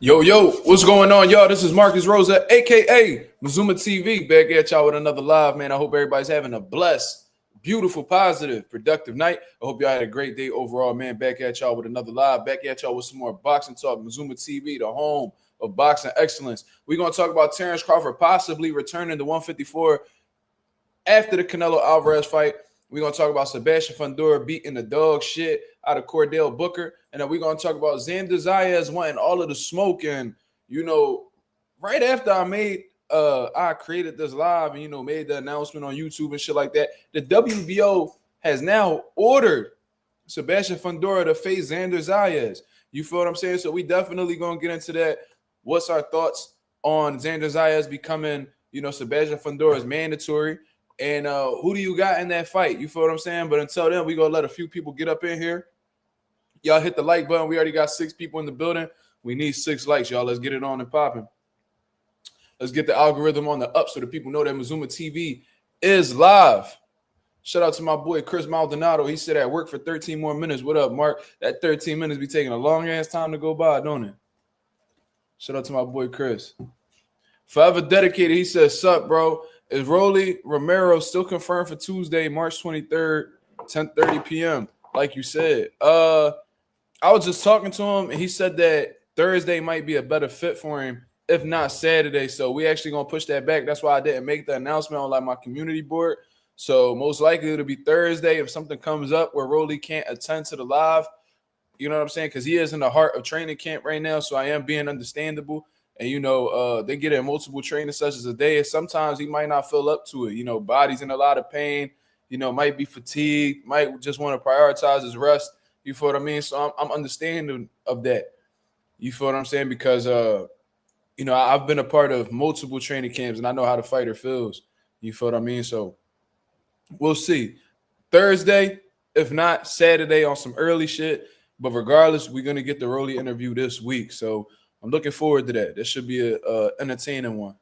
Yo, what's going on, y'all? This is Marcus Rosa, aka Mazuma TV, back at y'all with another live, man. I hope everybody's having a blessed, beautiful, positive, productive night. I hope y'all had a great day overall, man. Back at y'all with another live, back at y'all with some more boxing talk. Mazuma TV, the home of boxing excellence. We're gonna talk about Terence Crawford possibly returning to 154 after the Canelo Alvarez fight. We're going to talk about Sebastian Fundora beating the dog shit out of Cordell Booker. And then we're going to talk about Xander Zayas wanting all of the smoke. And, right after I created this live and, made the announcement on YouTube and shit like that, the WBO has now ordered Sebastian Fundora to face Xander Zayas. You feel what I'm saying? So we definitely going to get into that. What's our thoughts on Xander Zayas becoming, Sebastian Fundora's mandatory? And who do you got in that fight? You feel what I'm saying? But until then, we're going to let a few people get up in here. Y'all hit the like button. We already got 6 people in the building. We need 6 likes, y'all. Let's get it on and popping. Let's get the algorithm on the up so the people know that Mazuma TV is live. Shout out to my boy Chris Maldonado. He said at work for 13 more minutes. What up, Mark? That 13 minutes be taking a long-ass time to go by, don't it? Shout out to my boy Chris. Forever Dedicated. He says, sup, bro? Is Rolly Romero still confirmed for Tuesday, March 23rd, 10:30 p.m., like you said? I was just talking to him, and he said that Thursday might be a better fit for him, if not Saturday. So we actually going to push that back. That's why I didn't make the announcement on, my community board. So most likely it'll be Thursday if something comes up where Rolly can't attend to the live. You know what I'm saying? Because he is in the heart of training camp right now, so I am being understandable. And, they get in multiple training sessions a day. And sometimes he might not feel up to it. Body's in a lot of pain, might be fatigued, might just want to prioritize his rest. You feel what I mean? So I'm understanding of that. You feel what I'm saying? Because, I've been a part of multiple training camps and I know how the fighter feels. You feel what I mean? So we'll see. Thursday, if not Saturday on some early shit. But regardless, we're going to get the Rolly interview this week. So I'm looking forward to that. This should be a entertaining one.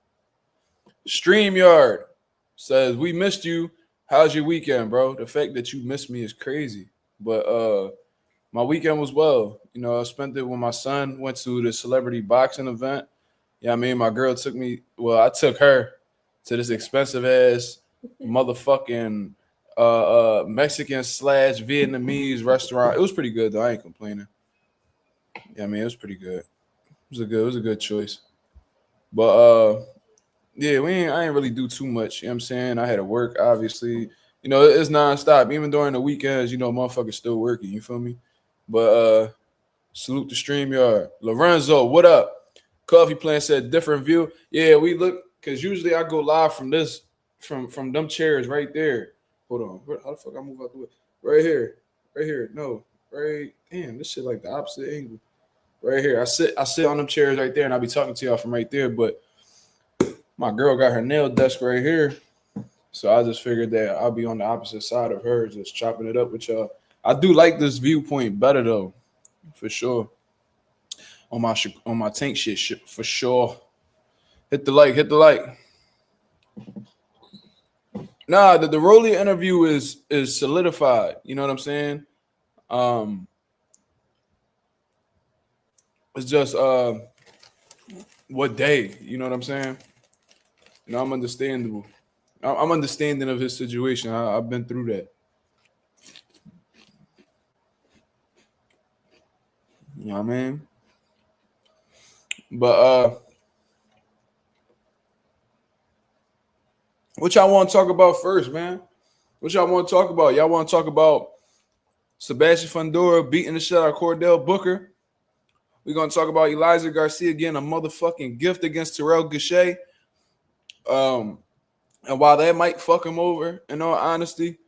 StreamYard says, we missed you. How's your weekend, bro? The fact that you missed me is crazy. But my weekend was well. I spent it when my son went to the celebrity boxing event. Yeah, my girl took me. Well, I took her to this expensive-ass motherfucking Mexican/Vietnamese restaurant. It was pretty good, though. I ain't complaining. Yeah, it was pretty good. It was a good choice. But yeah, I ain't really do too much. You know what I'm saying? I had to work, obviously. It's nonstop. Even during the weekends, motherfuckers still working. You feel me? But salute the StreamYard. Lorenzo, what up? Coffee Plant said different view. Yeah, we look because usually I go live from this from them chairs right there. Hold on. How the fuck I move out the way? Right here. Right here. No. Right. Damn, this shit like the opposite angle. Right here. I sit on them chairs right there, and I'll be talking to y'all from right there. But my girl got her nail desk right here. So I just figured that I'll be on the opposite side of her, just chopping it up with y'all. I do like this viewpoint better though, for sure. On my tank shit, for sure. Hit the like. Nah, the Rolly interview is solidified. You know what I'm saying? It's just what day, you know what I'm saying? I'm understandable. I'm understanding of his situation. I've been through that. You know what I mean? But what y'all want to talk about first, man? What y'all want to talk about? Y'all want to talk about Sebastian Fundora beating the shit out of Cordell Booker? We're going to talk about Elijah Garcia getting a motherfucking gift against Terrell Gachet. And while that might fuck him over, in all honesty,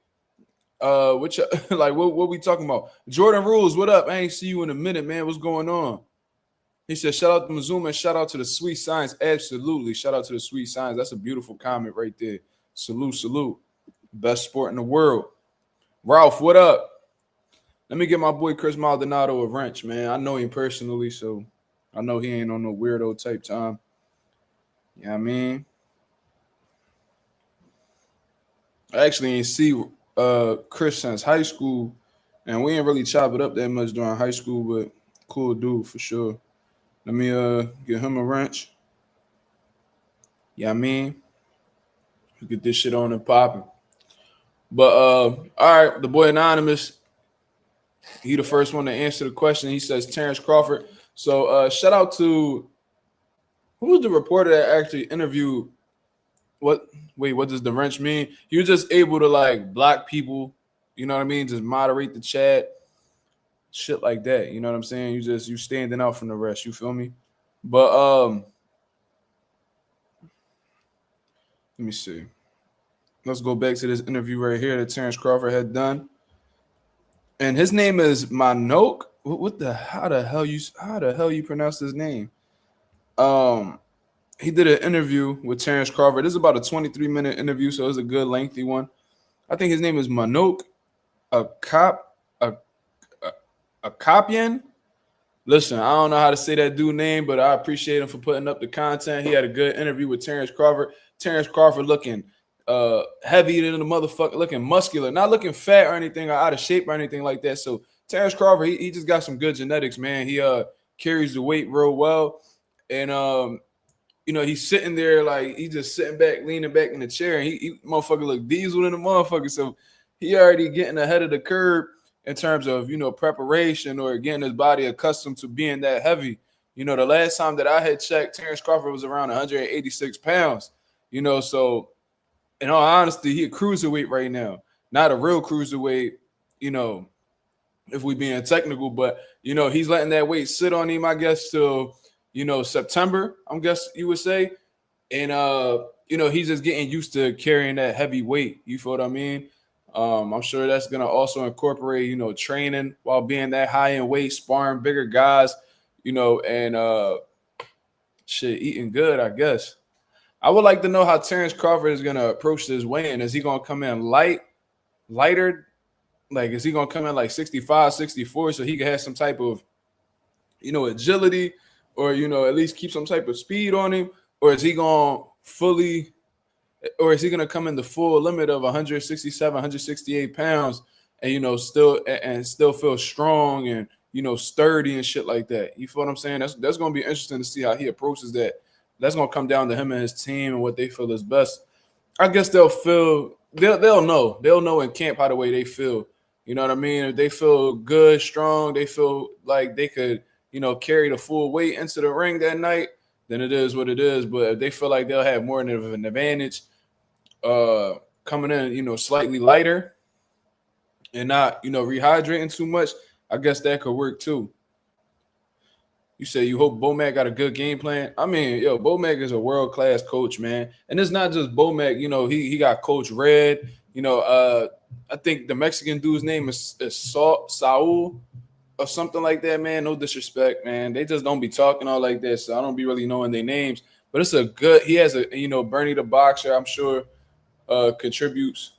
what we talking about? Jordan Rules, what up? I ain't see you in a minute, man. What's going on? He said, shout out to Mazuma and shout out to the Sweet Science. Absolutely. Shout out to the Sweet Science. That's a beautiful comment right there. Salute. Best sport in the world. Ralph, what up? Let me get my boy Chris Maldonado a wrench, man. I know him personally, so I know he ain't on no weirdo type time. You know what I mean? I actually ain't see Chris since high school, and we ain't really chop it up that much during high school, but cool dude for sure. Let me get him a wrench. Yeah, I mean, we get this shit on and popping. But all right, the boy Anonymous, he the first one to answer the question. He says Terence Crawford. So shout out to who was the reporter that actually interviewed what what does the wrench mean? He was just able to like block people, you know what I mean? Just moderate the chat, shit like that. You know what I'm saying? You standing out from the rest, you feel me? But let me see. Let's go back to this interview right here that Terence Crawford had done. And his name is Manok. What the how the hell you pronounce his name? He did an interview with Terence Crawford. This is about a 23-minute interview, so it's a good lengthy one. I think his name is Manok a Copian. Listen, I don't know how to say that dude name, but I appreciate him for putting up the content. He had a good interview with Terence Crawford. Terence Crawford looking heavy than the motherfucker, looking muscular, not looking fat or anything or out of shape or anything like that. So Terence Crawford, he just got some good genetics, man. He carries the weight real well. And you know, he's sitting there like he's just sitting back, leaning back in the chair, and he motherfucker look diesel in the motherfucker. So he already getting ahead of the curve in terms of, you know, preparation or getting his body accustomed to being that heavy. You know, the last time that I had checked, Terence Crawford was around 186 pounds. You know, so in all honesty, he a cruiserweight right now, not a real cruiserweight. You know, if we being technical, but you know, he's letting that weight sit on him, I guess, till you know September. I'm guess you would say, and you know, he's just getting used to carrying that heavy weight. You feel what I mean? I'm sure that's gonna also incorporate, you know, training while being that high in weight, sparring bigger guys, you know, and shit, eating good, I guess. I would like to know how Terence Crawford is gonna approach this weigh-in. Is he gonna come in lighter? Like, is he gonna come in like 65, 64 so he can have some type of, you know, agility or, you know, at least keep some type of speed on him? Or is he gonna fully or is he gonna come in the full limit of 167, 168 pounds and you know still feel strong and you know sturdy and shit like that? You feel what I'm saying? That's gonna be interesting to see how he approaches that. That's gonna come down to him and his team and what they feel is best. I guess they'll know in camp how the way they feel. You know what I mean? If they feel good, strong, they feel like they could, you know, carry the full weight into the ring that night, then it is what it is. But if they feel like they'll have more of an advantage coming in, you know, slightly lighter and not, you know, rehydrating too much, I guess that could work too. You say you hope Bomac got a good game plan. I mean, yo, Bomac is a world class coach, man, and it's not just Bomac. You know, he got Coach Red. You know, I think the Mexican dude's name is Saul or something like that, man. No disrespect, man. They just don't be talking all like that, so I don't be really knowing their names. But it's a good. He has a, you know, Bernie the boxer. I'm sure contributes.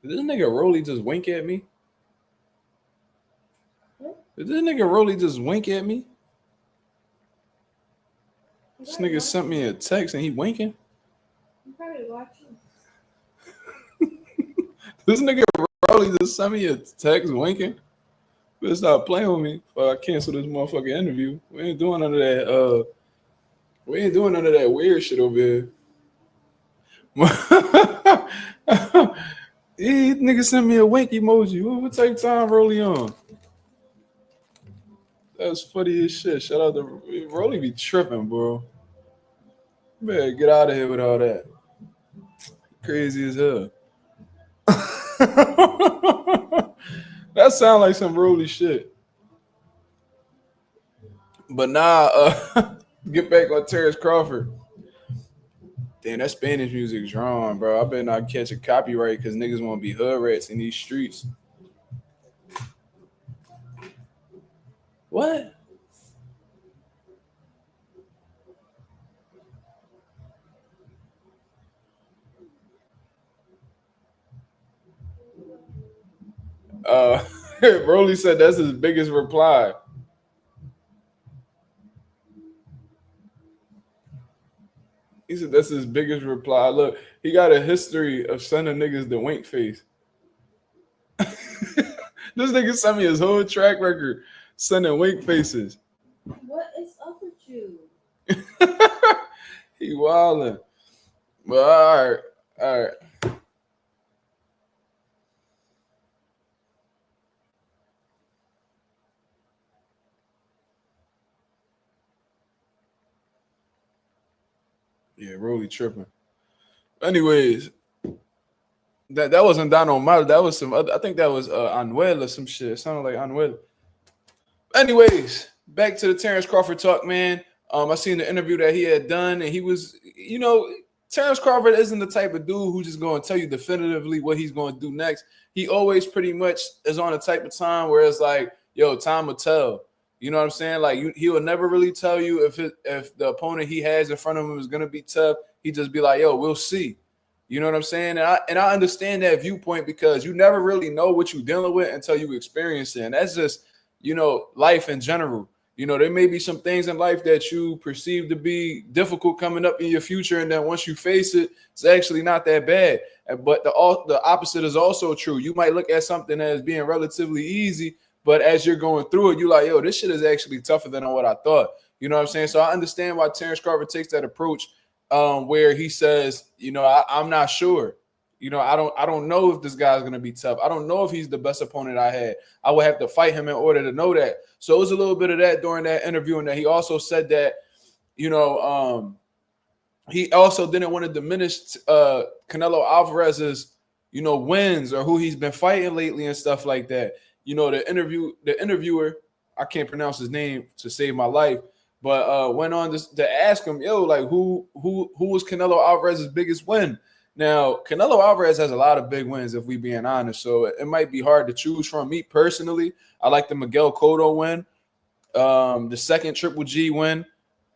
Did this nigga Rolly just wink at me? Did this nigga Rolly just wink at me? This nigga sent me a text and he winking. I'm probably watching. This nigga Rolly just sent me a text winking. Better stop playing with me or I cancel this motherfucking interview. We ain't doing none of that. We ain't doing none of that weird shit over here. He nigga sent me a wink emoji. What type of time Rolly on? That's funny as shit. Shout out to Rolly be tripping, bro. Man, get out of here with all that. Crazy as hell. That sound like some Rolly shit. But nah, get back on Terence Crawford. Damn, that Spanish music drawn, bro. I better not catch a copyright because niggas want to be hood rats in these streets. What? Rolly said that's his biggest reply. He said that's his biggest reply. Look, he got a history of sending niggas the wink face. This nigga sent me his whole track record sending wink faces. What you. He wildin'. But all right. Yeah, Rolly tripping. Anyways, that wasn't Don Omar. That was some other. I think that was Anuel or some shit. It sounded like Anuel. Anyways, back to the Terence Crawford talk, man. I seen the interview that he had done, and he was, Terence Crawford isn't the type of dude who's just going to tell you definitively what he's going to do next. He always pretty much is on a type of time where it's like, yo, time will tell. You know what I'm saying? Like he will never really tell you if the opponent he has in front of him is going to be tough. He just be like, yo, we'll see. You know what I'm saying? And I understand that viewpoint because you never really know what you're dealing with until you experience it. And that's just, life in general. There may be some things in life that you perceive to be difficult coming up in your future. And then once you face it, it's actually not that bad. But the opposite is also true. You might look at something as being relatively easy, but as you're going through it, you're like, yo, this shit is actually tougher than what I thought. You know what I'm saying? So I understand why Terence Crawford takes that approach where he says, I'm not sure. I don't know if this guy's going to be tough. I don't know if he's the best opponent I had. I would have to fight him in order to know that. So it was a little bit of that during that interview. And then he also said that, he also didn't want to diminish Canelo Alvarez's, wins or who he's been fighting lately and stuff like that. The interviewer, I can't pronounce his name to save my life, but went on to ask him, yo, like who was Canelo Alvarez's biggest win? Now, Canelo Alvarez has a lot of big wins, if we being honest. So it might be hard to choose from. Me personally, I like the Miguel Cotto win. The second Triple G win,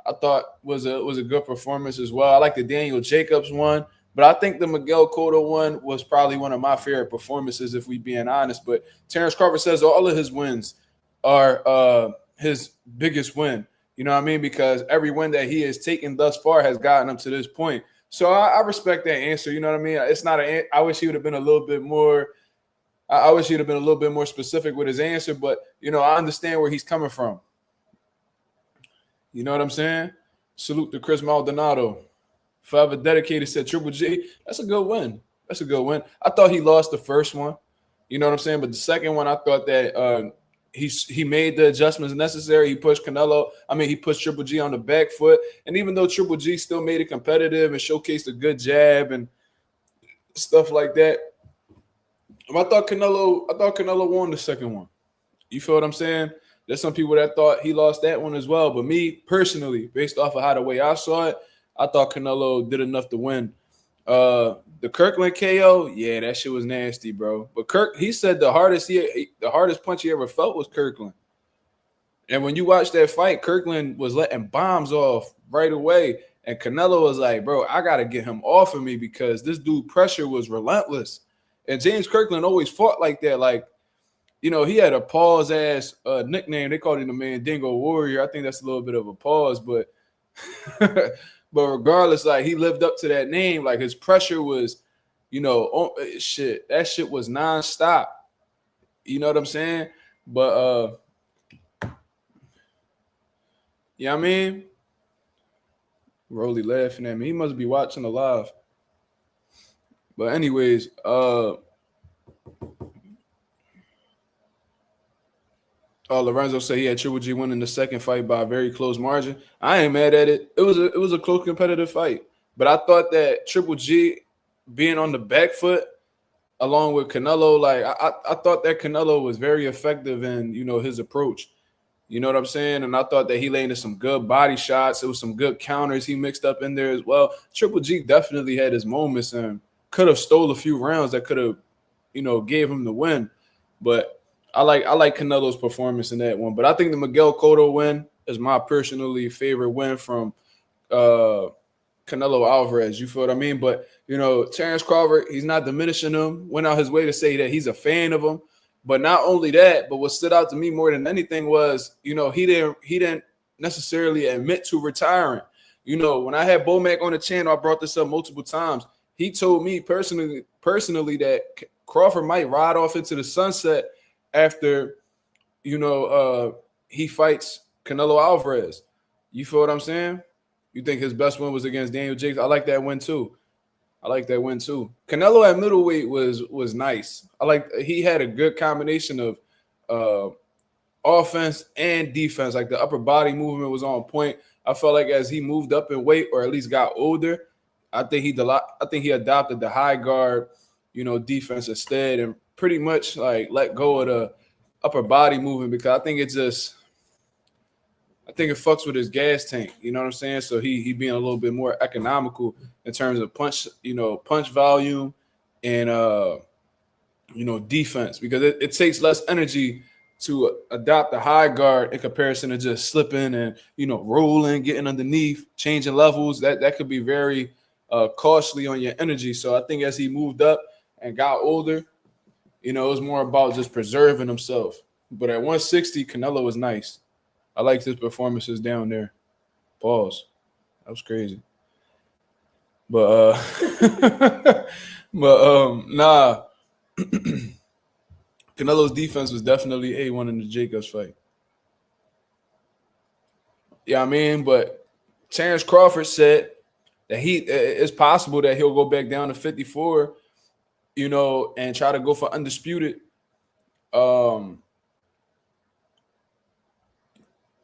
I thought was a good performance as well. I like the Daniel Jacobs one, but I think the Miguel Cotto one was probably one of my favorite performances, if we being honest. But Terence Crawford says all of his wins are his biggest win. You know what I mean? Because every win that he has taken thus far has gotten him to this point. So I respect that answer. You know what I mean? It's not I wish he would have been a little bit more. I wish he'd have been a little bit more specific with his answer, but I understand where he's coming from. You know what I'm saying? Salute to Chris Maldonado. Forever dedicated said Triple G. That's a good win. That's a good win. I thought he lost the first one. You know what I'm saying? But the second one, I thought that he made the adjustments necessary. He pushed he pushed Triple G on the back foot. And even though Triple G still made it competitive and showcased a good jab and stuff like that, I thought Canelo won the second one. You feel what I'm saying? There's some people that thought he lost that one as well. But me personally, based off of the way I saw it, I thought Canelo did enough to win. The Kirkland KO, yeah, that shit was nasty, bro. But he said the hardest punch he ever felt was Kirkland. And when you watch that fight, Kirkland was letting bombs off right away. And Canelo was like, bro, I got to get him off of me because this dude pressure was relentless. And James Kirkland always fought like that. Like, he had a pause-ass nickname. They called him the Mandingo Warrior. I think that's a little bit of a pause, but but regardless, like he lived up to that name. Like his pressure was, that shit was nonstop. You know what I'm saying? But I mean, Rolly laughing at me. He must be watching the live. But anyways, Lorenzo said he had Triple G winning the second fight by a very close margin. I ain't mad at it. It was a close competitive fight. But I thought that Triple G being on the back foot along with Canelo, like I thought that Canelo was very effective in, his approach. You know what I'm saying? And I thought that he landed some good body shots. It was some good counters he mixed up in there as well. Triple G definitely had his moments and could have stole a few rounds that could have, gave him the win. But I like Canelo's performance in that one. But I think the Miguel Cotto win is my personally favorite win from Canelo Alvarez. You feel what I mean? But, Terence Crawford, he's not diminishing him. Went out his way to say that he's a fan of him. But not only that, but what stood out to me more than anything was, he didn't necessarily admit to retiring. When I had Bomac on the channel, I brought this up multiple times. He told me personally that Crawford might ride off into the sunset after, he fights Canelo Alvarez. You feel what I'm saying? You think his best win was against Daniel Jacobs? I like that win too. Canelo at middleweight was nice. He had a good combination of offense and defense. Like the upper body movement was on point. I felt like as he moved up in weight, or at least got older, I think he adopted the high guard, defense instead, and pretty much like let go of the upper body movement, because I think it fucks with his gas tank. You know what I'm saying? So he being a little bit more economical in terms of punch volume and defense, because it takes less energy to adopt the high guard in comparison to just slipping and rolling, getting underneath, changing levels. That could be very costly on your energy. So I think as he moved up and got older, it was more about just preserving himself. But at 160, Canelo was nice. I liked his performances down there. Pause. That was crazy. But nah. Canelo's defense was definitely A1 in the Jacobs fight. Yeah, I mean, but Terence Crawford said that it's possible that he'll go back down to 54, and try to go for undisputed. Go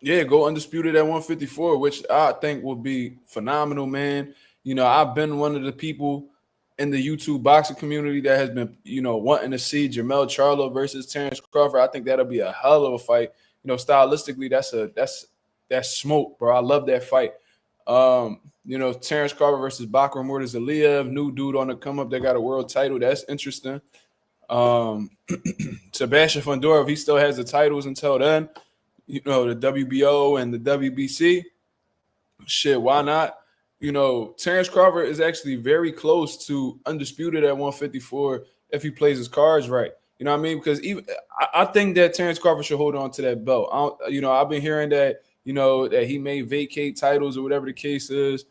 undisputed at 154, which I think would be phenomenal, man. I've been one of the people in the YouTube boxing community that has been, wanting to see Jermell Charlo versus Terence Crawford. I think that'll be a hell of a fight. Stylistically, that's smoke, bro. I love that fight. Terence Crawford versus Bakram Murtazaliev, new dude on the come up that got a world title. That's interesting. Sebastian Fundora, if he still has the titles until then, the WBO and the WBC, shit, why not? Terence Crawford is actually very close to undisputed at 154 if he plays his cards right. You know what I mean? Because I think that Terence Crawford should hold on to that belt. I've been hearing that, that he may vacate titles or whatever the case is,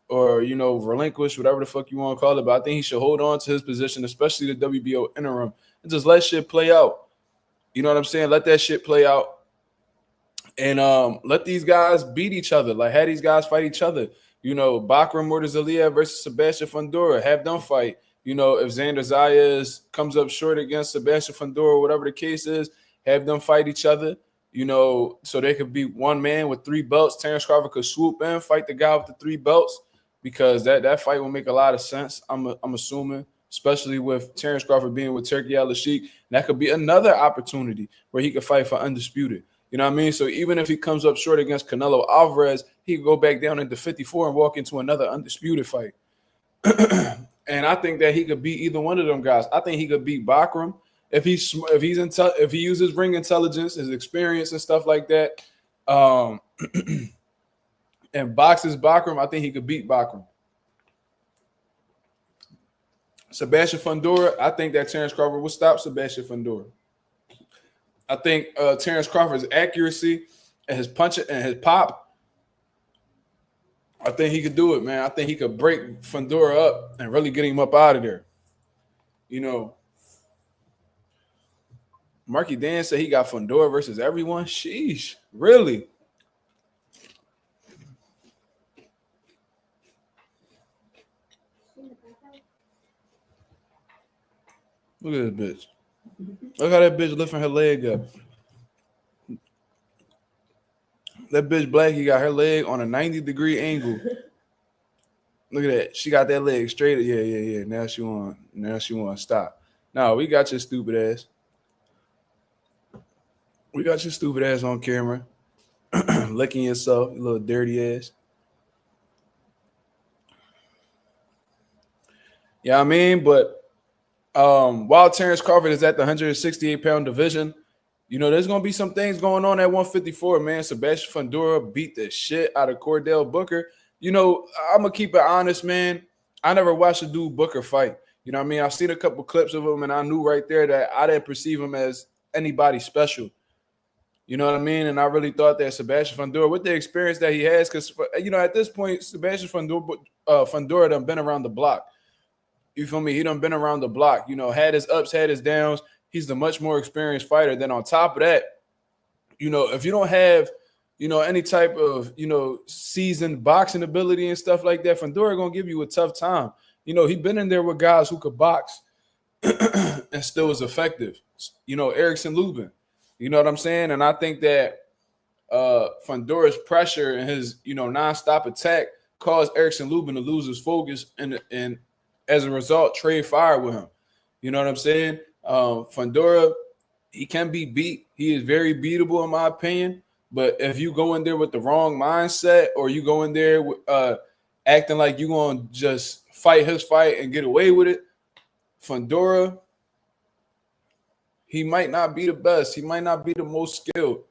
or, relinquish, whatever the fuck you want to call it. But I think he should hold on to his position, especially the WBO interim, and just let shit play out. You know what I'm saying? Let that shit play out. And let these guys beat each other. Like, have these guys fight each other. Bakram Murtazaliev versus Sebastian Fundora. Have them fight. If Xander Zayas comes up short against Sebastian Fundora, whatever the case is, have them fight each other. So they could be one man with 3 belts. Terence Crawford could swoop in, fight the guy with the 3 belts, because that fight will make a lot of sense. I'm assuming, especially with Terence Crawford being with Turki Al-Sheikh. That could be another opportunity where he could fight for undisputed. You know what I mean? So even if he comes up short against Canelo Alvarez, he could go back down into 54 and walk into another undisputed fight. And I think that he could beat either one of them guys. I think he could beat Bakram if he uses ring intelligence, his experience and stuff like that. And boxes Bakram, I think he could beat Bakram. Sebastian Fundora, I think that Terence Crawford will stop Sebastian Fundora. I think Terence Crawford's accuracy and his punch and his pop, I think he could do it, man. I think he could break Fundora up and really get him up out of there. Marky Dan said he got Fundora versus everyone. Sheesh, really? Look at this bitch. Look how that bitch lifting her leg up. That bitch Blackie got her leg on a 90-degree angle. Look at that. She got that leg straight. Yeah. Now she want to stop. No, we got your stupid ass. We got your stupid ass on camera. Licking yourself, you little dirty ass. Yeah, I mean, but while Terence Crawford is at the 168-pound division, there's going to be some things going on at 154, man. Sebastian Fundora beat the shit out of Cordell Booker. I'm going to keep it honest, man. I never watched a dude Booker fight. You know what I mean? I've seen a couple clips of him, and I knew right there that I didn't perceive him as anybody special. You know what I mean? And I really thought that Sebastian Fundora, with the experience that he has, because, at this point, Sebastian Fundora done been around the block. You feel me? He done been around the block. Had his ups, had his downs. He's the much more experienced fighter. Then on top of that, if you don't have, any type of, seasoned boxing ability and stuff like that, Fundora gonna give you a tough time. He been in there with guys who could box and still was effective. Erickson Lubin. You know what I'm saying? And I think that Fundora's pressure and his, nonstop attack caused Erickson Lubin to lose his focus and as a result, trade fire with him. You know what I'm saying? Fundora, he can be beat. He is very beatable in my opinion. But if you go in there with the wrong mindset, or you go in there acting like you're going to just fight his fight and get away with it, Fundora, he might not be the best. He might not be the most skilled.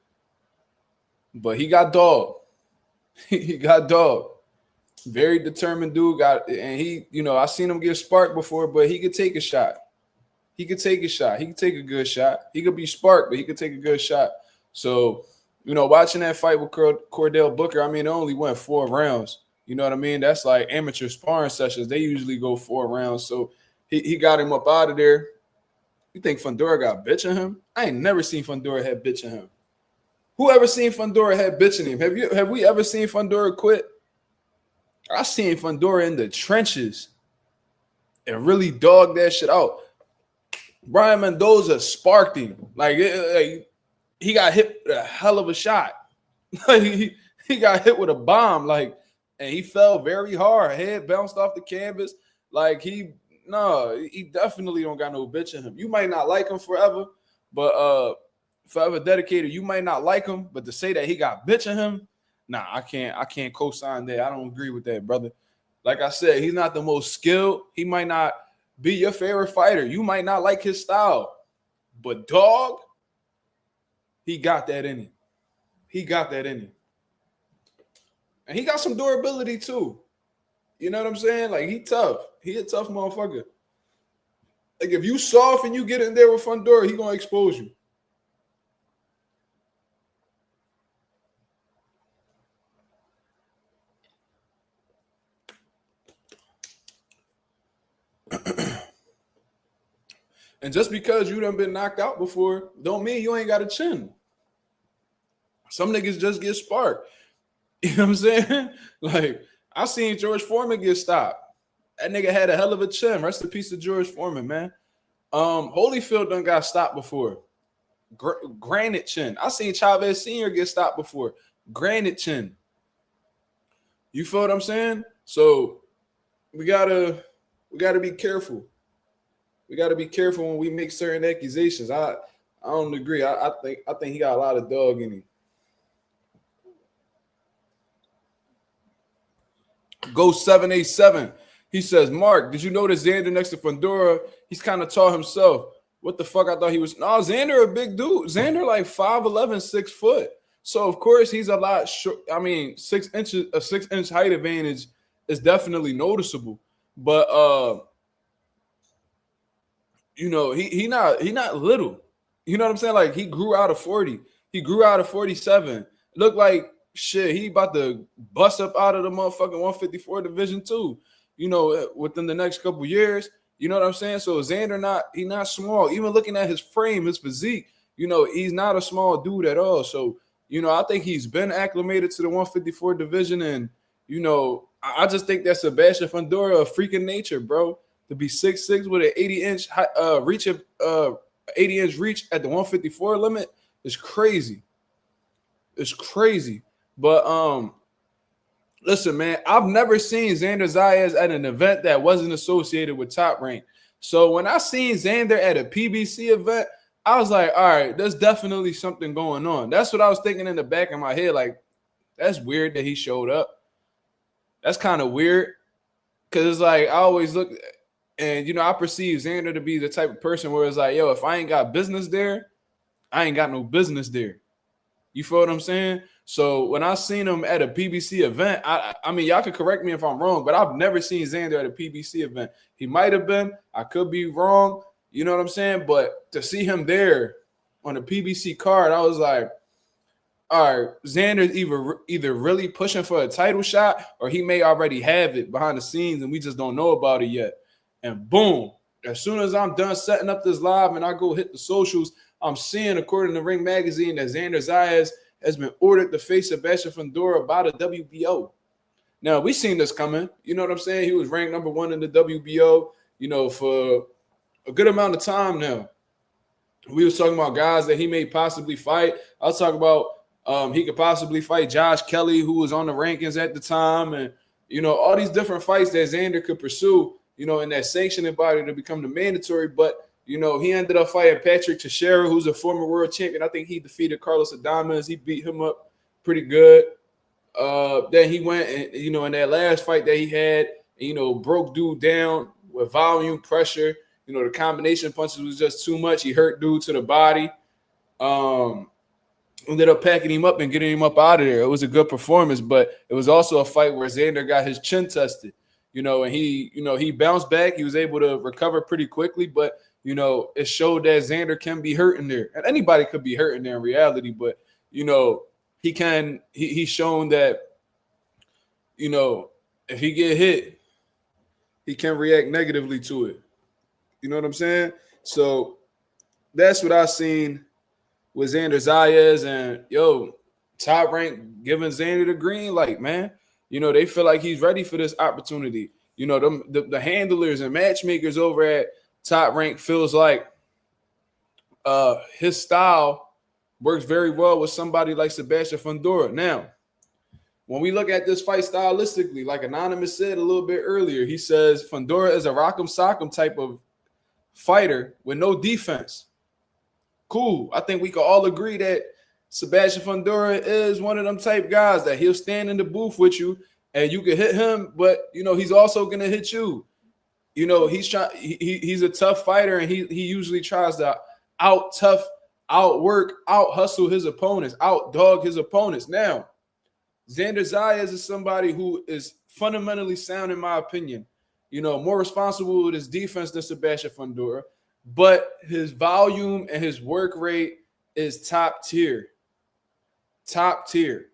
But he got dog. He got dog. Very determined dude. And he, I seen him get sparked before, but he could take a shot. He could take a shot. He could take a good shot. He could be sparked, but he could take a good shot. So, watching that fight with Cordell Booker, it only went 4 rounds. You know what I mean? That's like amateur sparring sessions. They usually go 4 rounds. So he got him up out of there. You think Fundora got bitch in him? I ain't never seen Fundora have bitch in him. Who ever seen Fundora have bitch in him? Have we ever seen Fundora quit? I seen Fundora in the trenches and really dog that shit out. Brian Mendoza sparked him. He got hit with a hell of a shot. he got hit with a bomb, and he fell very hard. Head bounced off the canvas. He definitely don't got no bitch in him. You might not like him forever, but forever dedicated, you might not like him, but to say that he got bitch in him, nah, I can't co-sign that. I don't agree with that, brother. Like I said, he's not the most skilled. He might not be your favorite fighter. You might not like his style, but dog, he got that in him. He got that in him. And he got some durability too. You know what I'm saying? He tough. He a tough motherfucker. If you soft and you get in there with Fundora, he gonna expose you. And just because you done been knocked out before, don't mean you ain't got a chin. Some niggas just get sparked. You know what I'm saying? I seen George Foreman get stopped. That nigga had a hell of a chin. Rest in peace to George Foreman, man. Holyfield done got stopped before. Granite chin. I seen Chavez Sr. get stopped before. Granite chin. You feel what I'm saying? So we gotta be careful. We gotta be careful when we make certain accusations. I don't agree. I think he got a lot of dog in him. Go 787. He says, Mark, did you notice Xander next to Fundora? He's kind of tall himself. What the fuck? I thought he was. No, Xander a big dude. Xander 5'11", 6 foot. So of course he's a lot short. 6 inches, a 6-inch height advantage is definitely noticeable. But he not little. You know what I'm saying? He grew out of 40. He grew out of 47. Looked like shit. He about to bust up out of the motherfucking 154 division too. Within the next couple years. You know what I'm saying? So Xander he's not small. Even looking at his frame, his physique, he's not a small dude at all. So, I think he's been acclimated to the 154 division. And, I just think that Sebastian Fundora a freaking nature, bro. To be 6'6" with an 80-inch reach of 80-inch reach at the 154 limit is crazy. It's crazy. But listen, man, I've never seen Xander Zayas at an event that wasn't associated with Top Rank. So when I seen Xander at a PBC event, I was like, all right, there's definitely something going on. That's what I was thinking in the back of my head. That's weird that he showed up. That's kind of weird. Because I always look, and, I perceive Xander to be the type of person where it's if I ain't got business there, I ain't got no business there. You feel what I'm saying? So when I seen him at a PBC event, I mean, y'all could correct me if I'm wrong, but I've never seen Xander at a PBC event. He might have been. I could be wrong. You know what I'm saying? But to see him there on a PBC card, I was like, all right, Xander's either really pushing for a title shot or he may already have it behind the scenes and we just don't know about it yet. And boom, as soon as I'm done setting up this live and I go hit the socials, I'm seeing, according to Ring Magazine, that Xander Zayas has been ordered to face Sebastian Fundora by the WBO. Now, we seen this coming. You know what I'm saying? He was ranked number 1 in the WBO, for a good amount of time now. We was talking about guys that he may possibly fight. I was talking about he could possibly fight Josh Kelly, who was on the rankings at the time, and all these different fights that Xander could pursue, in that sanctioning body to become the mandatory. But he ended up fighting Patrick Teixeira, who's a former world champion. I think he defeated Carlos Adames. He beat him up pretty good. Then he went and in that last fight that he had, broke dude down with volume, pressure. The combination punches was just too much. He hurt dude to the body. Ended up packing him up and getting him up out of there. It was a good performance, but it was also a fight where Xander got his chin tested. And he bounced back. He was able to recover pretty quickly, but it showed that Xander can be hurt in there, and anybody could be hurt in there in reality. But he's shown that if he get hit, he can react negatively to it. You know what I'm saying? So that's what I seen with Xander Zayas, and Top Rank giving Xander the green light, man. They feel like he's ready for this opportunity. The handlers and matchmakers over at Top Rank feels like his style works very well with somebody like Sebastian Fundora. Now, when we look at this fight stylistically, like Anonymous said a little bit earlier, he says Fundora is a rock'em sock'em type of fighter with no defense. Cool. I think we can all agree that Sebastian Fundora is one of them type guys that he'll stand in the booth with you and you can hit him, but he's also gonna hit you. He's a tough fighter, and he usually tries to outwork, out hustle his opponents, out dog his opponents. Now, Xander Zayas is somebody who is fundamentally sound, in my opinion. More responsible with his defense than Sebastian Fundora, but his volume and his work rate is top tier. Top tier.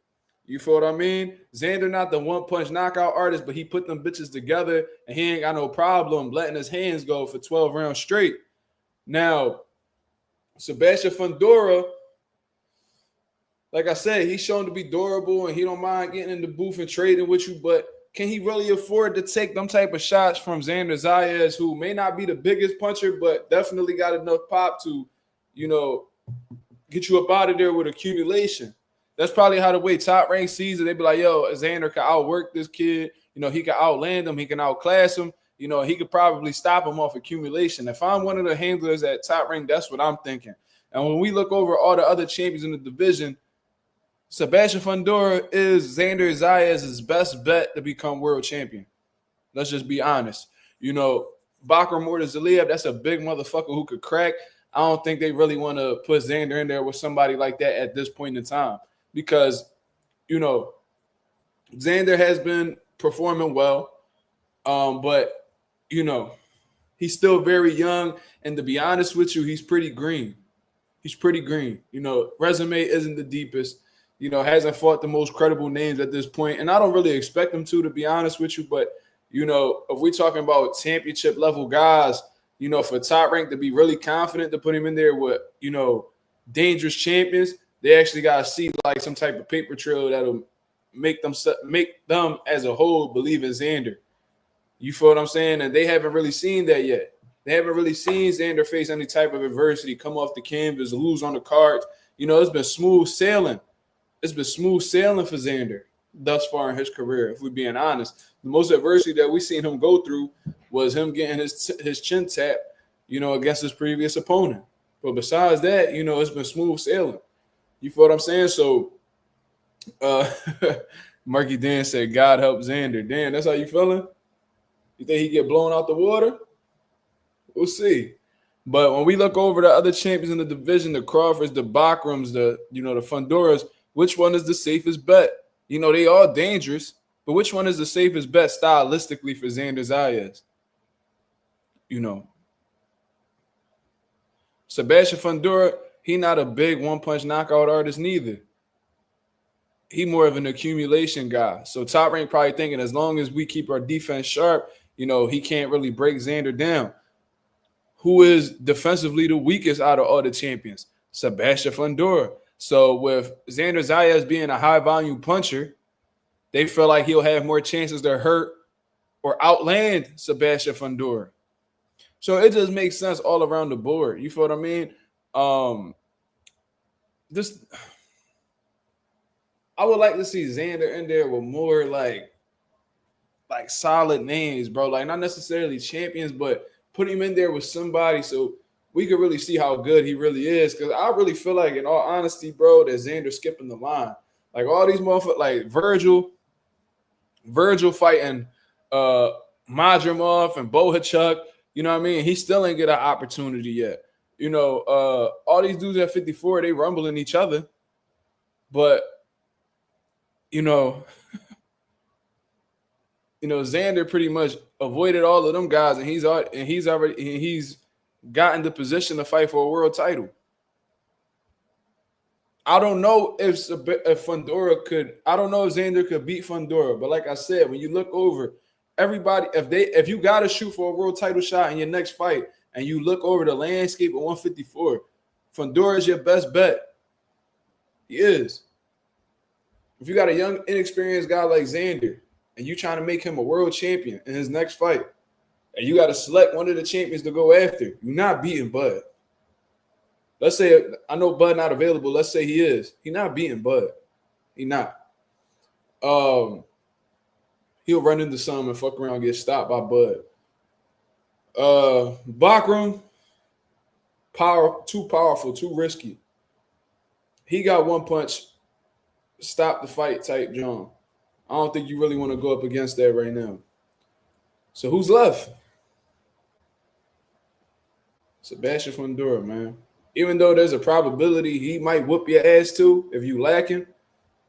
You feel what I mean? Xander not the one-punch knockout artist, but he put them bitches together, and he ain't got no problem letting his hands go for 12 rounds straight. Now, Sebastian Fundora, like I said, he's shown to be durable, and he don't mind getting in the booth and trading with you, but can he really afford to take them type of shots from Xander Zayas, who may not be the biggest puncher, but definitely got enough pop to, get you up out of there with accumulation? That's probably how the way Top Rank sees it. They be like, Xander can outwork this kid. He can outland him. He can outclass him. He could probably stop him off accumulation. If I'm one of the handlers at Top Rank, that's what I'm thinking. And when we look over all the other champions in the division, Sebastian Fundora is Xander Zayas' best bet to become world champion. Let's just be honest. Bakr Murtazaliev, that's a big motherfucker who could crack. I don't think they really want to put Xander in there with somebody like that at this point in time because, Xander has been performing well, but, he's still very young. And to be honest with you, he's pretty green. He's pretty green. Resume isn't the deepest. Hasn't fought the most credible names at this point. And I don't really expect him to be honest with you. But, if we're talking about championship level guys, for Top Rank to be really confident to put him in there with, dangerous champions, they actually got to see like some type of paper trail that'll make them as a whole believe in Xander. You feel what I'm saying? And they haven't really seen that yet. They haven't really seen Xander face any type of adversity, come off the canvas, lose on the cards. It's been smooth sailing. It's been smooth sailing for Xander thus far in his career, if we're being honest. The most adversity that we've seen him go through was him getting his chin tapped, against his previous opponent. But besides that, it's been smooth sailing. You feel what I'm saying? So, Marky Dan said, God help Xander. Dan, that's how you feeling? You think he get blown out the water? We'll see. But when we look over the other champions in the division, the Crawfords, the Bakrams, the Fundoras, which one is the safest bet? They all dangerous, but which one is the safest bet stylistically for Xander Zayas? Sebastian Fundora, he not a big one-punch knockout artist neither. He more of an accumulation guy. So Top Rank probably thinking as long as we keep our defense sharp, he can't really break Xander down. Who is defensively the weakest out of all the champions? Sebastian Fundora. So with Xander Zayas being a high volume puncher, they feel like he'll have more chances to hurt or outland Sebastian Fundora. So it just makes sense all around the board. You feel what I mean? This I would like to see Xander in there with more like solid names, bro. Like not necessarily champions, but put him in there with somebody so we could really see how good he really is. Because I really feel like, in all honesty, bro, that Xander's skipping the line. Like all these motherfuckers, like Virgil fighting Madrimov and Bohachuk. You know what I mean? He still ain't get an opportunity yet. You know, all these dudes at 54, they rumbling each other. But, you know, Xander pretty much avoided all of them guys, and he's gotten the position to fight for a world title. I don't know if Fundora could. I don't know if Xander could beat Fundora, but like I said, when you look over everybody, if you got to shoot for a world title shot in your next fight, and you look over the landscape at 154, Fundora is your best bet. He is. If you got a young, inexperienced guy like Xander, and you trying to make him a world champion in his next fight, and you got to select one of the champions to go after, you're not beating Bud. Let's say, I know Bud not available. Let's say he is. He's not beating Bud. He not. He'll run into some and fuck around and get stopped by Bud. Bakram, too powerful, too risky. He got one punch, stop the fight type John. I don't think you really want to go up against that right now. So who's left? Sebastian Fundora, man. Even though there's a probability he might whoop your ass too, if you lack him,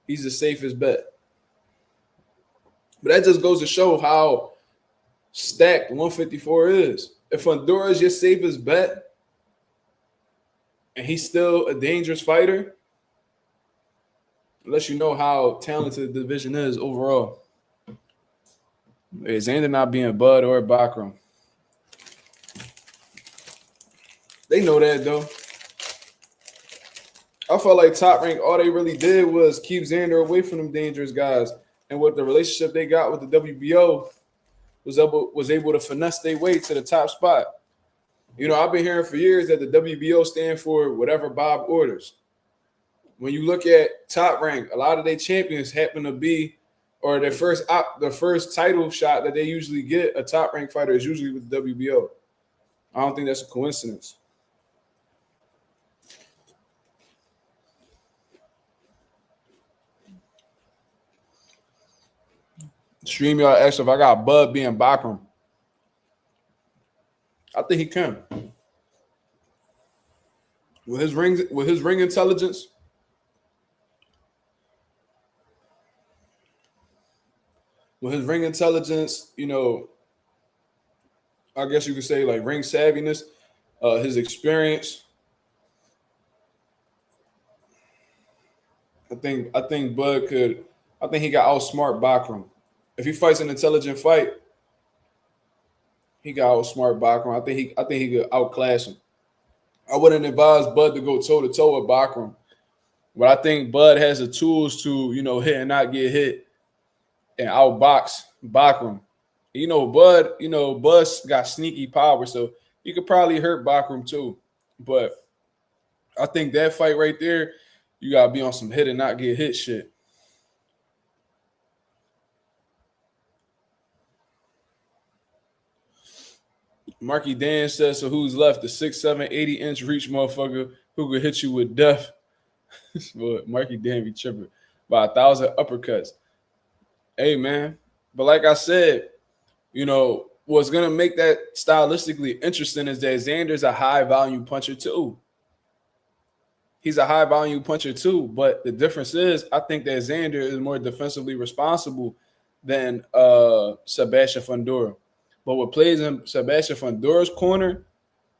he's the safest bet. But that just goes to show how stacked 154 is. If Fundora is your safest bet and he's still a dangerous fighter, lets you know how talented the division is overall. Xander not being Bud or Bakram. They know that, though. I felt like Top Rank, all they really did was keep Xander away from them dangerous guys. And with the relationship they got with the WBO, was able to finesse their way to the top spot. You know, I've been hearing for years that the WBO stand for whatever Bob orders. When you look at Top Rank, a lot of their champions happen to be, or their first title shot that they usually get, a Top Rank fighter is usually with the WBO. I don't think that's a coincidence. StreamYard asked if I got Bud being Bakram. I think he can. With his ring intelligence, you know, I guess you could say like ring savviness, his experience. I think Bud could. I think he got outsmart Bakram. If he fights an intelligent fight, he got outsmart Bakram. I think he could outclass him. I wouldn't advise Bud to go toe to toe with Bakram, but I think Bud has the tools to, you know, hit and not get hit and outbox Bakram. Bud's got sneaky power, so he could probably hurt Bakram too. But I think that fight right there, you gotta be on some hit and not get hit shit. Marky Dan says, so who's left? The 6'7", 80-inch reach motherfucker who could hit you with death. Boy, Marky Dan be tripping by 1,000 uppercuts. Hey, man. But like I said, you know, what's going to make that stylistically interesting is that Xander's a high-volume puncher too. He's a high-volume puncher too, but the difference is I think that Xander is more defensively responsible than Sebastian Fundora. But what plays in Sebastian Fundora's corner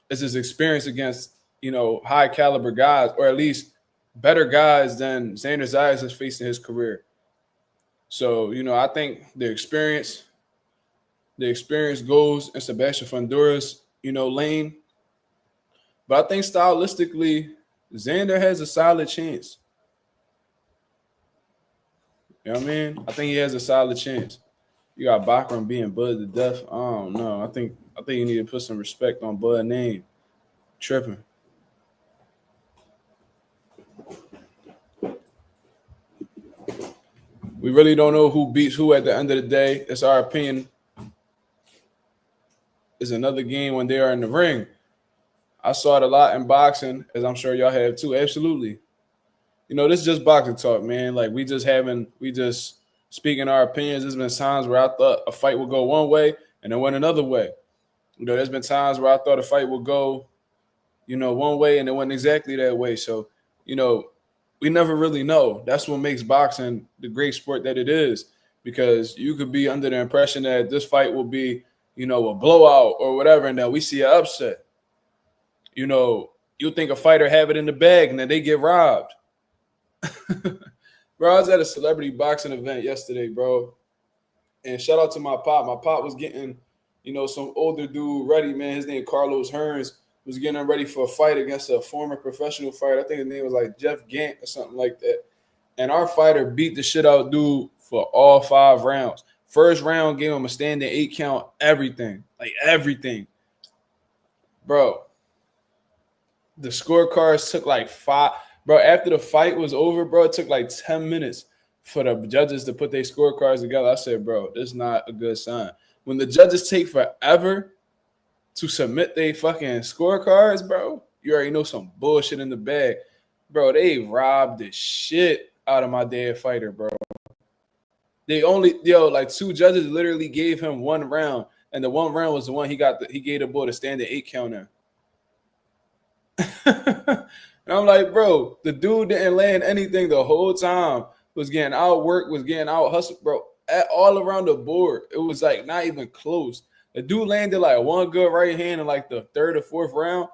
is his experience against, you know, high-caliber guys, or at least better guys than Xander Zayas has faced in his career. So, you know, I think the experience goes in Sebastian Fundora's, you know, lane. But I think stylistically, Xander has a solid chance. You know what I mean? I think he has a solid chance. You got Bachram being Bud to death. I don't know. I think you need to put some respect on Bud's name. Tripping. We really don't know who beats who at the end of the day. It's our opinion. It's another game when they are in the ring. I saw it a lot in boxing, as I'm sure y'all have too. Absolutely. You know, this is just boxing talk, man. Like we just speaking our opinions. There's been times where I thought a fight would go one way and it went another way. You know, there's been times where I thought a fight would go, one way and it went exactly that way. So, we never really know. That's what makes boxing the great sport that it is, because you could be under the impression that this fight will be, a blowout or whatever, and then we see an upset. You think a fighter have it in the bag and then they get robbed. Bro, I was at a celebrity boxing event yesterday, bro. And shout out to my pop. My pop was getting, some older dude ready, man. His name Carlos Hearns was getting ready for a fight against a former professional fighter. I think his name was like Jeff Gant or something like that. And our fighter beat the shit out dude for all 5 rounds. First round gave him a standing 8 count, everything. Like everything. Bro, the scorecards took like 5. Bro, after the fight was over, bro, it took like 10 minutes for the judges to put their scorecards together. I said, bro, this is not a good sign. When the judges take forever to submit their fucking scorecards, bro, you already know some bullshit in the bag. Bro, they robbed the shit out of my dead fighter, bro. They only, like 2 judges literally gave him 1 round, and the 1 round was the one he gave the boy to stand the 8 count in. And I'm like, bro, the dude didn't land anything the whole time. Was getting outworked, was getting out hustled, bro. All around the board, it was like not even close. The dude landed like 1 good right hand in like the 3rd or 4th round,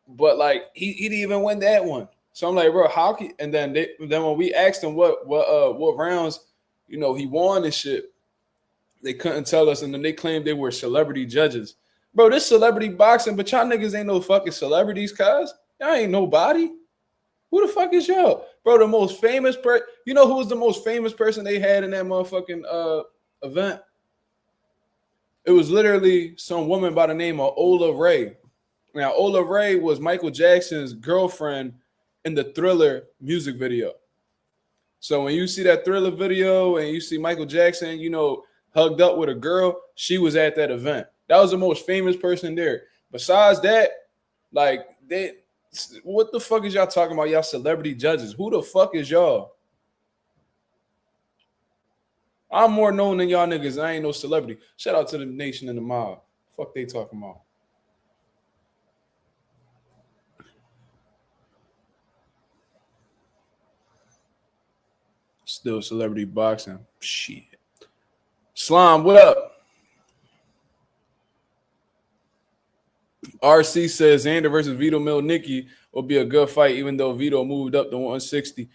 but like he didn't even win that one. So I'm like, bro, how can? And then when we asked him what rounds, he won and shit, they couldn't tell us, and then they claimed they were celebrity judges. Bro, this celebrity boxing, but y'all niggas ain't no fucking celebrities, cuz. Y'all ain't nobody. Who the fuck is y'all? Bro, the most famous person. You know who was the most famous person they had in that motherfucking event? It was literally some woman by the name of Ola Ray. Now, Ola Ray was Michael Jackson's girlfriend in the Thriller music video. So when you see that Thriller video and you see Michael Jackson, hugged up with a girl, she was at that event. That was the most famous person there. Besides that, like, what the fuck is y'all talking about? Y'all celebrity judges. Who the fuck is y'all? I'm more known than y'all niggas. I ain't no celebrity. Shout out to the nation and the mob. Fuck they talking about. Still celebrity boxing. Shit. Slime, what up? RC says Xander versus Vito Milnicki will be a good fight, even though Vito moved up to 160.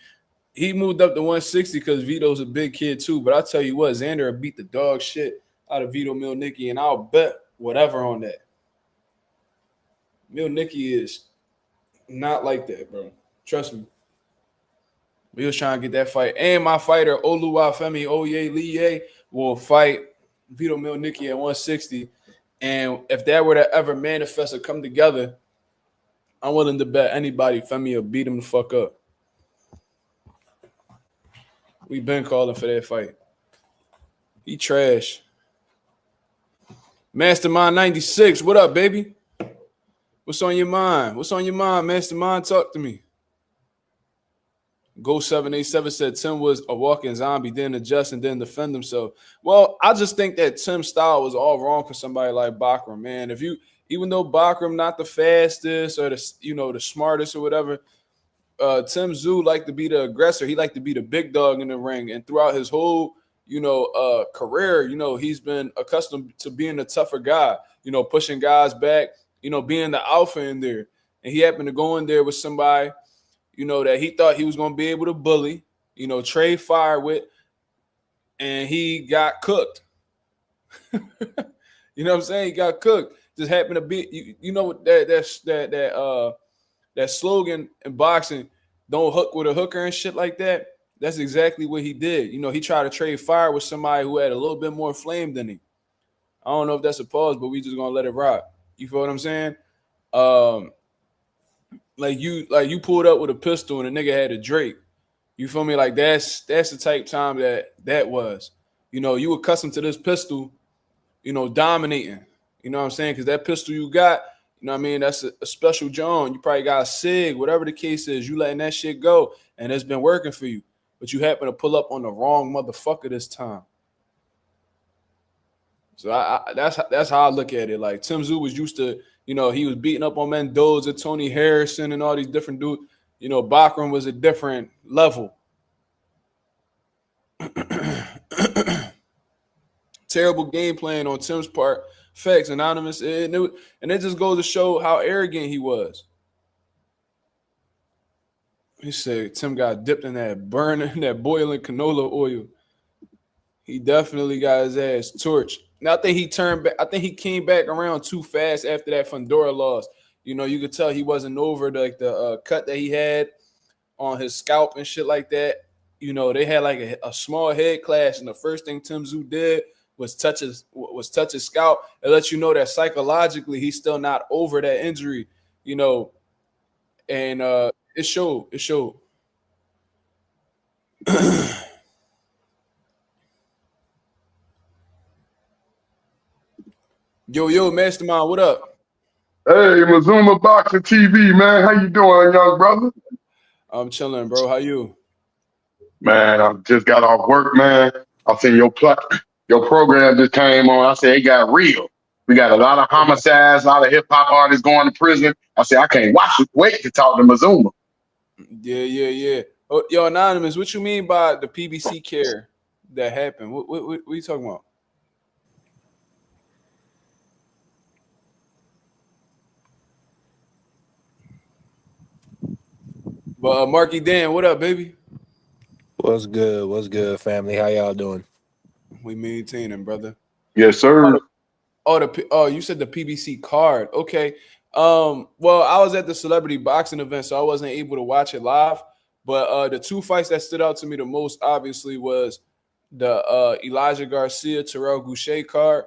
He moved up to 160 because Vito's a big kid too. But I'll tell you what, Xander will beat the dog shit out of Vito Milnicki, and I'll bet whatever on that. Milnicki is not like that, bro. Trust me. We was trying to get that fight. And my fighter, Oluwafemi Oyeleye, will fight Vito Milnicki at 160. And if that were to ever manifest or come together, I'm willing to bet anybody Femi will beat him the fuck up. We've been calling for that fight. He trash. Mastermind 96, what up, baby? What's on your mind? What's on your mind, Mastermind? Talk to me. Go 787 said Tim was a walking zombie, didn't adjust and didn't defend himself. Well, I just think that Tim's style was all wrong for somebody like Bachram, man. Even though Bachram not the fastest or the smartest or whatever, Tim Tszyu liked to be the aggressor. He liked to be the big dog in the ring, and throughout his whole career, he's been accustomed to being a tougher guy, pushing guys back, being the alpha in there. And he happened to go in there with somebody that he thought he was going to be able to bully, trade fire with, and he got cooked. You know what I'm saying? He got cooked. Just happened to be, that that slogan in boxing, don't hook with a hooker and shit like that. That's exactly what he did. You know, he tried to trade fire with somebody who had a little bit more flame than him. I don't know if that's a pause, but we just gonna let it rock. You feel what I'm saying? Um, like you pulled up with a pistol and a nigga had a Drake. You feel me? Like that's the type time that was. You know, you accustomed to this pistol, you know, dominating. You know what I'm saying? Because that pistol you got, you know what I mean? That's a special John. You probably got a SIG, whatever the case is. You letting that shit go, and it's been working for you. But you happen to pull up on the wrong motherfucker this time. So that's how I look at it. Like Tim Tszyu was used to, you know, he was beating up on Mendoza, Tony Harrison, and all these different dudes. You know, Bachram was a different level. Terrible game plan on Tim's part. Facts, anonymous, and it just goes to show how arrogant he was. He said Tim got dipped in that burning, that boiling canola oil. He definitely got his ass torched. Now I think he turned back. I think he came back around too fast after that Fundora loss. You know, you could tell he wasn't over the cut that he had on his scalp and shit like that. You know, they had like a small head clash, and the first thing Tim Tszyu did was touch his scalp. It lets you know that psychologically he's still not over that injury. You know, and it showed. It showed. Yo, Mastermind, what up? Hey, Mazuma Boxing TV, man. How you doing, young brother? I'm chilling, bro. How you? Man, I just got off work, man. I seen your program just came on. I said it got real. We got a lot of homicides, a lot of hip hop artists going to prison. I said I can't wait to talk to Mazuma. Yeah. Oh, yo, Anonymous, what you mean by the PBC care that happened? What are you talking about? But Marky Dan, what up, baby? What's good? What's good, family? How y'all doing? We maintaining, brother. Yes, sir. Oh, you said the PBC card. Okay. Well, I was at the celebrity boxing event, so I wasn't able to watch it live. But the two fights that stood out to me the most, obviously, was the Elijah Garcia Terrell Goucher card,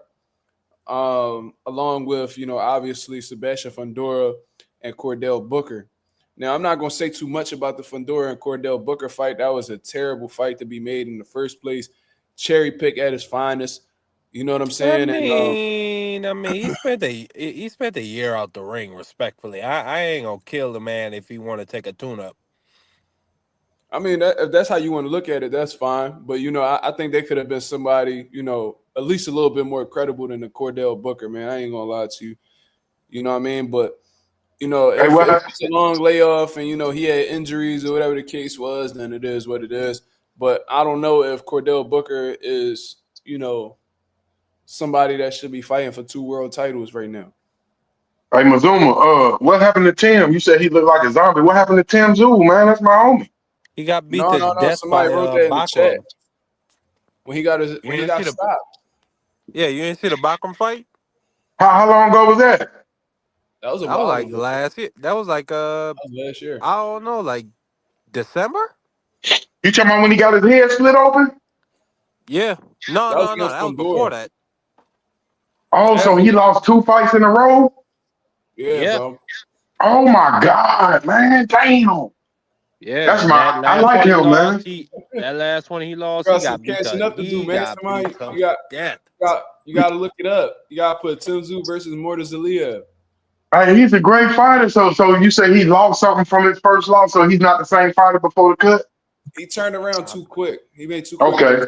along with, you know, obviously Sebastian Fundora and Cordell Booker. Now, I'm not going to say too much about the Fundora and Cordell Booker fight. That was a terrible fight to be made in the first place. Cherry pick at his finest. You know what I'm saying? I mean, he spent a year out the ring. Respectfully, I ain't gonna kill the man if he want to take a tune-up. I mean, if that's how you want to look at it, that's fine. But, you know, I think they could have been somebody, you know, at least a little bit more credible than the Cordell Booker, man. I ain't going to lie to you. You know what I mean? But, you know, if it's a long layoff and, you know, he had injuries or whatever the case was, then it is what it is. But I don't know if Cordell Booker is, you know, somebody that should be fighting for 2 world titles right now. Hey, Mazuma, what happened to Tim? You said he looked like a zombie. What happened to Tim Tszyu, man? That's my homie. He got beat No. to death Somebody by wrote that in the chat. Bachram. When he got stopped. Yeah, you didn't see the Bachram fight? How long ago was that? That was a That was while like ago. last year. That was like That was last year. I don't know, like December? You talking about when he got his head split open? Yeah. No. That was before that. Oh, so he lost 2 fights in a row? Yeah. Bro. Oh my God, man. Damn. Yeah, That's I last like one he him, lost, man. that last one he lost, Got he some got beat catching to up to do, man. Somebody, to you death. got to look it up. You got to put Tim Tszyu versus Mortazalia. Hey, he's a great fighter. So you say he lost something from his first loss, so he's not the same fighter before the cut? He turned around too quick. He made too quick. Okay.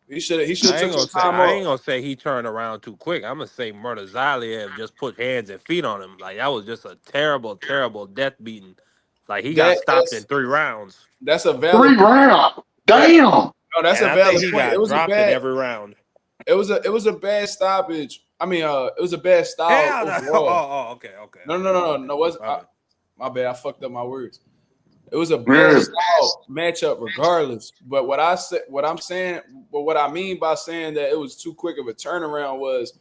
He should took some time I off. ain't gonna say he turned around too quick. I'm gonna say Murtazaliev just put hands and feet on him. Like that was just a terrible, terrible death beating. Like he got stopped in 3 rounds. That's a valid 3 rounds. Damn. No, that's and a I valid think he point. got It was dropped a bad. in every round. It was a bad stoppage. I mean, it was a bad style overall. Okay. No. My bad. I fucked up my words. It was a bad style matchup, regardless. But what I mean by saying that it was too quick of a turnaround was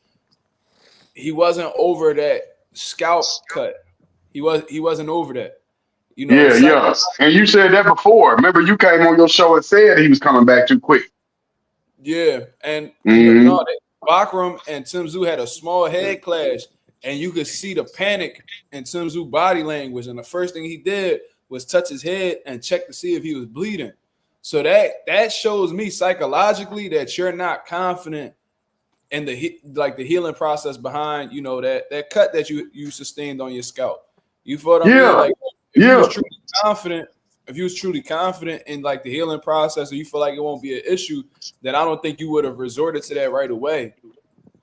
he wasn't over that scalp cut. He wasn't over that. You know, Yeah, yeah. And you said that before. Remember, you came on your show and said he was coming back too quick. Yeah, and Mm-hmm. Bakram and Tim Tszyu had a small head clash, and you could see the panic in Tim Tszyu body language. And the first thing he did was touch his head and check to see if he was bleeding. So that shows me psychologically that you're not confident in the healing process behind that cut that you sustained on your scalp. You feel what I mean? Yeah, Like if you yeah. was truly confident. If you was truly confident in like the healing process, or you feel like it won't be an issue, then I don't think you would have resorted to that right away.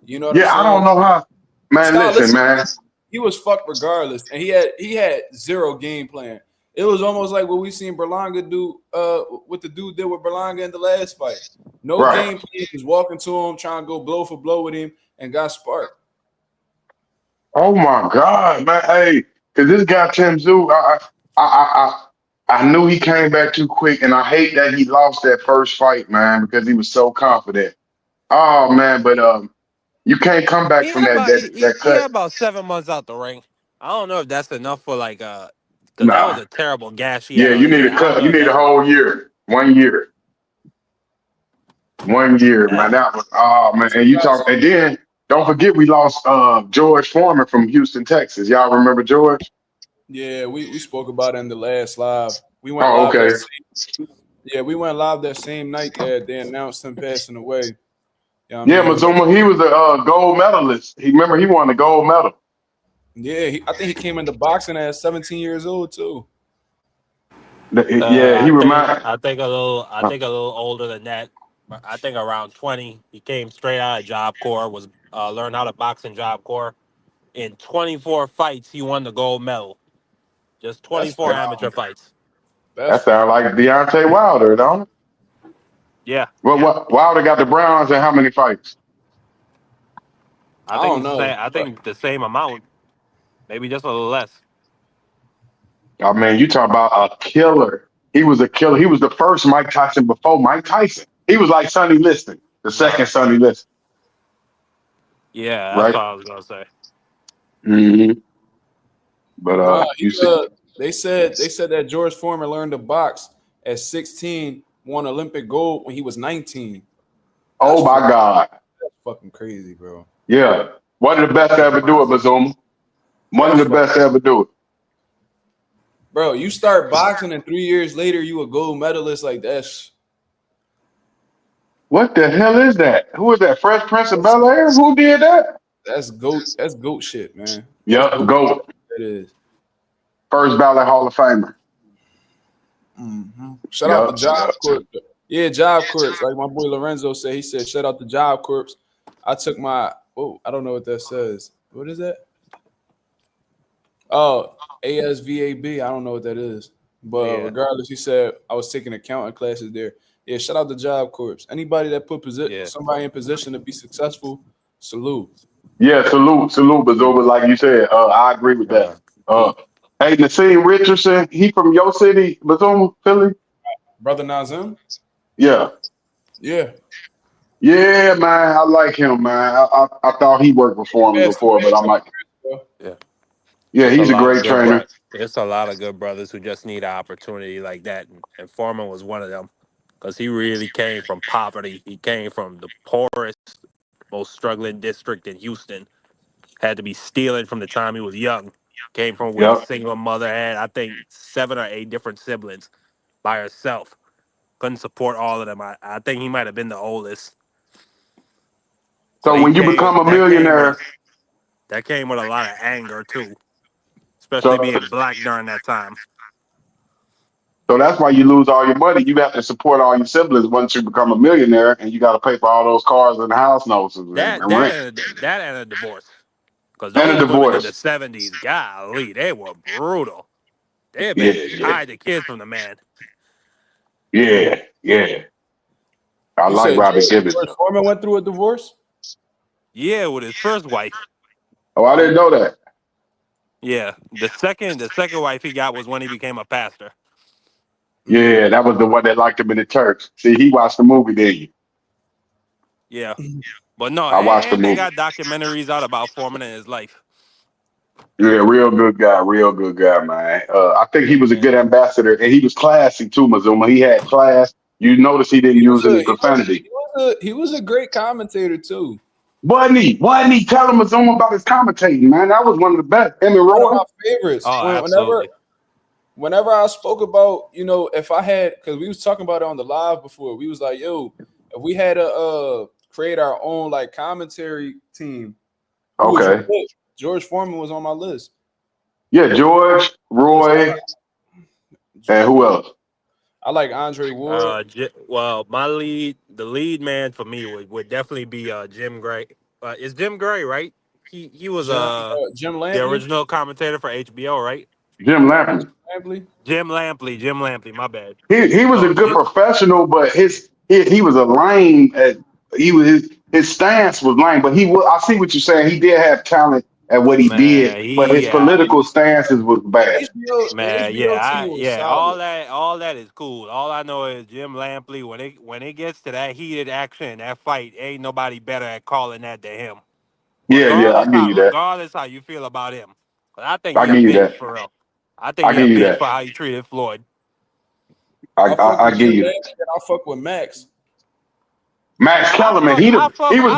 You know what I'm Yeah, I saying? don't know how. Man, listen, man. He was fucked regardless, and he had zero game plan. It was almost like what we seen Berlanga do. What the dude did with Berlanga in the last fight. No Right. game plan. Just walking to him, trying to go blow for blow with him, and got sparked. Oh my God, man. Hey, because this guy Tim Tszyu, I knew he came back too quick, and I hate that he lost that first fight, man, because he was so confident. Oh man, but you can't come back He from had that about that that he cut. had about 7 months out the ring. I don't know if that's enough for like because that was Nah. a terrible gash he Yeah, had on you his need head. a I don't cut. know You if need a that's enough. whole year. 1 year. 1 year, man. Uh, That was man. And you talk and then don't forget we lost George Foreman from Houston, Texas. Y'all remember George? Yeah, we spoke about it in the last live. We went Oh, live okay. we went live that same night that they announced him passing away. You know what I Yeah, mean? But Mazuma, he was a gold medalist. He won the gold medal. yeah, I think he came into boxing at 17 years old too. Yeah, he remind. I think a little older than that. I think around 20. He came straight out of Job Corps. Was learned how to box in Job Corps. In 24 fights, he won the gold medal. Just That's 24 amateur phenomenal. fights. That's That sounds like phenomenal. Deontay Wilder, don't it? Yeah, Well, Wilder got the Browns in how many fights? I don't know, I but think the same amount, maybe just a little less. I mean, you talk about a killer. He was a killer. He was the first Mike Tyson before Mike Tyson. He was like Sonny Liston, the second Sonny Liston, Yeah, that's right? what I was gonna say. hmm But nah, you see, they said that George Foreman learned to box at 16, won Olympic gold when he was 19. oh my God, That's fucking crazy, bro. yeah, one of the best to ever do it, Bazuma. One of That's the best to ever do it. bro. You start boxing and 3 years later you a gold medalist, like What the hell is that? Who is that? Fresh Prince of Bel Air? Who did that? that's goat shit, man. That's Yep, goat. GOAT. That is. First ballot Hall of Famer. Shout out to Yep, Job yep. Corps. Yeah, Job Corps. Like my boy Lorenzo said, he said, shout out to Job Corps. I took my I don't know what that says. What is that? Oh, ASVAB. I don't know what that is. But Yeah, regardless, he said I was taking accounting classes there. Yeah, shout out to Job Corps. Anybody that put yeah. somebody in position to be successful, salute. Yeah, salute, Bazuma. Like you said, I agree with that. Uh, Uh, he, hey, Nassim Richardson, he from your city, Bazuma, Philly? Brother Nazim? Yeah. Yeah. Yeah, man, I like him, man. I thought he worked with Foreman He before, but passed I'm a couple like, years ago. yeah. yeah, It's a he's a lot of great good trainer. It's a lot of good brothers who just need an opportunity like that, and Foreman was one of them because he really came from poverty. He came from the poorest, most struggling district in Houston. Had to be stealing from the time he was young. Came from with a Yep. single mother, had I think 7 or 8 different siblings by herself. Couldn't support all of them. I think he might have been the oldest. So So he when you came become a that came with millionaire, a lot of anger too, especially so being black during that time. so that's why you lose all your money. You have to support all your siblings once you become a millionaire, and you got to pay for all those cars and house notes and rent That and a divorce. Because and a those women in the divorce. 70s, golly, they were brutal. They Yeah, basically yeah, hide the kids from the man. yeah, yeah. I You like said Robbie Gibbons George though. Foreman went through a divorce? Yeah, with his first wife. Oh, I didn't know that. Yeah. The second wife he got was when he became a pastor. Yeah, that was the one that liked him in the church. See, he watched the movie, didn't you? Yeah. But no, I watched the and they movie. got documentaries out about Foreman and his life. Yeah, real good guy, man. I think he Yeah, was a man. good ambassador, and he was classy too, Mazuma. He had class. You notice he didn't He was use a any he was profanity. he was a great commentator too. Wasn't he? Wasn't he telling Mazuma about his commentating, man? That was one of the best. Him and One of Roy. my favorites. Oh, Whenever absolutely. whenever I spoke about, if I had, because we was talking about it on the live before, we was like, yo, if we had to create our own like commentary team, who would you Okay. pick? George Foreman was on my list. Yeah, George, Then Roy, and who else? I like Andre Ward. Well, the lead man for me would definitely be Jim Gray. It's Jim Gray, right? He was Jim the Lampley. original commentator for HBO, right? Jim Lampley. Lampley. Jim Lampley. My bad. He was a So good professional, but he was a lame. His stance was lame, but he was. I see what you're saying. He did have talent at what he did, man, but his political stances was bad. The man, HBO team was solid. all that is cool. All I know is Jim Lampley. When it gets to that heated action, that fight, ain't nobody better at calling that than him. Yeah, I give you that. Regardless how you feel about him, but I think I he a give you bitch that. for real. I think I he a give you bitch that. for how he treated Floyd. I fuck I with give Jim you that. Lampley and I fuck with Max. Max Kellerman, he was I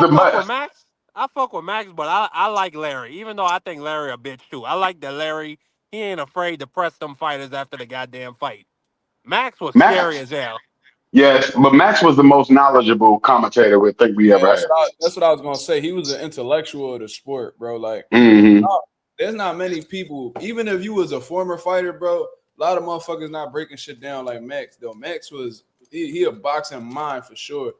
the fuck with best. Max. I fuck with Max, but I like Larry, even though I think Larry a bitch too. I like that Larry, he ain't afraid to press them fighters after the goddamn fight. Max was scary Max, as hell. yes, but Max was the most knowledgeable commentator we think we Yeah, ever had. that's what I was gonna say. He was an intellectual of the sport, bro. Like, Hmm. there's not many people. Even if you was a former fighter, bro, a lot of motherfuckers not breaking shit down like Max. Though Max was he a boxing mind for sure.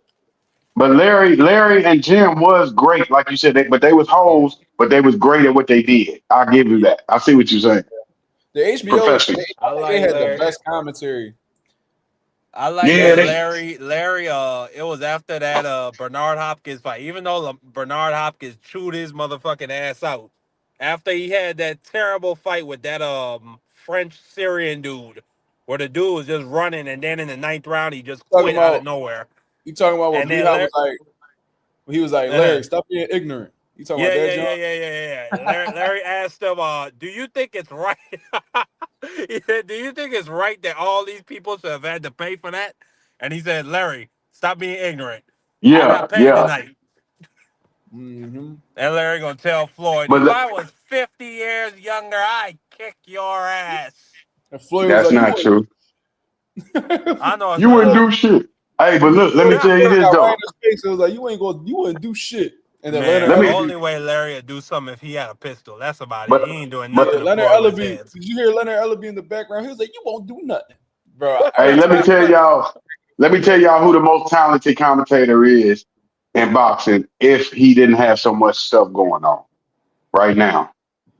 But Larry and Jim was great, like you said, but they was Yeah, hoes, but they was great at what they did. I'll give you yeah. that. I see what you're saying. The HBO, Professional. I I think they like had the Larry. best commentary. I like Yeah, that they, Larry. It was after that Bernard Hopkins fight. Even though Bernard Hopkins chewed his motherfucking ass out after he had that terrible fight with that French Syrian dude, where the dude was just running, and then in the ninth round he just Talking quit out about of nowhere. you talking about what And Bree then Hop was like. He was like, uh Larry, stop being ignorant. You talking about yeah, that, yeah, John? yeah, yeah, yeah, yeah. Larry asked him, "Do you think it's right? He said, do you think it's right that all these people should have had to pay for that?" And he said, "Larry, stop being ignorant. I'm yeah, not paying yeah. tonight." Mm-hmm. And Larry gonna tell Floyd, But "If I was 50 years younger, I'd kick your ass." And Floyd was that's like, you not true. I know it's You not wouldn't Floyd, do true. shit. Hey, but look, let me Floyd, tell you Floyd this got right in though. his face. It was like, you wouldn't do shit. And then Man, Leonard Let the me, Ellaby, only way Larry would do something if he had a pistol. That's about it. but He ain't doing but nothing yeah, to Leonard Floyd with his Ellaby. hands. Did you hear Leonard Ellaby in the background? He was like, you won't do nothing, bro. hey, Every time, let me tell y'all who the most talented commentator is in boxing if he didn't have so much stuff going on right now.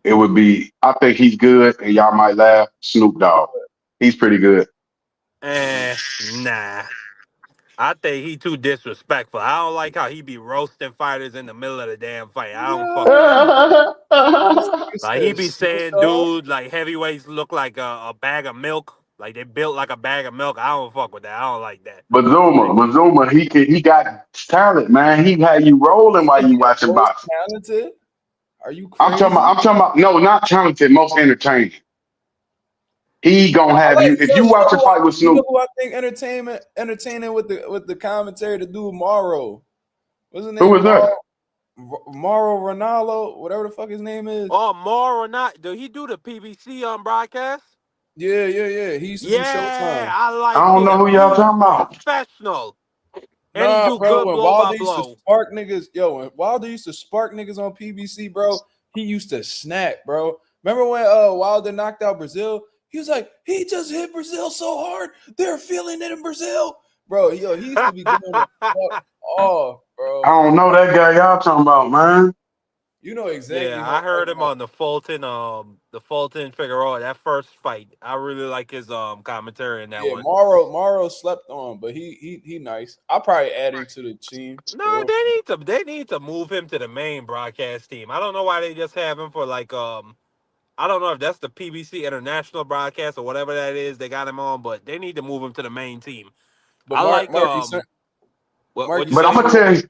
It would be, I think he's good, and y'all might laugh, Snoop Dogg. He's pretty good. Nah. I think he too disrespectful. I don't like how he be roasting fighters in the middle of the damn fight. I don't fuck with that. no, this nigga Like he said be Snoop saying Dogg. dudes like heavyweights look like a bag of milk. Like they built like a bag of milk. I don't fuck with that. I don't like that. Like, Bazuma, he got talent, man. He had you You rolling said while he you the watching most boxing. talented? Are you crazy? I'm talking about, no, not talented, most entertaining. He gonna I have like you if yo. you watch a fight with You know Snoop. who I think entertaining with the commentary to do Morrow. What's his Who name? was that? Mauro Ronaldo, whatever the fuck his name is. oh, more or not? Do he do the PBC on broadcast? Yeah. He used to do Yeah, Showtime. I I like don't know him. who y'all He's talking about. professional, and he Nah, do bro. good When blow by Wilder used to blow. spark niggas, when Wilder used to spark niggas on PBC, bro, he used to snap, bro. Remember when Wilder knocked out Brazil? He was like, he just hit Brazil so hard, they're feeling it in Brazil, bro. He used to be going the fuck off, I bro. don't know that guy y'all talking about, man. You know exactly Yeah, who I'm I heard talking him about. on the Fulton Figueroa, that first fight. I really like his commentary in that Yeah, one. Morrow slept on, but he nice. I'll probably add him to the team for No, real. they need to move him to the main broadcast team. I don't know why they just have him for like I don't know if that's the PBC International broadcast or whatever that is they got him on, but they need to move him to the main team. But I like Mark, what you you But I'm saying say? gonna you want tell you,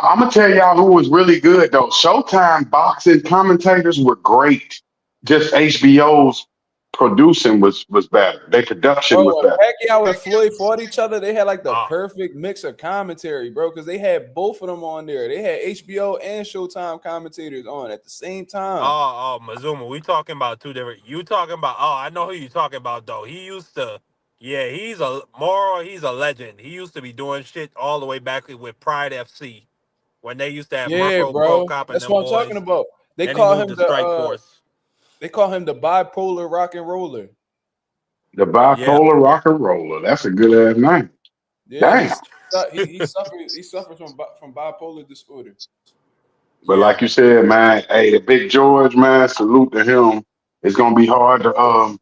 I'm gonna tell y'all who was really good though. Showtime boxing commentators were great. Just HBO's producing was better. Their production Bro, was when better. Pacquiao and Floyd fought each other, they had like the Ah, perfect mix of commentary, bro, because they had both of them on there. They had HBO and Showtime commentators on at the same time. Mazuma, we talking about two different. You talking about? Oh, I know who you talking about though. He used to. Yeah, he's a legend. He used to be doing shit all the way back with Pride FC when they used to have Yeah, Mirko Cro bro. Cop and That's them what I'm talking boys. about. They Then he call moved him to Strike the Force. they call him the bipolar rock and roller. The Yeah, bipolar rock and roller. That's a good ass name. Yeah, Damn. he suffers from bipolar disorder. But yeah. like you said, man, hey, the Big George, man, salute to him. It's gonna be hard to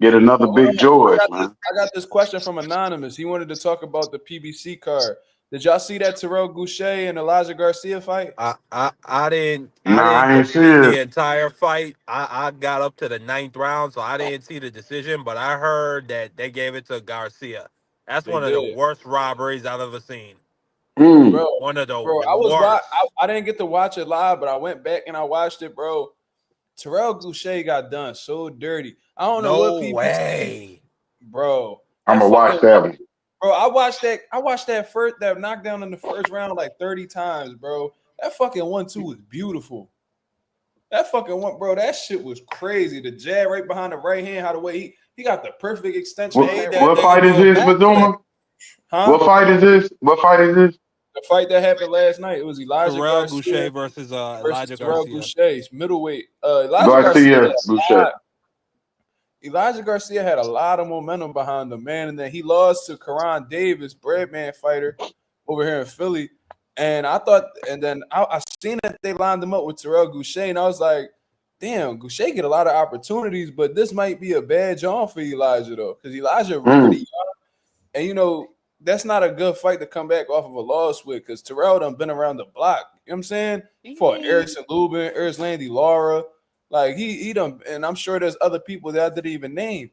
get another But hold Big on, George, man. I got this question from Anonymous. He wanted to talk about the PBC card. Did y'all see that Terrell Goucher and Elijah Garcia fight? I didn't Nah, I ain't see complete the it. entire fight. I got up to the ninth round, so I didn't see the decision. But I heard that they gave it to Garcia. That's They one of the did, worst robberies I've ever seen. Mm. bro. One of the Bro, worst. I didn't get to watch it live, but I went back and I watched it, bro. Terrell Goucher got done so dirty. I don't know what No PBC, way. bro. I'm That gonna watch fucking that one. bro. I watched that knockdown in the first round like 30 times, bro. That fucking 1-2 was beautiful. That fucking one, bro. That shit was crazy. The jab right behind the right hand, how the way he got the perfect extension on Made that that right What nigga fight hand. is do a this, backflip. Bazuma? Huh? What fight is this? What fight is this? The fight that happened last night, it was Elijah Terrell Garcia Goucher versus versus Elijah Terrell Garcia. Goucher. It's middleweight. Garcia Boucher. Elijah Garcia had a lot of momentum behind him, man. And then he lost to Karan Davis, Breadman fighter over here in Philly. And I thought, and then I seen that they lined him up with Terrell Goucher, and I was like, damn, Goucher get a lot of opportunities, but this might be a bad job for Elijah, though, because Elijah pretty Mm. young. And, that's not a good fight to come back off of a loss with, because Terrell done been around the block. You know what I'm saying? For Erickson Lubin, Ernst Landy Lara. Like, he done, and I'm sure there's other people that I didn't even name.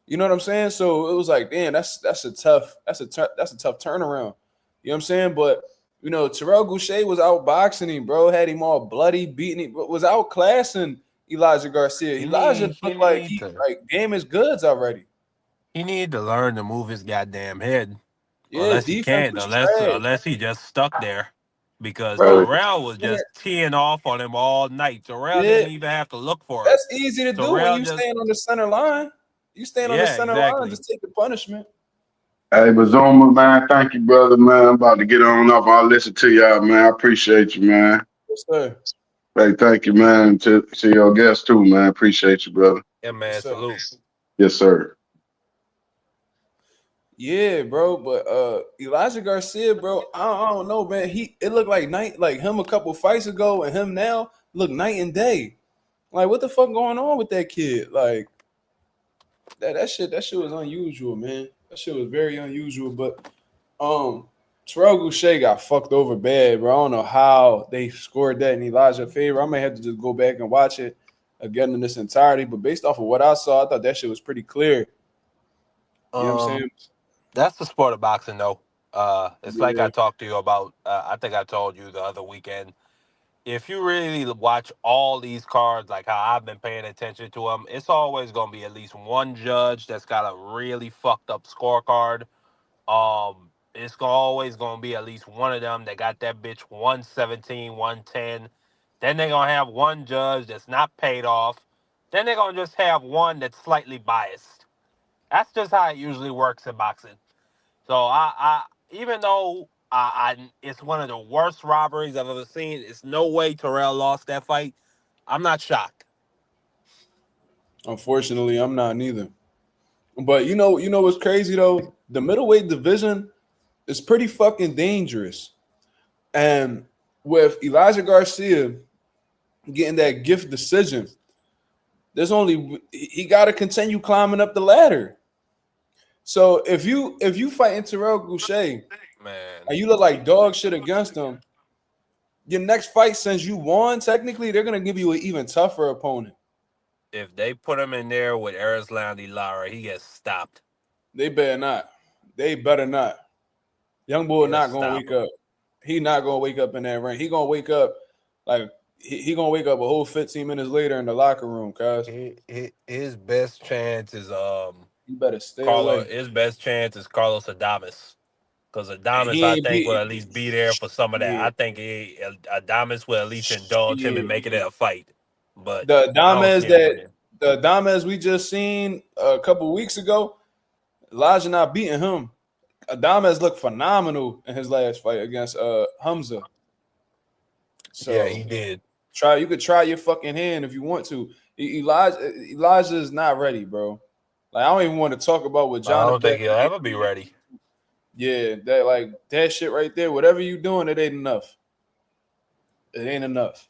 You know what I'm saying? So it was like, damn, that's a tough turnaround. You know what I'm saying? But Terrell Goucher was outboxing him, bro. Had him all bloody, beating him, but was outclassing Elijah Garcia. He Elijah need he looked like need he to like damaged goods already. he need to learn to move his goddamn head. Yeah, Unless he defense can't, was unless trash, unless he just stuck there. Because bro. Terrell was just teeing off on him all night. Terrell Yeah, didn't even have to look for it. that's easy to do when Terrell you just stand on the center line. You stand on the yeah, center line, exactly. just take the punishment. Hey, Bazuma, man, thank you, brother, man. I'm about to get on up. I'll listen to y'all, man. I appreciate you, man. Yes, sir. Hey, thank you, man. To your guests too, man. Appreciate you, brother. Yeah, Yes, man, sir. salute. Yes, sir. Yeah, bro. But Elijah Garcia, bro, I don't know, man. It looked like him a couple fights ago and him now look night and day. Like, what the fuck going on with that kid? Like that shit was unusual, man. That shit was very unusual. But Terrell Goucher got fucked over bad, bro. I don't know how they scored that in Elijah's favor. I may have to just go back and watch it again in its entirety. But based off of what I saw, I thought that shit was pretty clear. You know what I'm Um, saying? that's the sport of boxing, though. It's like I Yeah. talked to you about. I think I told you the other weekend. If you really watch all these cards, like how I've been paying attention to them, it's always gonna be at least one judge that's got a really fucked up scorecard. It's always gonna be at least one of them that got that bitch 117, 110. Then they're gonna have one judge that's not paid off. Then they're gonna just have one that's slightly biased. That's just how it usually works in boxing. So I even though it's one of the worst robberies I've ever seen, it's no way Terrell lost that fight. I'm not shocked. Unfortunately, I'm not neither. But you know what's crazy though? The middleweight division is pretty fucking dangerous. And with Elijah Garcia getting that gift decision, he got to continue climbing up the ladder. So if you fight Terrell Goucher Man, and you look like dog shit against him, your next fight, since you won, technically they're gonna give you an even tougher opponent. if they put him in there with Landy Lara, he gets stopped. They better not. They better not. Young boy He'll not gonna stop wake him. up. He not gonna wake up in that ring. He gonna wake up like he gonna wake up a whole 15 minutes later in the locker room, cuz. His best chance is You better stay away. His best chance is Carlos Adames. Because And Adames, he I ain't think, will beat at least be there for some of that. I shit. think Adames will at least indulge him and Shit. make it a fight. But The I don't Damas see him that winning. the Damas we just seen a couple weeks ago, Elijah not beating him. Adames looked phenomenal in his last fight against Hamza. Yeah, he So did. you could try your fucking hand if you want to. Elijah is not ready, bro. Like I don't even want to talk about what I John don't think Beck. he'll ever be ready. Yeah, that shit right there. Whatever you doing, it ain't enough. It ain't enough.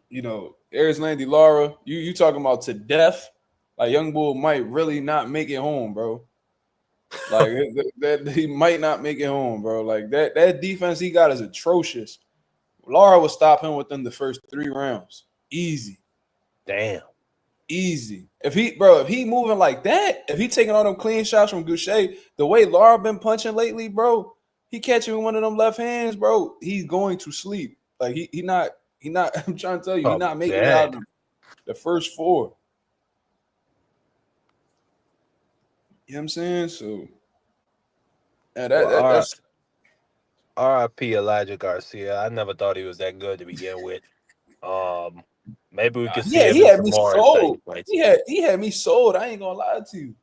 You know, Aries Landy Lara, you talking about to death? Like young bull might really not make it home, bro. Like that he might not make it home, bro. Like that defense he got is atrocious. Lara will stop him within the first 3 rounds. Easy. Damn. Easy. If he moving like that, if he taking all them clean shots from Goucher, the way Lara been punching lately, bro, he catching one of them left hands, bro, he's going to sleep. Like he not I'm trying to tell you, he Oh, not making it out dead. of the first 4. You know what I'm saying? So yeah, Well, that's R.I.P. Elijah Garcia. I never thought he was that good to begin with. Maybe we could see yeah, him he in had some me more sold. exciting fights. He had me sold. I ain't gonna lie to you.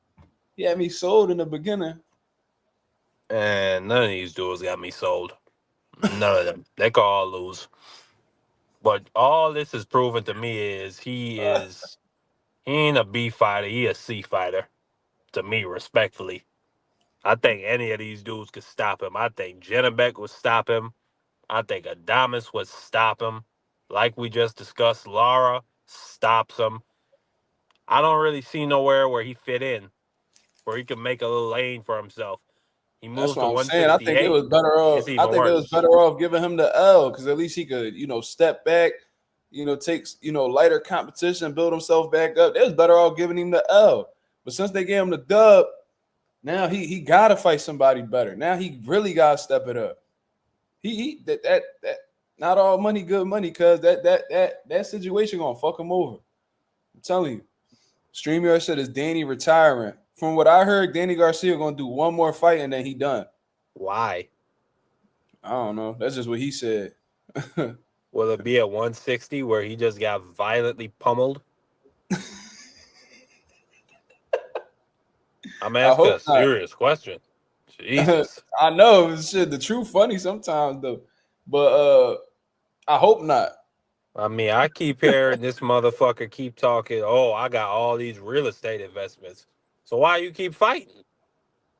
He had me sold in the beginning. And none of these dudes got me sold. None of them. They could all lose. But all this is proven to me is he ain't a B fighter, he a C fighter. To me, respectfully. I think any of these dudes could stop him. I think Jennebeck would stop him. I think Adames would stop him. Like we just discussed, Lara stops him. I don't really see nowhere where he fit in, where he could make a little lane for himself. He That's moves what to I'm saying. I think it 168. was better It's off. I even think it was worse. better off giving him the L because at least he could, step back, takes, lighter competition, build himself back up. It was better off giving him the L. But since they gave him the dub, now he gotta fight somebody better. Now he really gotta step it up. He that not all money good money, cuz that situation gonna fuck him over. I'm telling you. StreamYard said it's Danny retiring. From what I heard, Danny Garcia gonna do one more fight and then he done. Why? I don't know. That's just what he said. Will it be at 160 where he just got violently pummeled? I'm I asking hope a not. serious question. Jesus. I know shit. The truth funny sometimes though, but I hope not. I mean, I keep hearing this motherfucker keep talking. Oh, I got all these real estate investments. So why you keep fighting?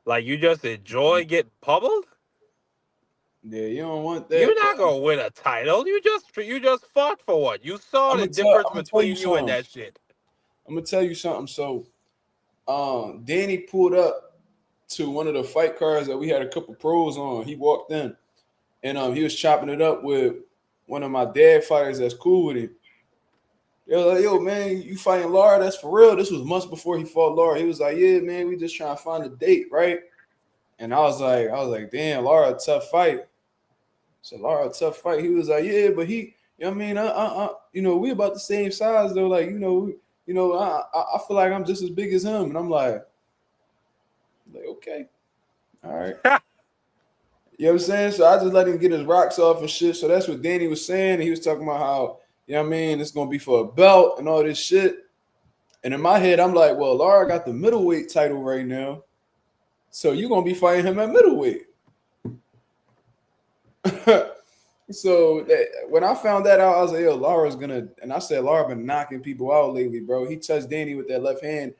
Like you just enjoy getting pummeled? Yeah, you don't want You're that. not gonna win a title. You just fought for one. You saw the difference I'm gonna tell you between you and something. that shit. I'm gonna tell you something. So, Danny pulled up to one of the fight cards that we had a couple pros on. He walked in, and he was chopping it up with one of my dad fighters that's cool with him. They was like, "Yo, man, you fighting Lara? That's for real." This was months before he fought Lara. He was like, "Yeah, man, we just trying to find a date, right?" And I was like, "Damn, Lara, a tough fight." So Lara, a tough fight. He was like, "Yeah, but he, you know what I mean? We about the same size though. Like, I feel like I'm just as big as him." And I'm like, okay, all right. You know what I'm saying? So I just let him get his rocks off and shit. So that's what Danny was saying. And he was talking about how, you know what I mean, it's gonna be for a belt and all this shit. And in my head, I'm like, well, Lara got the middleweight title right now. So you're gonna be fighting him at middleweight. So when I found that out, I was like, yo, Lara's gonna, and I said, Lara been knocking people out lately, bro. He touched Danny with that left hand.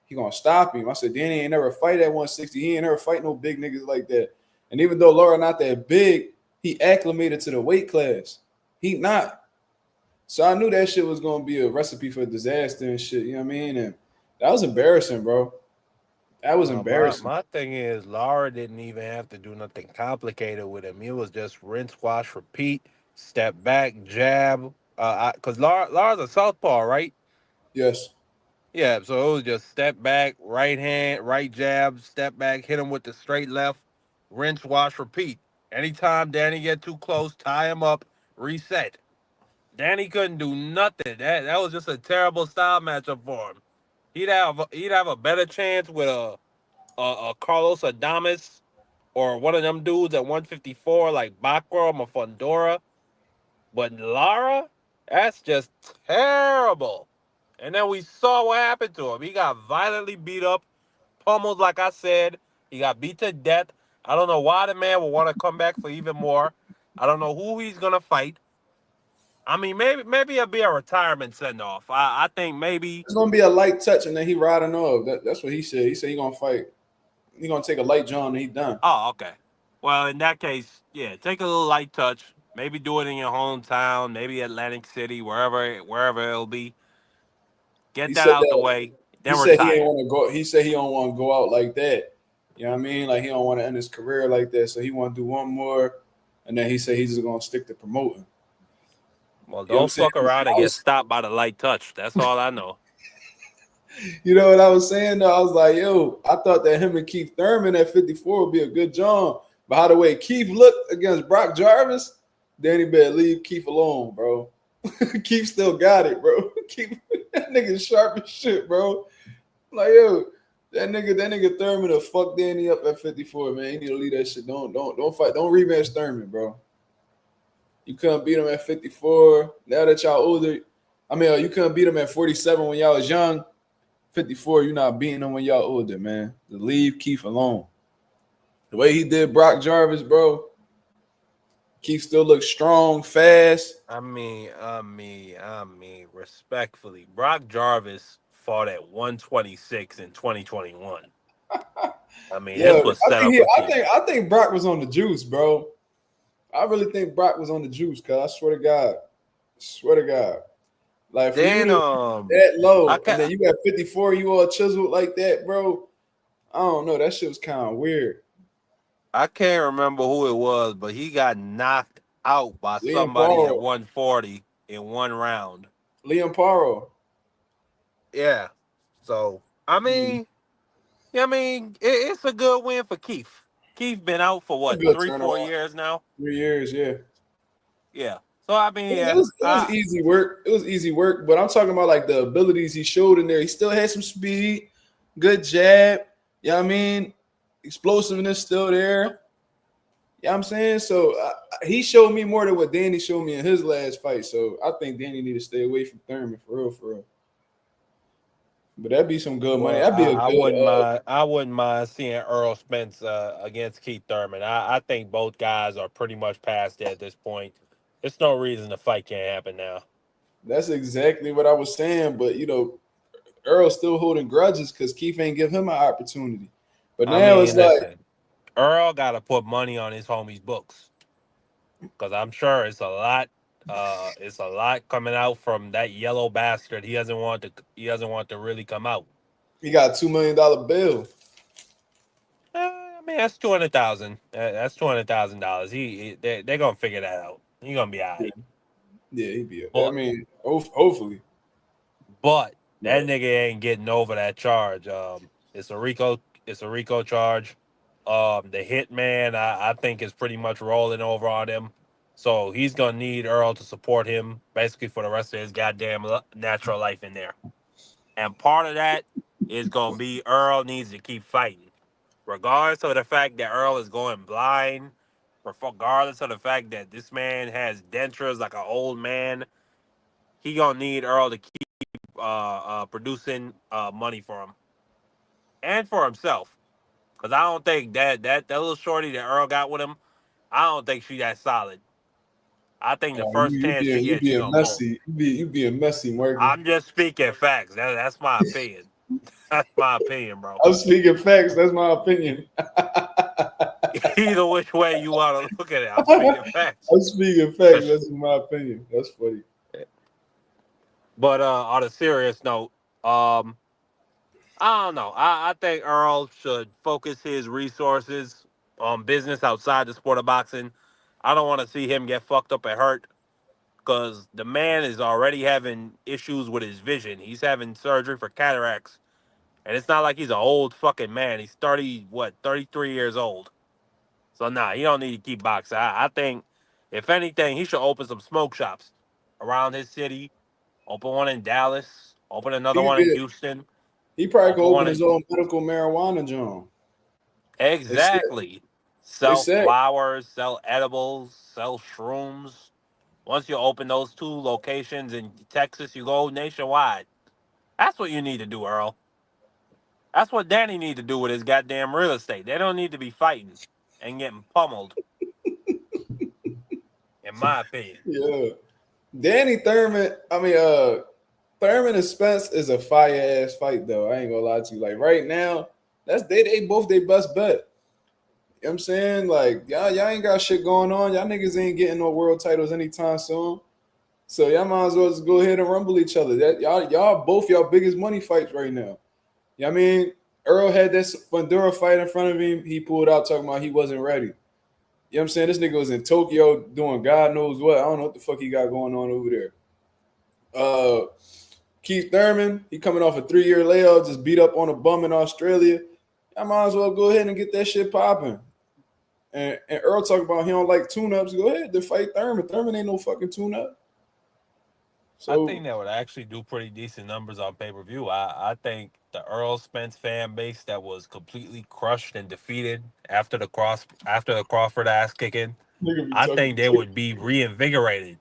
He gonna stop him. I said, Danny ain't never fight at 160. He ain't never fight no big niggas like that. And even though Lara not that big, he acclimated to the weight class. He not. So I knew that shit was gonna be a recipe for disaster and shit. You know what I mean? And that was embarrassing, bro. That was My embarrassing. my thing is, Lara didn't even have to do nothing complicated with him. It was just rinse, wash, repeat, step back, jab. Cause Lara's a southpaw, right? Yes. Yeah, so it was just step back, right hand, right jab, step back, hit him with the straight left, rinse, wash, repeat. Anytime Danny get too close, tie him up, reset. Danny couldn't do nothing. That was just a terrible style matchup for him. He'd have a better chance with a Carlos Adames or one of them dudes at 154 like Backwell or Fundora. But Lara, that's just terrible. And then we saw what happened to him. He got violently beat up, pummeled, like I said. He got beat to death. I don't know why the man would want to come back for even more. I don't know who he's gonna fight. I mean, maybe it'll be a retirement send off. I think maybe. It's gonna be a light touch, and then he riding off. That's what he said. He said he gonna fight. He gonna take a light John, and he done. Oh, okay. Well, in that case, yeah, take a little light touch. Maybe do it in your hometown. Maybe Atlantic City, wherever it'll be. Get He that said out the that. way. He Then said he ain't retire. want to go. He said he don't want to go out like that. You know what I mean? Like he don't want to end his career like that. So he want to do one more, and then he said he's just gonna stick to promoting. Well, You know what I'm don't saying? fuck around and I get was, stopped by the light touch. That's all I know. you know what I was saying? Though I was like, yo, I thought that him and Keith Thurman at 54 would be a good John. But how the way Keith looked against Brock Jarvis, Danny better leave Keith alone, bro. Keith still got it, bro. Keith, that nigga sharp as shit, bro. Like, yo, that nigga Thurman will fuck Danny up at 54, man. You need to leave that shit. Don't fight. Don't rematch Thurman, bro. You couldn't beat him at 54. Now that y'all older, I mean, you couldn't beat him at 47 when y'all was young. 54, you're not beating him when y'all older, man. To leave Keith alone. The way he did Brock Jarvis, bro. Keith still looks strong, fast. Respectfully, Brock Jarvis fought at 126 in 2021. I mean, Yeah, this was set up for Keith. I think Brock was on the juice, bro. I really think Brock was on the juice, cuz I swear to God. Swear to God. Like for you Then to that I low and ca- then you got 54, you all chiseled like that, bro. I don't know. That shit was kind of weird. I can't remember who it was, but he got knocked out by Liam somebody at Paro. 140 in one round. Liam Paro. Yeah. So Hmm. it's a good win for Keith. Keith been out for A what, good 3-4 turnaround. years now? 3 years, yeah. Yeah. So I mean, It yeah. was it was easy work. It was easy work, but I'm talking about like the abilities he showed in there. He still had some speed, good jab. You know what I mean? Explosiveness still there. You know what I'm saying? So he showed me more than what Danny showed me in his last fight. So I think Danny need to stay away from Thurman for real, for real. But that'd be some good money. Well, That'd be a I good wouldn't mind. I wouldn't mind seeing Earl Spence against Keith Thurman. I think both guys are pretty much past it at this point. There's no reason the fight can't happen now. that's exactly what I was saying. But Earl's still holding grudges because Keith ain't give him an opportunity. But I now it's mean, like listen, Earl got to put money on his homie's books because I'm sure it's a lot. It's a lot coming out from that yellow bastard. He doesn't want to. He doesn't want to really come out. he got $2 million bill. I mean, that's 200,000. That's $200,000. They're gonna figure that out. He gonna be all Yeah, right. yeah, he be. I But mean, hopefully. But that But nigga ain't getting over that charge. It's a Rico. It's a Rico charge. The hitman, I think, is pretty much rolling over on him. So he's gonna need Earl to support him basically for the rest of his goddamn natural life in there. And part of that is gonna be Earl needs to keep fighting, regardless of the fact that Earl is going blind, regardless of the fact that this man has dentures like an old man. He gonna need Earl to keep producing money for him and for himself. Because I don't think that little shorty that Earl got with him, I don't think she that solid. I think the first chance she you gets, she being gonna pull. messy. You being messy, Marky. I'm just speaking facts. That's my opinion. That's my opinion, bro. I'm speaking facts. That's my opinion. Either which way you want to look at it, I'm speaking facts. I'm speaking facts. That's my opinion. That's funny. But on a serious note, um, I don't know. I think Earl should focus his resources on business outside the sport of boxing. I don't want to see him get fucked up and hurt because the man is already having issues with his vision. He's having surgery for cataracts, and it's not like he's an old fucking man. He's 30, what, 33 years old. So nah, he don't need to keep boxing. I think, if anything, he should open some smoke shops around his city. Open one in Dallas. Open another one in Yeah, Houston. he probably could Open open one his in own medical marijuana joint. They said exactly. they Sell said flowers, sell edibles, sell shrooms. Once you open those 2 locations in Texas, you go nationwide. That's what you need to do, Earl. That's what Danny need to do with his goddamn real estate. They don't need to be fighting and getting pummeled, in my opinion. yeah. Danny Thurman, Thurman and Spence is a fire ass fight though. I ain't gonna lie to you. Like right now, that's they both their best bet. You know what I'm saying? Like y'all ain't got shit going on. Y'all niggas ain't getting no world titles anytime soon. So y'all might as well just go ahead and rumble each other. That y'all both y'all biggest money fights right now. You know what I mean? Earl had this Fundora fight in front of him. He pulled out talking about he wasn't ready. You know what I'm saying? This nigga was in Tokyo doing God knows what. I don't know what the fuck he got going on over there. Keith Thurman, he coming off a 3-year layoff, just beat up on a bum in Australia. I might as well go ahead and get that shit popping. And Earl talk about he don't like tune-ups. Go ahead to fight Thurman. Thurman ain't no fucking tune-up. I So think that would actually do pretty decent numbers on pay-per-view. I think the Earl Spence fan base that was completely crushed and defeated after the Crawford ass kicking, nigga be I think talking they would be reinvigorated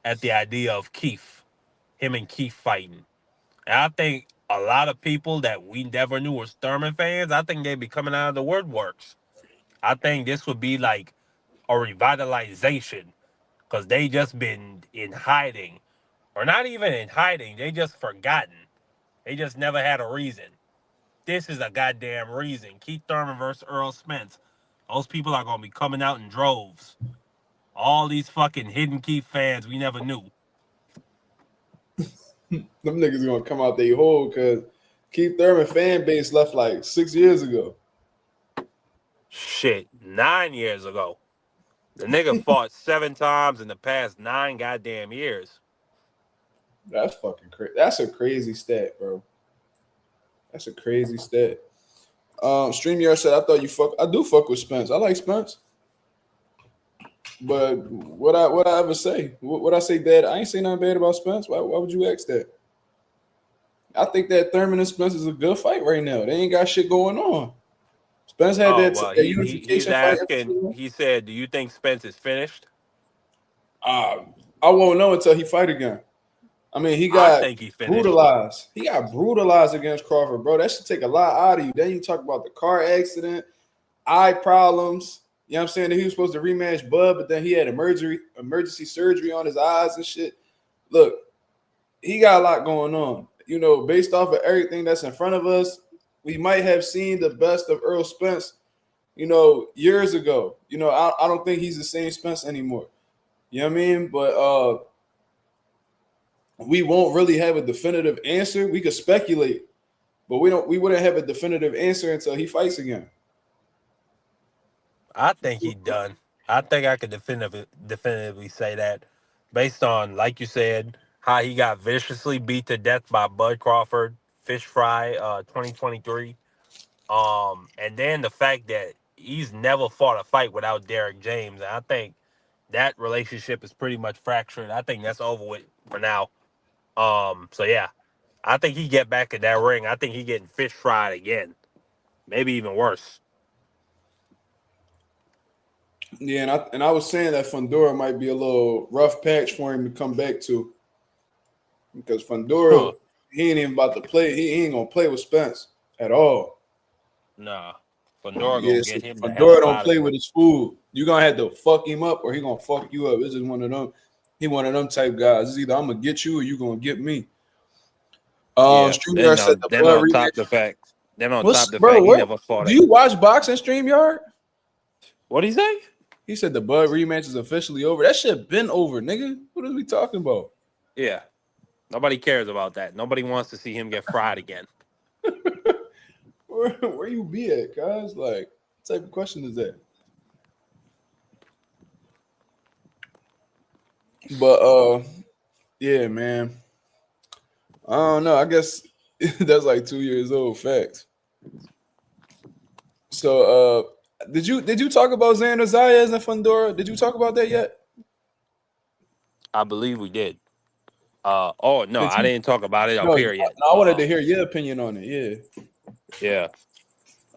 at the idea of him and Keith fighting. And I think a lot of people that we never knew was Thurman fans, I think they'd be coming out of the woodworks. I think this would be like a revitalization because they just been in hiding, or not even in hiding. They just forgotten. They just never had a reason. This is a goddamn reason. Keith Thurman versus Earl Spence. Those people are gonna be coming out in droves. All these fucking hidden Keith fans we never knew. them niggas gonna come out they hole because Keith Thurman fan base left like 6 years ago. Shit, 9 years ago. The nigga fought 7 times in the past 9 goddamn years. That's fucking crazy. That's a crazy stat, bro. That's a crazy stat. StreamYard said I thought you fuck. I do fuck with Spence. I like Spence. But what I ever say? What I say bad? I ain't say nothing bad about Spence. Why would you ask that? I think that Thurman and Spence is a good fight right now. They ain't got shit going on. Spence had Oh that, well, that he's unification fight. asking. He said, "Do you think Spence is finished?" Uh, I won't know until he fight again. I mean, he I got think he finished. brutalized. He got brutalized against Crawford, bro. That should take a lot out of you. Then you talk about the car accident, eye problems. You know what I'm saying? That he was supposed to rematch Bud, but then he had emergency surgery on his eyes and shit. Look, he got a lot going on. You know, based off of everything that's in front of us, we might have seen the best of Earl Spence, you know, years ago. You know, I don't think he's the same Spence anymore. You know what I mean? But we won't really have a definitive answer. We could speculate, but we wouldn't have a definitive answer until he fights again. I think he done. I think I could definitively say that, based on, like you said, how he got viciously beat to death by Bud Crawford, Fish Fry, 2023. And then the fact that he's never fought a fight without Derek James. And I think that relationship is pretty much fractured. I think that's over with for now. So yeah, I think he get back in that ring. I think he getting fish fried again, maybe even worse. Yeah, and I was saying that Fundora might be a little rough patch for him to come back to because Fundora Huh. he ain't even about to play. He ain't gonna play with Spence at all. Nah, Fundora gonna Yes, get him the hell Fundora up don't out of play there. with his food. You gonna have to fuck him up, or he gonna fuck you up. It's just one of them. He one of them type guys. It's either I'm gonna get you or you gonna get me. Yeah. StreamYard said the Then blood on top rematch. the fact, What's bro? he What never fought do it. you watch boxing StreamYard? What do you say? He said the Bud rematch is officially over. That shit been over, nigga. What are we talking about? Yeah. Nobody cares about that. Nobody wants to see him get fried again. Where you be at, guys? Like, what type of question is that? But yeah, man. I don't know. I guess that's like 2 years old. Facts. So Did you talk about Xander, Zayas, and Fundora? Did you talk about that yet? I believe we did. Oh no, Did I you? didn't talk about it up No, here yet. I wanted to hear your opinion on it. Yeah. Yeah.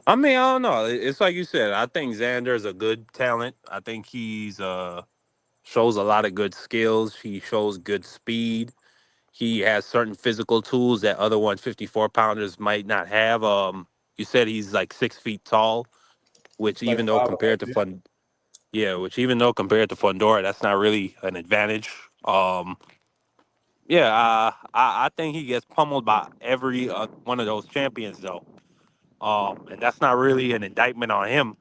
I mean, I don't know. It's like you said. I think Xander is a good talent. I think he's shows a lot of good skills. He shows good speed. He has certain physical tools that other 154 pounders might not have. You said he's like 6 feet tall, which Like even though five and a half. compared to which even though compared to Fundora, that's not really an advantage. Yeah, I think he gets pummeled by every one of those champions though. And that's not really an indictment on him.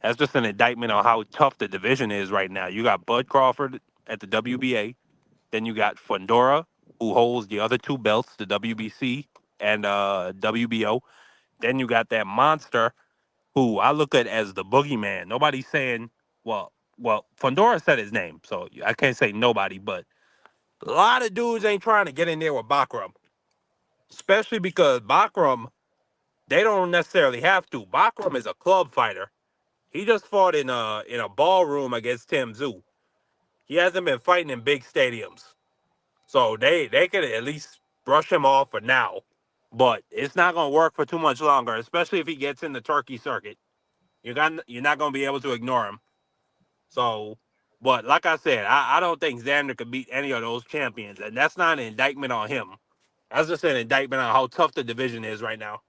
That's just an indictment on how tough the division is right now. You got Bud Crawford at the WBA, then you got Fundora, who holds the other two belts, the WBC and WBO. Then you got that monster, who I look at as the boogeyman. Nobody's saying, well, Fundora said his name, so I can't say nobody, but a lot of dudes ain't trying to get in there with Bakram, especially because Bakram, they don't necessarily have to. Bakram is a club fighter. He just fought in a ballroom against Tim Zoo. He hasn't been fighting in big stadiums, so they could at least brush him off for now. But it's not gonna work for too much longer, especially if he gets in the Turkey circuit. You're not gonna be able to ignore him. So, but like I said, I don't think Xander could beat any of those champions, and that's not an indictment on him. That's just an indictment on how tough the division is right now.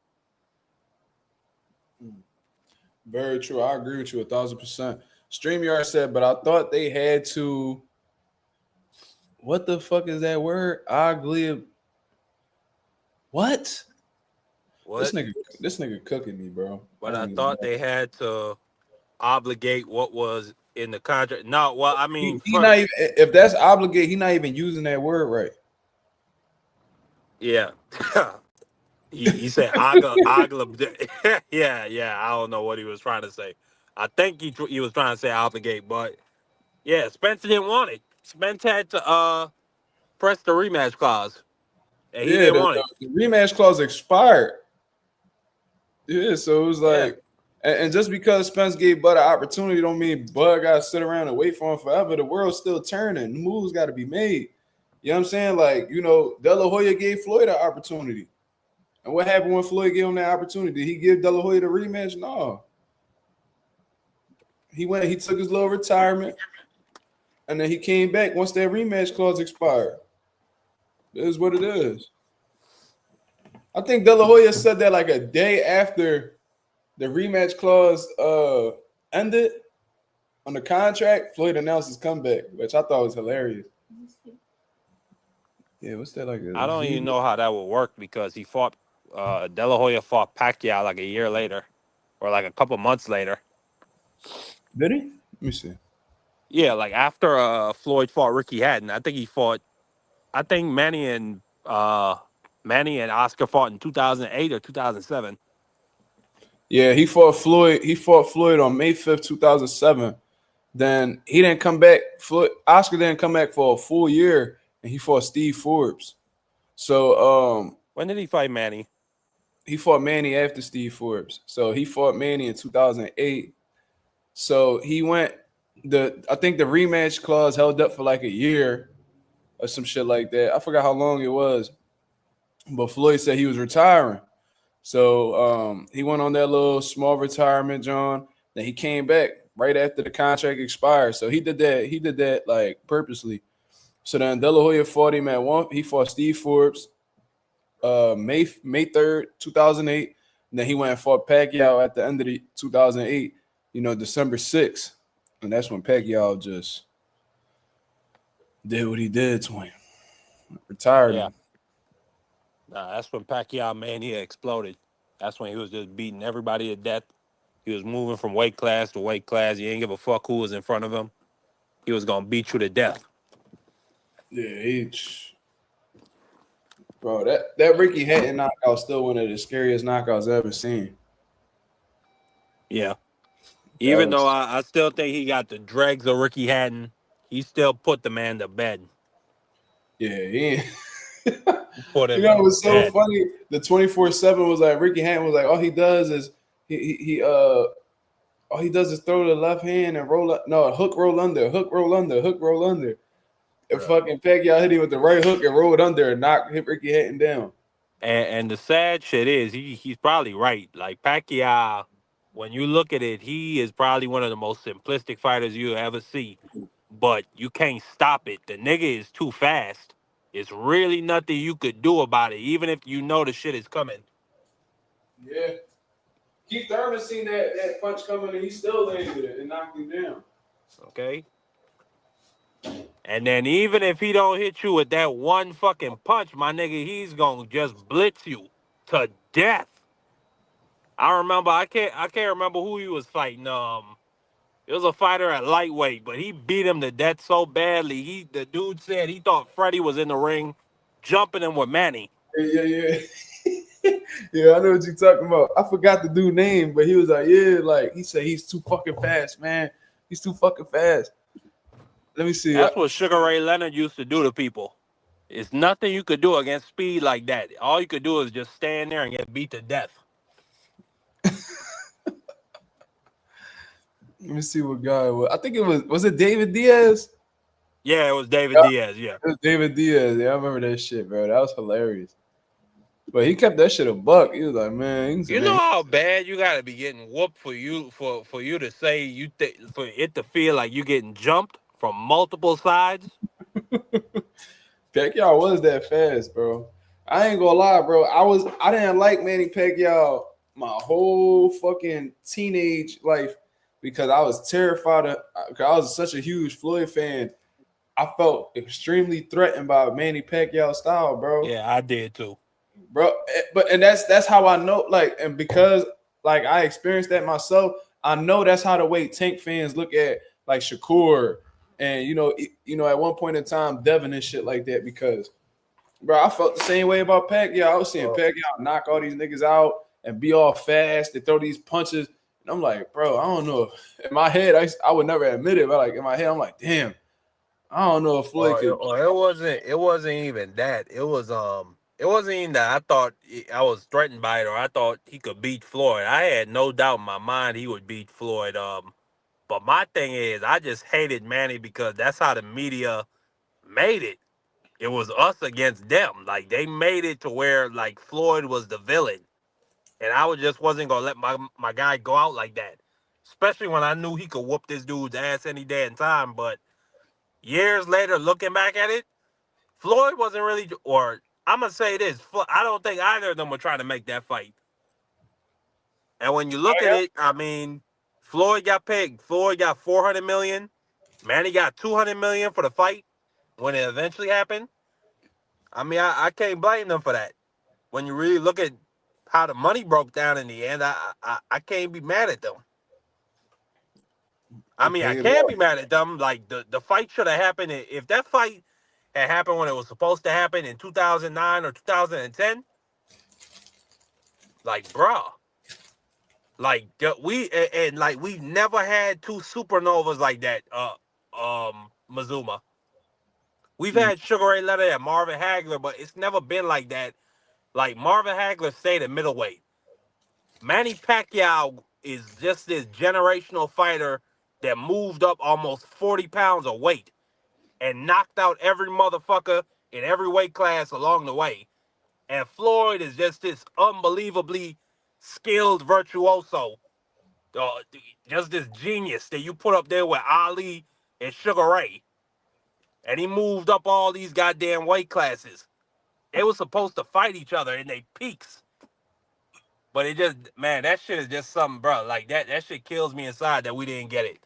Very true. I agree with you 1,000%. StreamYard said, but I thought they had to. What the fuck is that word? Ugly. What? What? This nigga cooking me, bro. But I thought they had to obligate what was in the contract. No, well, I mean, He not even, if that's obligate, he not even using that word right. yeah. he said agla. Yeah. I don't know what he was trying to say. I think he was trying to say obligate, but yeah, Spence didn't want it. Spence had to press the rematch clause, and he Yeah, didn't want it. the rematch clause expired. Yeah, so it was Yeah. like, and just because Spence gave Bud an opportunity, don't mean Bud got to sit around and wait for him forever. The world's still turning. The moves got to be made. You know what I'm saying? Like, De La Hoya gave Floyd an opportunity. And what happened when Floyd gave him that opportunity? Did he give De La Hoya the rematch? No. He took his little retirement, and then he came back once that rematch clause expired. It is what it is. I think De La Hoya said that like a day after the rematch clause ended on the contract. Floyd announced his comeback, which I thought was hilarious. Yeah, what's that like? I don't even know how that would work because he fought De La Hoya fought Pacquiao like a year later, or like a couple months later. Did he? Let me see. Yeah, like after Floyd fought Ricky Hatton, I think Manny and Oscar fought in 2008 or 2007. Yeah, he fought Floyd. He fought Floyd on May 5th, 2007. Then he didn't come back. Oscar didn't come back for a full year, and he fought Steve Forbes. So when did he fight Manny? He fought Manny after Steve Forbes. So he fought Manny in 2008. So he went. I think the rematch clause held up for like a year or some shit like that. I forgot how long it was, but Floyd said he was retiring. So he went on that little small retirement, John. Then he came back right after the contract expired. So he did that. He did that like purposely. So then De La Hoya fought him at one. He fought Steve Forbes May 3rd, 2008. And then he went and fought Pacquiao at the end of the 2008. December 6th, and that's when Pacquiao just did what he did to him, retired him. Nah, that's when Pacquiao Mania exploded. That's when he was just beating everybody to death. He was moving from weight class to weight class. He didn't give a fuck who was in front of him. He was gonna beat you to death. Yeah, bro, that Ricky Hatton knockout still one of the scariest knockouts I've ever seen. Yeah. Even though I still think he got the dregs of Ricky Hatton, he still put the man to bed. Yeah, he put him. It was so funny. The 24/7 was like Ricky Hatton was like, all he does is he all he does is throw the left hand and roll up. No, hook roll under, hook roll under, hook roll under. And fucking Pacquiao hit him with the right hook and rolled under and hit Ricky Hatton down. And the sad shit is he's probably right. Like Pacquiao, when you look at it, he is probably one of the most simplistic fighters you'll ever see. But you can't stop it. The nigga is too fast. It's really nothing you could do about it, even if you know the shit is coming. Yeah. Keith Thurman seen that punch coming and he still landed it and knocked him down. Okay? And then even if he don't hit you with that one fucking punch, my nigga, he's gonna just blitz you to death. I remember I can't remember who he was fighting. It was a fighter at lightweight, but he beat him to death so badly. The dude said he thought Freddie was in the ring jumping him with Manny. Yeah. Yeah, I know what you're talking about. I forgot the dude's name, but he was like, yeah, like he said he's too fucking fast, man. He's too fucking fast. Let me see. That's what Sugar Ray Leonard used to do to people. It's nothing you could do against speed like that. All you could do is just stand there and get beat to death. Let me see what guy it was. I think it was it David Diaz? Yeah, it was David Diaz, yeah. It was David Diaz. Yeah, I remember that shit, bro. That was hilarious. But he kept that shit a buck. He was like, man, You know how bad you gotta be getting whooped for you to say for it to feel like you getting jumped from multiple sides? Pacquiao was that fast, bro. I ain't gonna lie, bro. I didn't like Manny Pacquiao my whole fucking teenage life because I was terrified of. Cause I was such a huge Floyd fan. I felt extremely threatened by Manny Pacquiao style, bro. Yeah, I did too, bro. And that's how I know, like, and because like I experienced that myself, I know that's how the way Tank fans look at like Shakur and you know at one point in time Devin and shit like that because, bro, I felt the same way about Pacquiao. I was seeing Pacquiao knock all these niggas out and be all fast and throw these punches, and I'm like, bro, I don't know. In my head, I would never admit it, but like in my head, I'm like, damn, I don't know if Floyd could. It wasn't even that. It wasn't even that I thought I was threatened by it or I thought he could beat Floyd. I had no doubt in my mind he would beat Floyd. But my thing is, I just hated Manny because that's how the media made it. It was us against them. Like they made it to where like Floyd was the villain, and I just wasn't gonna let my guy go out like that. Especially when I knew he could whoop this dude's ass any day and time. But years later, looking back at it, Floyd wasn't really. Or I'm gonna say this: I don't think either of them were trying to make that fight. And when you look at it, I mean, Floyd got paid. Floyd got $400 million. Manny got $200 million for the fight when it eventually happened. I mean, I can't blame them for that. When you really look at how the money broke down in the end, I can't be mad at them. I mean, I can't be mad at them. Like, the fight should have happened. If that fight had happened when it was supposed to happen in 2009 or 2010, like, bruh. Like, we've never had two supernovas like that, Mazuma. We've had Sugar Ray Leonard and Marvin Hagler, but it's never been like that. Like, Marvin Hagler stayed at middleweight. Manny Pacquiao is just this generational fighter that moved up almost 40 pounds of weight and knocked out every motherfucker in every weight class along the way. And Floyd is just this unbelievably skilled virtuoso. Just this genius that you put up there with Ali and Sugar Ray. And he moved up all these goddamn weight classes. They were supposed to fight each other in their peaks. But it just, man, that shit is just something, bro. Like, that shit kills me inside that we didn't get it.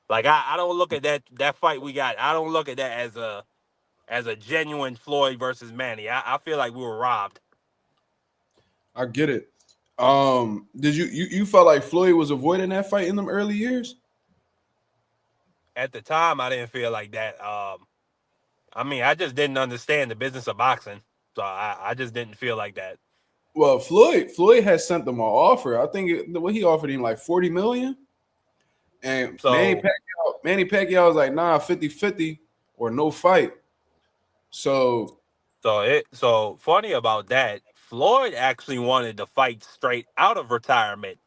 Like, I don't look at that fight we got. I don't look at that as a genuine Floyd versus Manny. I feel like we were robbed. I get it. Did you felt like Floyd was avoiding that fight in them early years? At the time, I didn't feel like that. I mean, I just didn't understand the business of boxing, so I just didn't feel like that. Well, Floyd had sent them an offer. I think what he offered him like $40 million. And So, Manny Pacquiao was like, nah, 50-50 or no fight. So funny about that, Floyd actually wanted to fight straight out of retirement,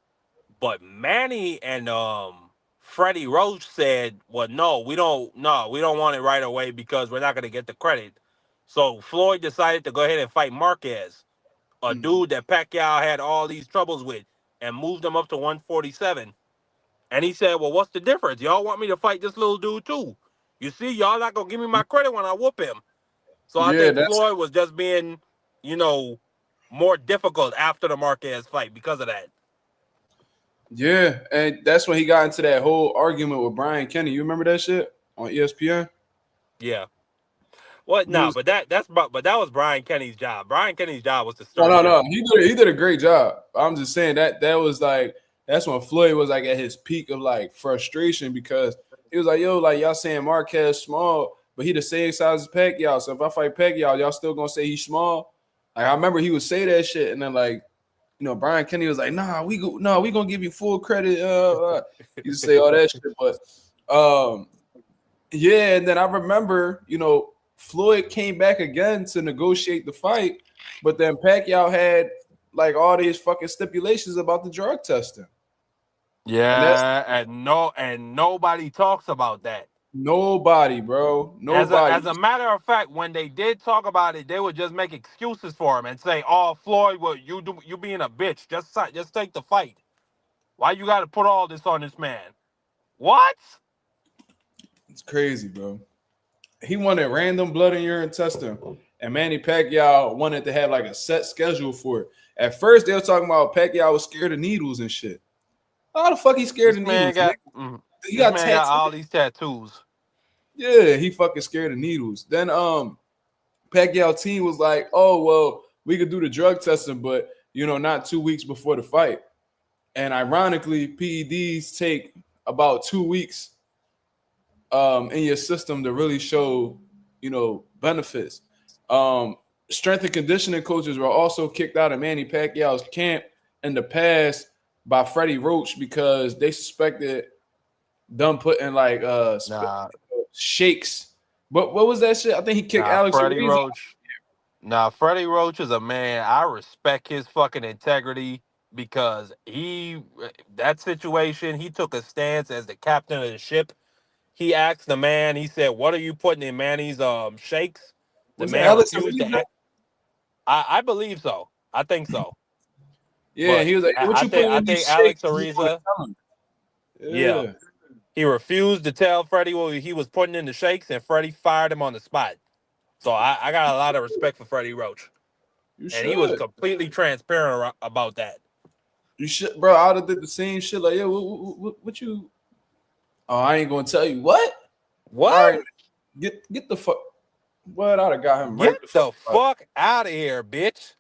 But Manny and Freddie Roach said, "Well, no, we don't want it right away because we're not going to get the credit." So Floyd decided to go ahead and fight Marquez, a dude that Pacquiao had all these troubles with, and moved him up to 147. And he said, "Well, what's the difference? Y'all want me to fight this little dude too? You see, y'all not gonna give me my credit when I whoop him." So I Yeah, think that's Floyd was just being, more difficult after the Marquez fight because of that. yeah, and that's when he got into that whole argument with Brian Kenny. You remember that shit on ESPN? Yeah. What? He No, was but that was Brian Kenny's job. Brian Kenny's job was to no, stir no, shit no. up. He did a great job. I'm just saying that was like that's when Floyd was like at his peak of like frustration because he was like, yo, like y'all saying Marquez small, but he the same size as Pacquiao. So if I fight Pacquiao, y'all still gonna say he's small? Like I remember he would say that shit, and then like Brian Kenny was like, we gonna give you full credit. He used to say all that shit, but yeah, and then I remember, Floyd came back again to negotiate the fight, but then Pacquiao had like all these fucking stipulations about the drug testing. And that's Yeah, and nobody talks about that. nobody, bro. As Nobody. a matter of fact, when they did talk about it, they would just make excuses for him and say, "Oh, Floyd, well, you being a bitch. Just take the fight. Why you got to put all this on this man?" What? It's crazy, bro. He wanted random blood and urine testing, and Manny Pacquiao wanted to have like a set schedule for it. At first, they were talking about Pacquiao was scared of needles and shit. How the fuck he scared This of man needles? got He this got man got tattoos. all these tattoos. Yeah, he fucking scared of needles. Then Pacquiao team was like, "Oh well, we could do the drug testing, but not 2 weeks before the fight." And ironically, PEDs take about 2 weeks in your system to really show benefits. Strength and conditioning coaches were also kicked out of Manny Pacquiao's camp in the past by Freddie Roach because they suspected them putting like Nah, shakes. But what was that shit? I think he kicked nah, Alex Freddie Ariza. Roach. Nah, Freddie Roach is a man. I respect his fucking integrity because that situation, he took a stance as the captain of the ship. He asked the man, he said, "What are you putting in Manny's shakes?" The Was it man Alex refused to Ariza? act. I believe so. I think so. Yeah, But he was like, "Hey, what you putting I in these think Alex shakes?" He wanna Ariza, tell him. yeah, Yeah, he refused to tell Freddie what he was putting in the shakes, and Freddie fired him on the spot. So I got a lot of respect for Freddie Roach, you and he was should. completely transparent about that. You should, bro. I would have did the same shit. Like, yeah, what you? Oh, I ain't gonna tell you what. All What? right, get the fuck. What? I'd have got him Get right the fuck the out. fuck out of here, bitch!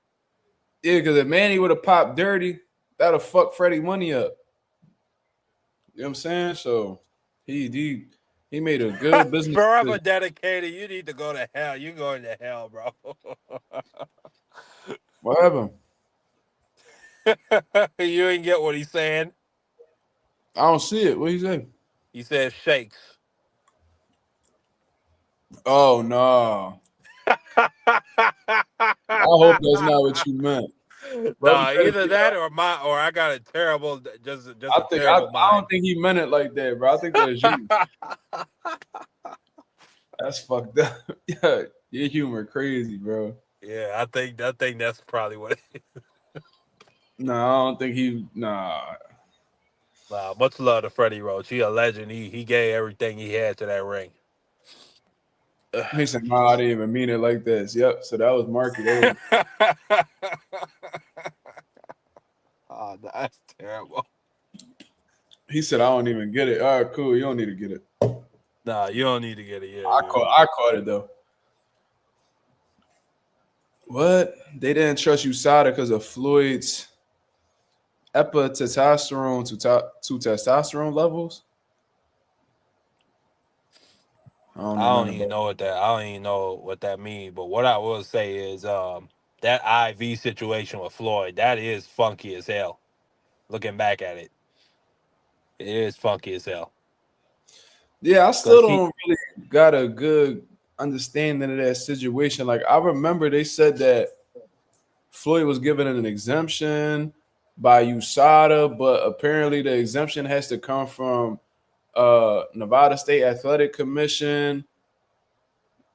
Yeah, because if Manny would have popped dirty, that'd have fucked Freddie money up. You know what I'm saying? So he made a good business Forever decision. dedicated. You need to go to hell. You going to hell, bro. Whatever. You ain't get what he's saying. I don't see it. What he say? He said shakes. Oh no. I hope that's not what you meant. But Nah, either that or I got a terrible, just I a think I terrible don't mind. think he meant it like that, bro. I think that's you. That's fucked up. Yeah, your humor crazy, bro. Yeah, I think that's probably what. No, I don't think he. Nah, Wow, much love to Freddie Roach. He a legend. He gave everything he had to that ring. he said, "No, I didn't even mean it like this." Yep. So that was Marky. That was. Oh, that's terrible. He said, "I don't even get it." All right, cool. You don't need to get it. Nah, you don't need to get it. I caught it though. What? They didn't trust USADA because of Floyd's epitestosterone to testosterone levels. I don't know I don't nothing even about. know what that. I don't even know what that means. But what I will say is, that IV situation with Floyd, that is funky as hell. Looking back at it, it is funky as hell. Yeah, I still Cause he, don't really got a good understanding of that situation. Like I remember they said that Floyd was given an exemption by USADA, but apparently the exemption has to come from Nevada State Athletic Commission.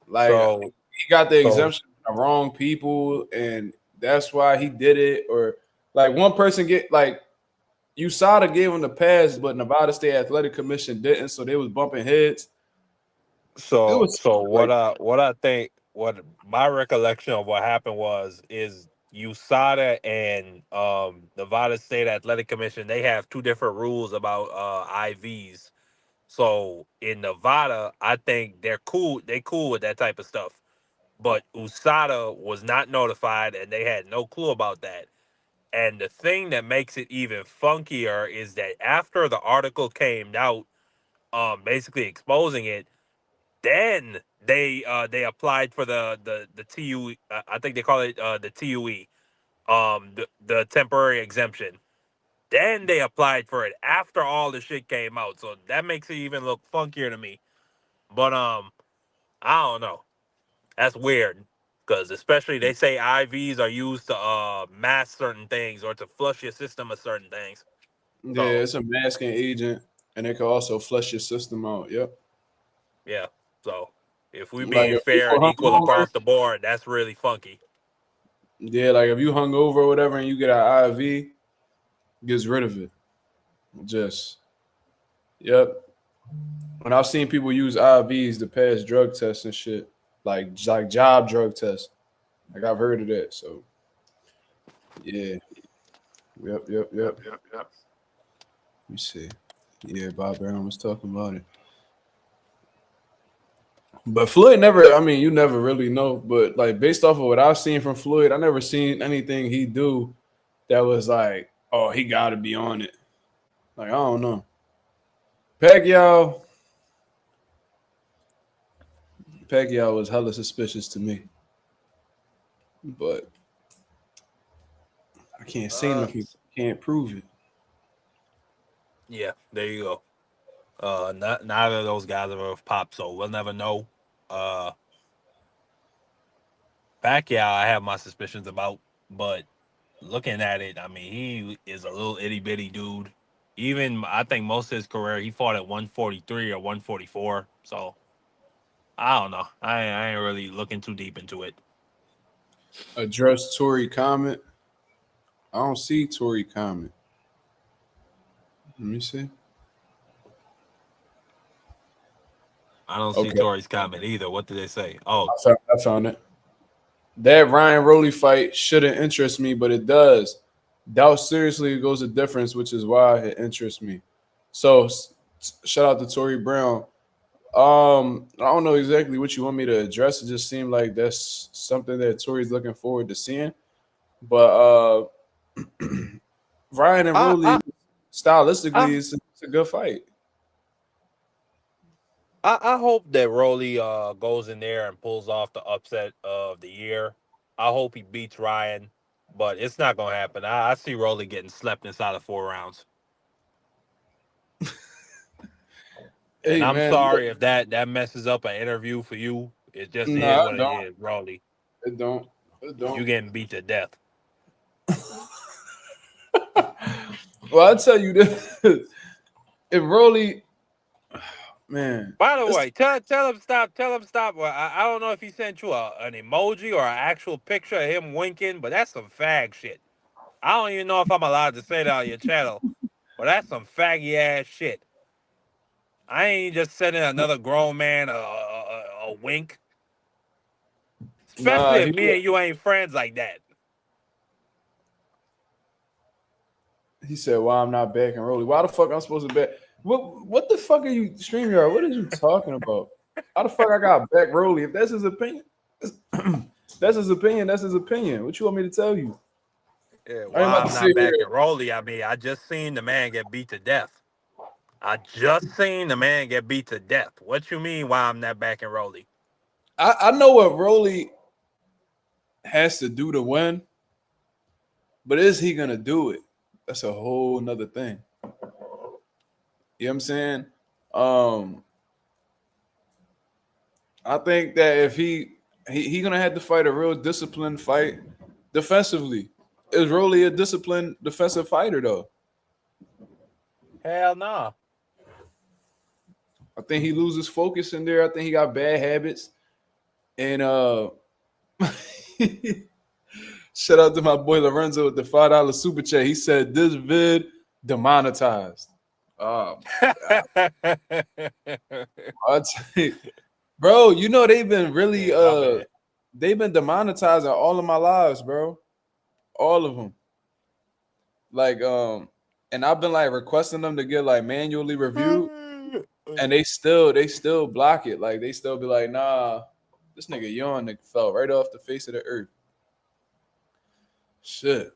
Like So he got the so exemption from the wrong people, and that's why he did it. Or like one person get like USADA gave him the pass, but Nevada State Athletic Commission didn't, so they was bumping heads. It so was so like what I think what my recollection of what happened is USADA and Nevada State Athletic Commission, they have two different rules about IVs. So in Nevada, I think they're cool. They cool with that type of stuff. But USADA was not notified, and they had no clue about that. And the thing that makes it even funkier is that after the article came out, basically exposing it, then they applied for the TU. I think they call it the TUE, the temporary exemption. Then they applied for it after all the shit came out. So that makes it even look funkier to me. But I don't know. That's weird. Because especially they say IVs are used to mask certain things or to flush your system of certain things. yeah, So it's a masking agent, and it can also flush your system out. Yep. yeah. So if we Like being if fair people and equal hungover, across the board, that's really funky. yeah, like if you hung over or whatever, and you get an IV, gets rid of it. Just yep. When I've seen people use IVs to pass drug tests and shit, like job drug tests, like I've heard of that. So yeah, yep. Let me see. Yeah, Bob Brown was talking about it. But Floyd never, I mean, you never really know. But like based off of what I've seen from Floyd, I never seen anything he do that was like, oh, he gotta be on it. Like, I don't know. Pacquiao, Pacquiao was hella suspicious to me. But I can't say Uh, nothing. Can't prove it. yeah, there you go. Neither of those guys are of pop, so we'll never know. Uh, Pacquiao, I have my suspicions about, but looking at it, I mean, he is a little itty bitty dude. Even I think most of his career, he fought at 143 or 144. So I don't know. I ain't really looking too deep into it. Address Tory comment. I don't see Tory comment. Let me see. I don't see Okay, Tori's comment either. What did they say? Oh, I found it. That Ryan Rowley fight shouldn't interest me, but it does. Doubt seriously goes a difference, which is why it interests me. So shout out to Tory Brown. I don't know exactly what you want me to address. It just seemed like that's something that Tory's looking forward to seeing. But Ryan and I Rowley, I stylistically, I it's a good fight. I hope that Rolly goes in there and pulls off the upset of the year. I hope he beats Ryan, but it's not gonna happen. I see Rolly getting slept inside of 4 rounds. And Hey I'm man, look, sorry if that messes up an interview for you. It just nah, is it what it don't. is, Rolly. It don't. It You don't. getting beat to death. Well, I tell you this: if Rowley, man, By the it's way, tell him stop. Tell him stop. Well, I don't know if he sent you an emoji or an actual picture of him winking, but that's some fag shit. I don't even know if I'm allowed to say that on your channel, but that's some faggy ass shit. I ain't just sending another grown man a wink, especially nah. if me and you ain't friends like that. He said, "Why I'm not backing Rolly? Why the fuck I'm supposed to back? What the fuck are you StreamYard? What are you talking about? How the fuck I got back Rolly? If that's his opinion, that's his opinion. That's his opinion. What you want me to tell you? Yeah, I ain't why about I'm to sit not here. backing Rolly? I mean, I just seen the man get beat to death. I just seen the man get beat to death. What you mean? Why I'm not backing Rolly? I know what Rolly has to do to win, but is he gonna do it? That's a whole nother thing. You know what I'm saying? Um, I think that if he gonna have to fight a real disciplined fight defensively. Is Rolly a disciplined defensive fighter though? Hell no. I think he loses focus in there. I think he got bad habits. And shout out to my boy Lorenzo with the $5 super chat. He said this vid demonetized. I'll tell you, bro, you know they've been really they've been demonetizing all of my lives, bro. All of them. Like and I've been like requesting them to get like manually reviewed, and they still block it. Like they still be like, nah, this nigga yawn nigga fell right off the face of the earth. Shit.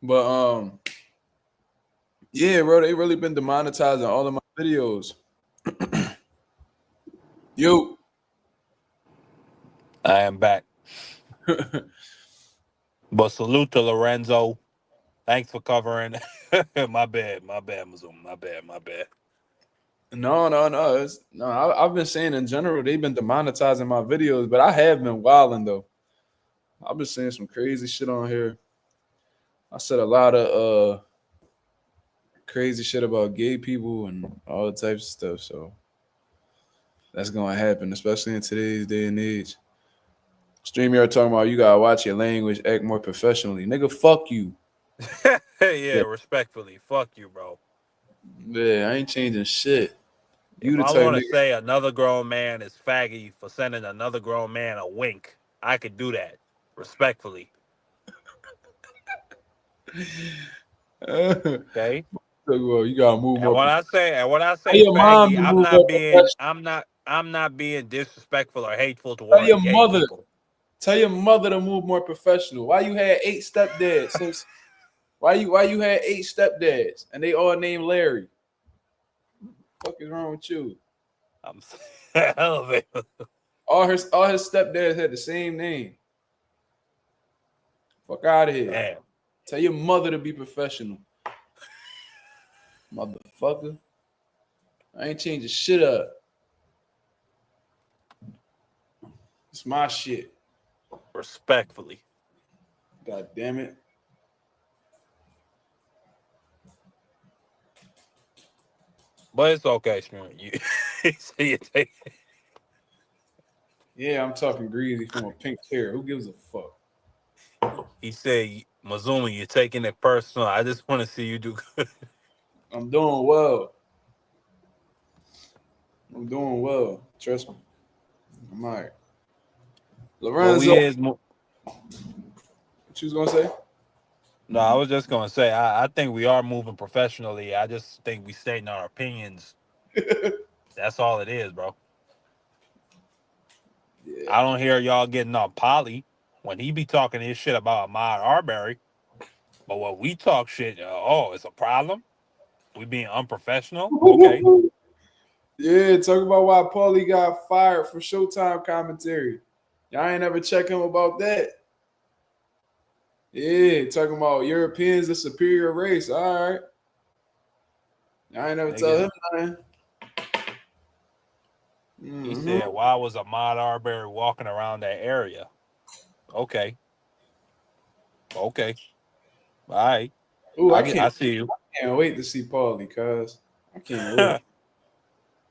But yeah, bro, they really been demonetizing all of my videos. Yo. I am back. But salute to Lorenzo. Thanks for covering. My bad, Mazuma. My bad. No. I've been saying in general they've been demonetizing my videos, but I have been wilding though. I've been saying some crazy shit on here. I said a lot of crazy shit about gay people and all types of stuff. So that's gonna happen, especially in today's day and age. StreamYard talking about you gotta watch your language, act more professionally. Nigga, fuck you. Yeah, respectfully. Fuck you, bro. Yeah, I ain't changing shit. You If the I type want to nigga. say another grown man is faggy for sending another grown man a wink, I could do that. Respectfully. Okay? Well, you gotta move And more when I Tell say your mom faggy, to move more professional. I'm not being disrespectful or hateful Tell towards your gay mother. people. Tell your mother to move more professional. Why you had 8 stepdads since? Why you had 8 stepdads and they all named Larry? What the fuck is wrong with you? I'm elevated. All his stepdads had the same name. Fuck out of here. Damn. Tell your mother to be professional. Motherfucker. I ain't changing shit up. It's my shit. Respectfully. God damn it. But it's okay, Shmuel. You take it. Yeah, I'm talking greasy from a pink chair. Who gives a fuck? He said, Mazuma, you're taking it personal. I just want to see you do good. I'm doing well. I'm doing well. Trust me. I'm all right. But Lorenzo, what you was gonna say? No, I was just gonna say I think we are moving professionally. I just think we stating our opinions. That's all it is, bro. Yeah. I don't hear y'all getting on Polly when he be talking his shit about Ahmaud Arbery. But when we talk shit, it's a problem. We being unprofessional. Okay. Yeah, talk about why Paulie got fired for Showtime commentary. Y'all ain't ever check him about that. Yeah, talking about Europeans, the superior race. All right. Y'all ain't never tell him nothing. He said, why was Ahmaud Arbery walking around that area? Okay. All right. Ooh, I see you. I can't wait to see Paulie, cuz. I can't wait.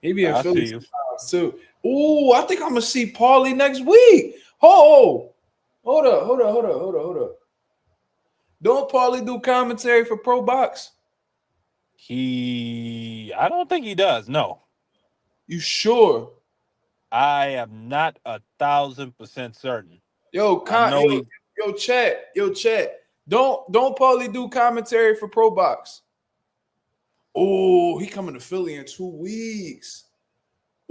He be in I Philly see you. sometimes too. Ooh, I think I'm gonna see Paulie next week. Hold up. Don't Paulie do commentary for Pro Box? I don't think he does. No, You sure? I am not 1,000% certain. Yo, I know he. chat. Don't Paulie do commentary for Pro Box? Oh, he coming to Philly in 2 weeks.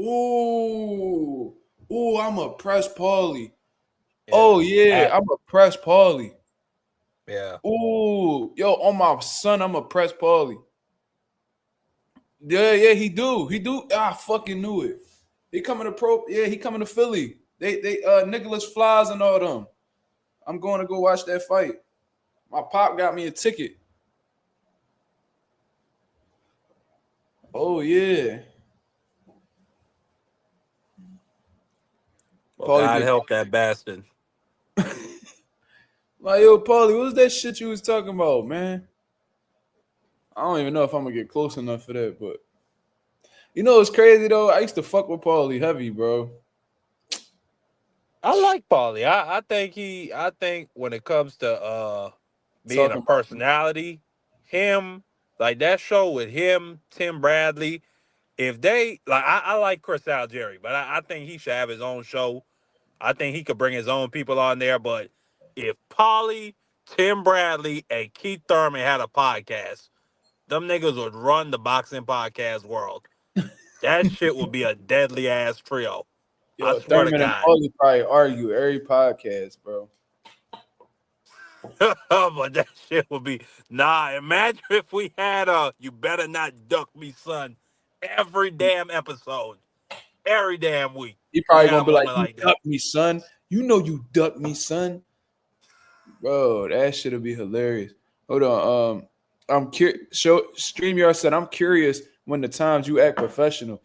Ooh, I'm a press Paulie. Yeah. Oh yeah, I'm a press Paulie. Yeah. Ooh, yo, on my son, I'm a press Paulie. Yeah, he do. I fucking knew it. He coming to he coming to Philly. They Nicholas Flies and all them. I'm going to go watch that fight. My pop got me a ticket. Oh yeah. Well, God help that bastard. Like, yo, Paulie, what's that shit you was talking about, man? I don't even know if I'm gonna get close enough for that, but you know what's crazy though? I used to fuck with Paulie heavy, bro. I like Paulie. I think when it comes to being a Talking about personality, him like that show with him, Tim Bradley. If they like, I like Chris Algieri, but I think he should have his own show. I think he could bring his own people on there. But if Paulie, Tim Bradley, and Keith Thurman had a podcast, them niggas would run the boxing podcast world. That shit would be a deadly ass trio. I yo, swear to Thurman and God. Paulie probably argue every podcast, bro. But that shit would be imagine if we had a "You better not duck me, son" every damn episode, every damn week. He We probably had gonna a be like, moment "You like that. duck me, son. You know you duck me, son." Bro, that shit'll be hilarious. Hold on. I'm curious. StreamYard said, "I'm curious when the times you act professional."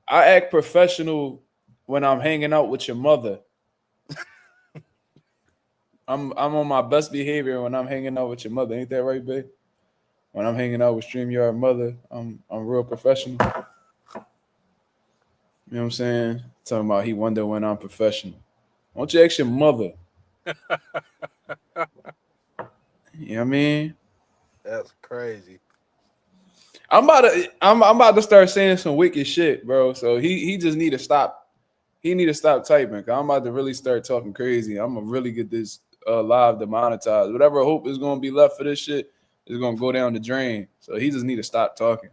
I act professional when I'm hanging out with your mother. I'm on my best behavior when I'm hanging out with your mother. Ain't that right, babe? When I'm hanging out with StreamYard mother, I'm real professional. You know what I'm saying? Talking about he wonder when I'm professional. Why don't you ask your mother? You know what I mean? That's crazy. I'm about to start saying some wicked shit, bro. So he just need to stop. He need to stop typing. Cause I'm about to really start talking crazy. I'm gonna really get this live demonetized. Whatever hope is gonna be left for this shit is gonna go down the drain. So he just need to stop talking.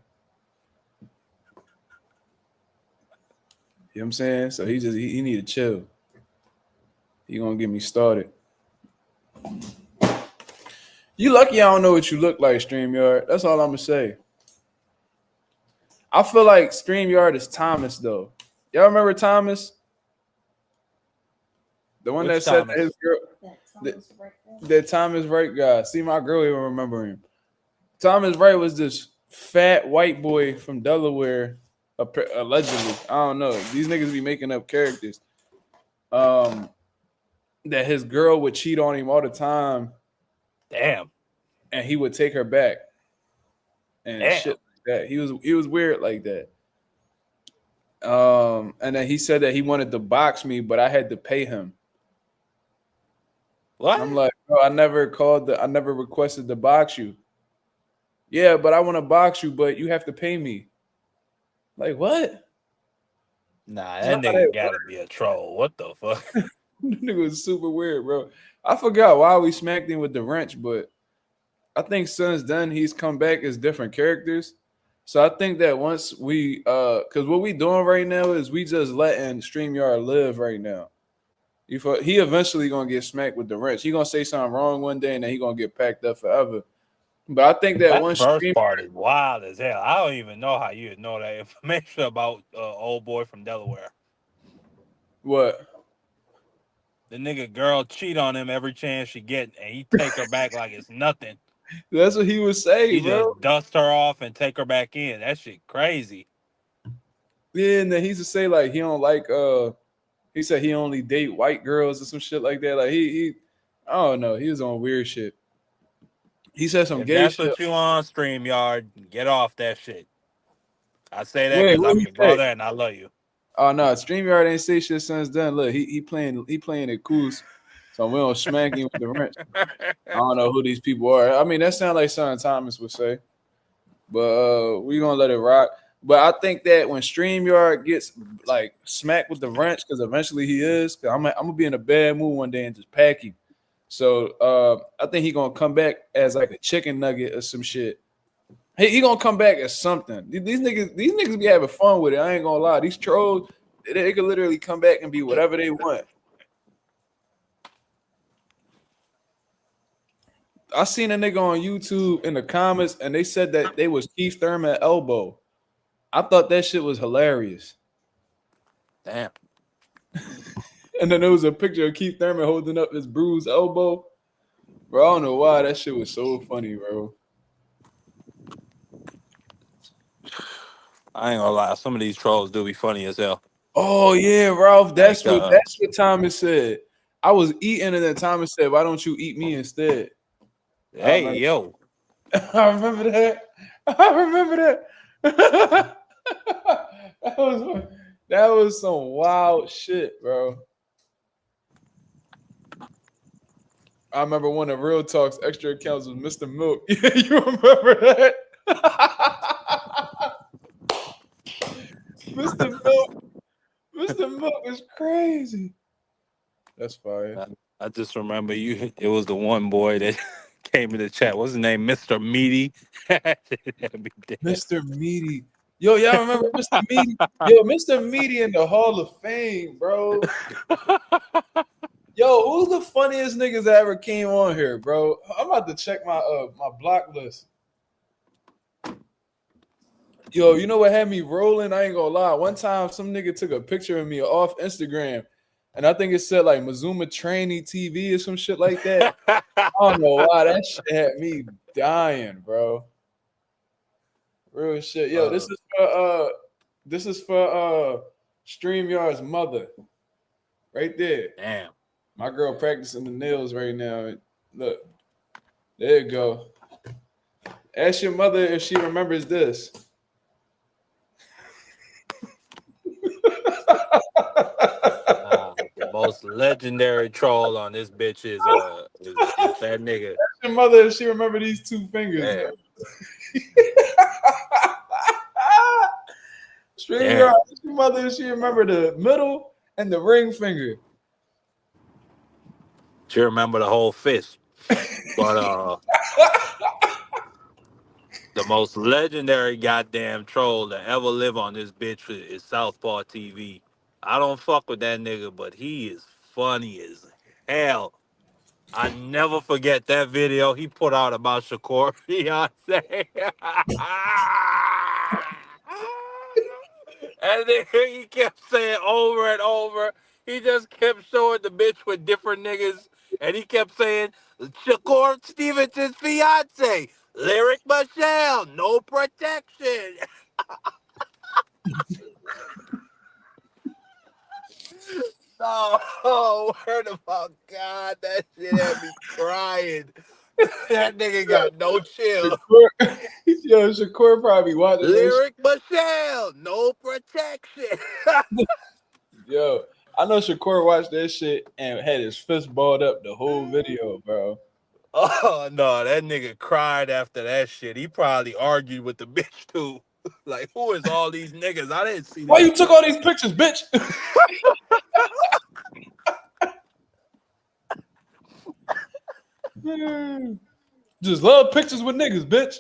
You know what I'm saying? So he need to chill. He gonna get me started. You lucky I don't know what you look like, StreamYard. That's all I'm gonna say. I feel like StreamYard is Thomas though. Y'all remember Thomas? The one Which that said that Thomas? his girl, That Thomas right there. that Thomas Wright guy. See, my girl even remember him. Thomas Wright was this fat white boy from Delaware, allegedly. I don't know. These niggas be making up characters. That his girl would cheat on him all the time, Damn. and he would take her back and Damn. shit like that. He was weird like that. And then he said that he wanted to box me, but I had to pay him. What? I'm like, bro, I never requested to box you. Yeah, but I want to box you, but you have to pay me. Like, what? Nah, That's that not how nigga that gotta be a troll. What the fuck? works. Nigga was super weird, bro. I forgot why we smacked him with the wrench, but I think since then he's come back as different characters. So I think that once we because what we doing right now is we just letting StreamYard live right now. He eventually gonna get smacked with the wrench. He gonna say something wrong one day and then he gonna get packed up forever. But I think that That once first part is wild as hell. I don't even know how you know that information about old boy from Delaware. what? The nigga girl cheat on him every chance she get, and he take her back like it's nothing. That's what he would say, He bro. just dust her off and take her back in. That shit crazy. Yeah, and then he used to say like he don't like he said he only date white girls or some shit like that. Like he I don't know, he was on weird shit. He said some If gay that's shit. what you on, StreamYard, get off that shit. I say that Wait, because what I'm he your say? brother and I love you. Oh no, StreamYard ain't say shit since then. Look, he playing it cool. So we don't smack him with the wrench. I don't know who these people are. I mean, that sounds like something Thomas would say. But we gonna let it rock. But I think that when StreamYard gets like smacked with the wrench, because eventually he is, because I'm gonna be in a bad mood one day and just pack him. So I think he gonna come back as like a chicken nugget or some shit. He gonna come back as something. These niggas be having fun with it. I ain't gonna lie. These trolls, they could literally come back and be whatever they want. I seen a nigga on YouTube in the comments and they said that they was Keith Thurman elbow. I thought that shit was hilarious. Damn. And then there was a picture of Keith Thurman holding up his bruised elbow. Bro, I don't know why that shit was so funny, bro. I ain't gonna lie. Some of these trolls do be funny as hell. Oh yeah, Ralph. Like, That's what Thomas said. I was eating, and then Thomas said, "Why don't you eat me instead?" Hey, yo. I remember that. I remember that. that was some wild shit, bro. I remember one of Real Talk's extra accounts was Mr. Milk. You remember that? Mr. Milk. Mr. Milk is crazy. That's fire. I just remember you. It was the one boy that came in the chat. What's his name? Mr. Meaty. Mr. Meaty. Yo, y'all remember Mr. Meaty? Yo, Mr. Meaty in the Hall of Fame, bro. Yo, who's the funniest niggas that ever came on here, bro? I'm about to check my my block list. Yo, you know what had me rolling? I ain't gonna lie. One time, some nigga took a picture of me off Instagram, and I think it said like Mazuma Trainee TV or some shit like that. I don't know why that shit had me dying, bro. Real shit. Yo, this is for StreamYard's mother. Right there. Damn. My girl practicing the nails right now. Look. There you go. Ask your mother if she remembers this. The most legendary troll on this bitch is that nigga. Ask your mother if she remember these two fingers. StreamYard, ask your mother if she remember the middle and the ring finger. She remember the whole fist. But the most legendary goddamn troll to ever live on this bitch is Southpaw TV. I don't fuck with that nigga, but he is funny as hell. I never forget that video he put out about Shakur Fiance. And then he kept saying over and over. He just kept showing the bitch with different niggas. And he kept saying, Shakur Stevenson's fiance, Lyric Michelle, no protection. Oh, word about God, that shit had me crying. That nigga got no chill. Yo, Shakur probably watching Lyric Michelle, no protection. Yo, I know Shakur watched that shit and had his fist balled up the whole video, bro. Oh no, that nigga cried after that shit. He probably argued with the bitch too. Like, who is all these niggas? I didn't see. Why you took all these pictures, bitch? Just love pictures with niggas, bitch.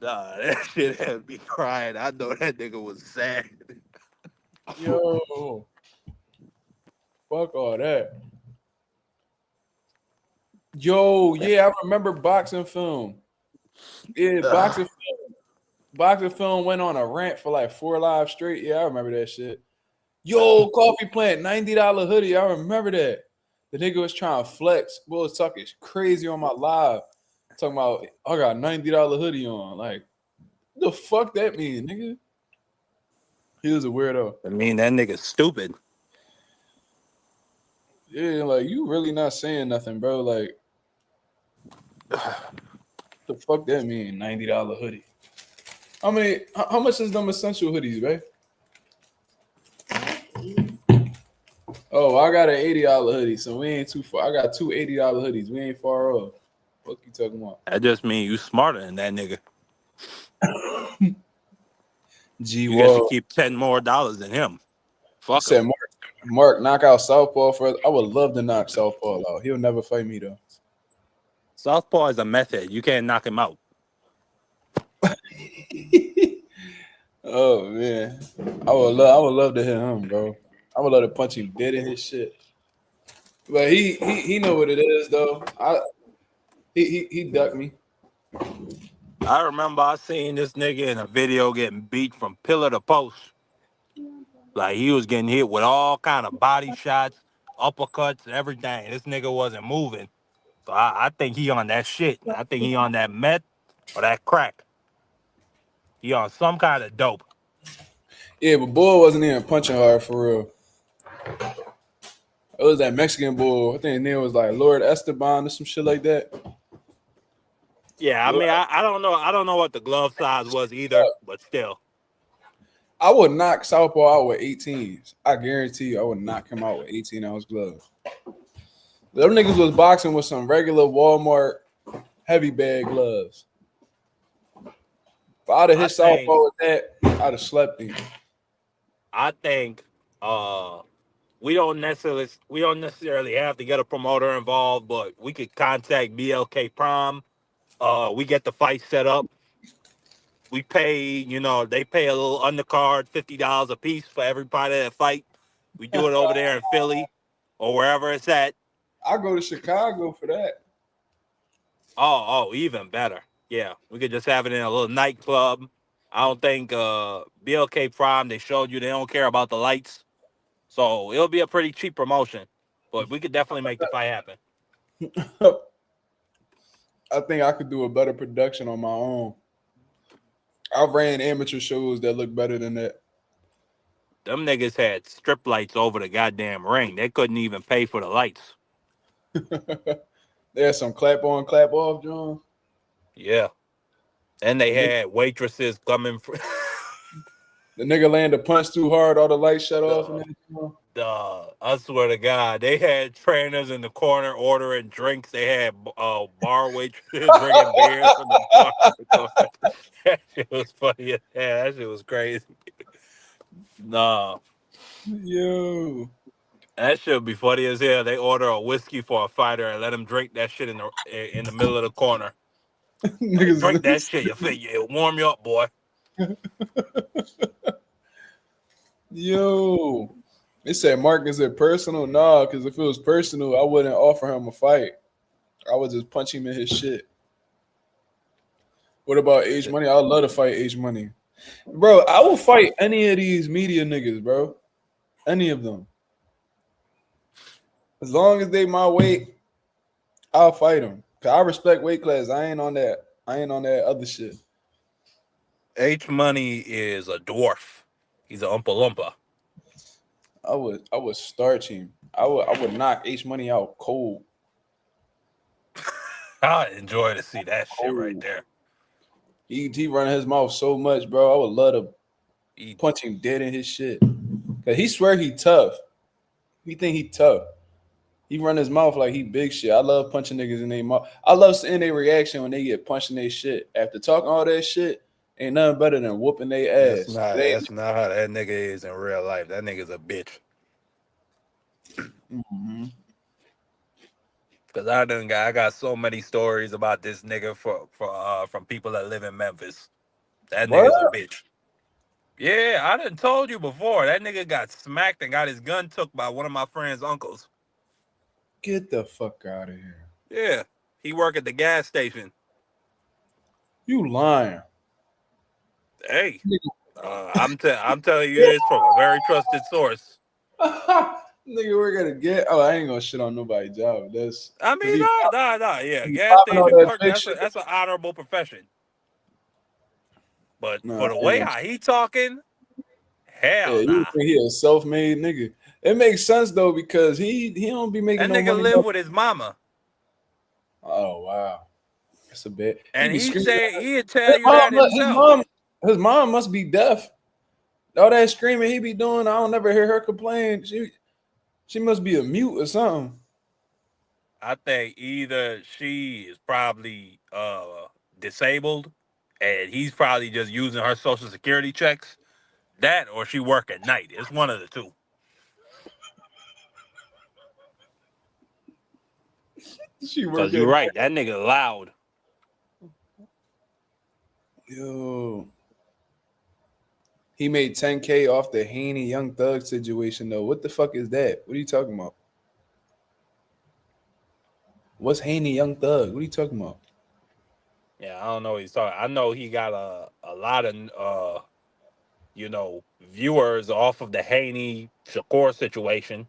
Nah, that shit had me crying. I know that nigga was sad. Yo, fuck all that. Yo, yeah, I remember boxing film. Yeah, boxing film went on a rant for like 4 lives straight. Yeah, I remember that shit. Yo, Coffee Plant, $90 hoodie. I remember that. The nigga was trying to flex. Boy was talking crazy on my live. Talking about, I got $90 hoodie on. Like, what the fuck that mean, nigga? He was a weirdo. I mean, that nigga's stupid. Yeah, like, you really not saying nothing, bro. Like, the fuck that mean, $90 hoodie? I mean, how much is them essential hoodies, babe? Oh, I got an $80 hoodie, so we ain't too far. I got two $80 hoodies. We ain't far off. What you talking about? That just means you smarter than that nigga. You get to keep $10 more than him. Fuck said him. Mark, knock out Southpaw first. I would love to knock Southpaw out. He'll never fight me though. Southpaw is a method. You can't knock him out. Oh man, I would love to hit him, bro. I would love to punch him dead in his shit. But he know what it is though. He ducked me. I remember I seen this nigga in a video getting beat from pillar to post. Like, he was getting hit with all kind of body shots, uppercuts, and everything. This nigga wasn't moving. So I think he on that shit. I think he on that meth or that crack. He on some kind of dope. Yeah, but boy wasn't even punching hard for real. It was that Mexican bull. I think his name was like Lord Esteban or some shit like that. Yeah, I Lord, mean, I don't know. I don't know what the glove size was either, but still. I would knock Southpaw out with 18s. I guarantee you, I would knock him out with 18-ounce gloves. Them niggas was boxing with some regular Walmart heavy bag gloves. If I'd have I hit think Southpaw with that, I'd have slept him. I think we don't necessarily have to get a promoter involved, but we could contact BLK Prime. We get the fight set up. We pay, they pay a little undercard, $50 a piece for everybody that fight. We do it over there in Philly or wherever it's at. I go to Chicago for that. Even better. Yeah, we could just have it in a little nightclub. I don't think BLK Prime, they showed you they don't care about the lights. So it'll be a pretty cheap promotion. But we could definitely make the fight happen. I think I could do a better production on my own. I've ran amateur shows that look better than that. Them niggas had strip lights over the goddamn ring. They couldn't even pay for the lights. There's some clap on, clap off, John. Yeah. And they had waitresses coming for The nigga landed a punch too hard, all the lights shut off. And I swear to God, they had trainers in the corner ordering drinks. They had bar waitresses bringing beers from the bar. That shit was funny as hell. That shit was crazy. Nah, Yo, that shit would be funny as hell. They order a whiskey for a fighter and let him drink that shit in the middle of the corner. Like, drink that shit. It'll warm you up, boy. Yo, they said, Mark, is it personal? Nah, because if it was personal, I wouldn't offer him a fight. I would just punch him in his shit. What about Age Money? I'd love to fight Age Money. Bro, I will fight any of these media niggas, bro. Any of them. As long as they my weight, I'll fight them. Cause I respect weight class. I ain't on that other shit. H Money is a dwarf. He's an Oompa Loompa. I would starch him. I would knock H Money out cold. I'd enjoy to see that shit right there. He running his mouth so much, bro. I would love to punch him dead in his shit. Cause he swear he tough. He think he tough. He run his mouth like he big shit. I love punching niggas in their mouth. I love seeing their reaction when they get punched in their shit. After talking all that shit, ain't nothing better than whooping their ass. That's not how that nigga is in real life. That nigga's a bitch. Mm-hmm. Cause I got so many stories about this nigga from people that live in Memphis. That nigga's a bitch. Yeah, I done told you before. That nigga got smacked and got his gun took by one of my friend's uncles. Get the fuck out of here. Yeah, he work at the gas station. You lying. Hey, I'm telling you this from a very trusted source. Nigga, we're gonna get. Oh, I ain't gonna shit on nobody's job. That's. I mean, nah. Yeah, gas station clerk. That's an honorable profession. But for the way how he talking, hell you nah. think he a self-made nigga? It makes sense though because he don't be making that no nigga money. Live with his mama. Oh wow, that's a bit. And he'd tell you that himself. His mom must be deaf. All that screaming he be doing, I don't never hear her complain. She must be a mute or something. I think either she is probably disabled and he's probably just using her social security checks. That or she work at night. It's one of the two. Because you're right. That nigga loud. Yo. He made 10K off the Haney Young Thug situation, though. What the fuck is that? What are you talking about? What's Haney Young Thug? What are you talking about? Yeah, I don't know what he's talking. I know he got a lot of viewers off of the Haney Shakur situation.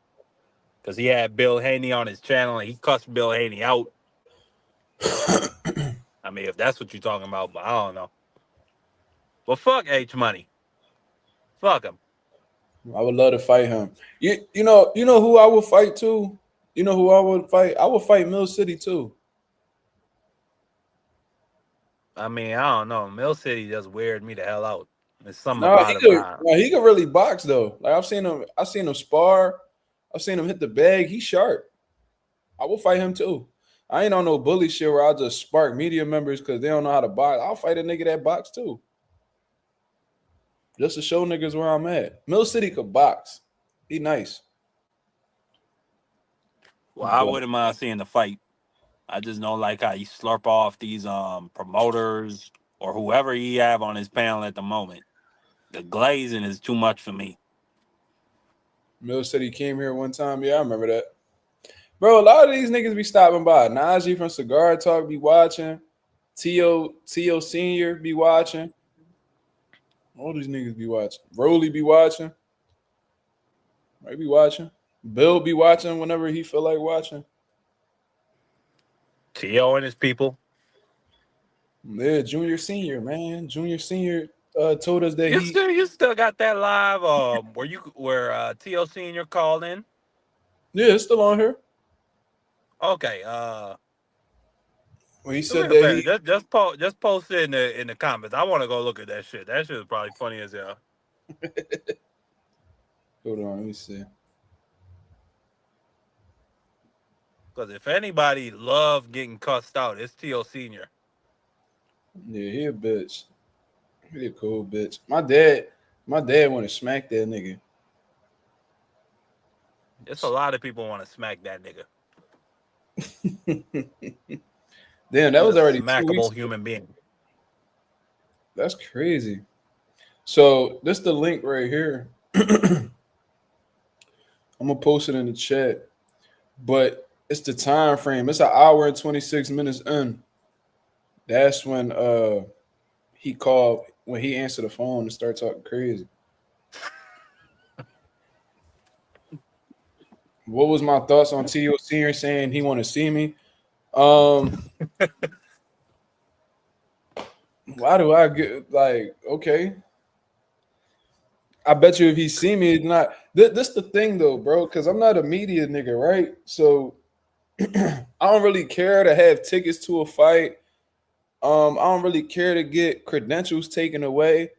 Because he had Bill Haney on his channel and he cussed Bill Haney out. I mean, if that's what you're talking about, but I don't know. But fuck H Money. Fuck him. I would love to fight him. You know who I would fight too? You know who I would fight? I would fight Mill City too. I mean, I don't know. Mill City just weirded me the hell out. There's something No, about him. he could really box though. Like I've seen him spar. I've seen him hit the bag. He's sharp. I will fight him too. I ain't on no bully shit where I'll just spark media members because they don't know how to box. I'll fight a nigga that box too. Just to show niggas where I'm at. Mill City could box. He nice. Well, I wouldn't mind seeing the fight. I just don't like how he slurp off these promoters or whoever he have on his panel at the moment. The glazing is too much for me. Mill City came here one time. Yeah, I remember that. Bro, a lot of these niggas be stopping by. Najee from Cigar Talk be watching. T.O. Senior be watching. All these niggas be watching. Rolly be watching. I be watching. Bill be watching whenever he feel like watching. T.O. and his people. Yeah, Junior Senior, man. Junior Senior told us that You still got that live where T.O. Senior called in? Yeah, it's still on here. Okay. When he said that just post it in the comments. I want to go look at that shit. That shit is probably funny as hell. Hold on, let me see. Because if anybody loved getting cussed out, it's T.O. Senior. Yeah, he a bitch. He a cool bitch. My dad want to smack that nigga. It's a lot of people want to smack that nigga. Damn, that was already 2 smackable weeks human being. That's crazy. So this the link right here. I'm gonna post it in the chat, but it's the time frame. It's an hour and 26 minutes in. That's when he called, when he answered the phone and started talking crazy. What was my thoughts on T.O. Senior saying he want to see me? Why do I get like, okay? I bet you if he see me, it's not. This the thing though, bro, because I'm not a media nigga, right? So I don't really care to have tickets to a fight. I don't really care to get credentials taken away.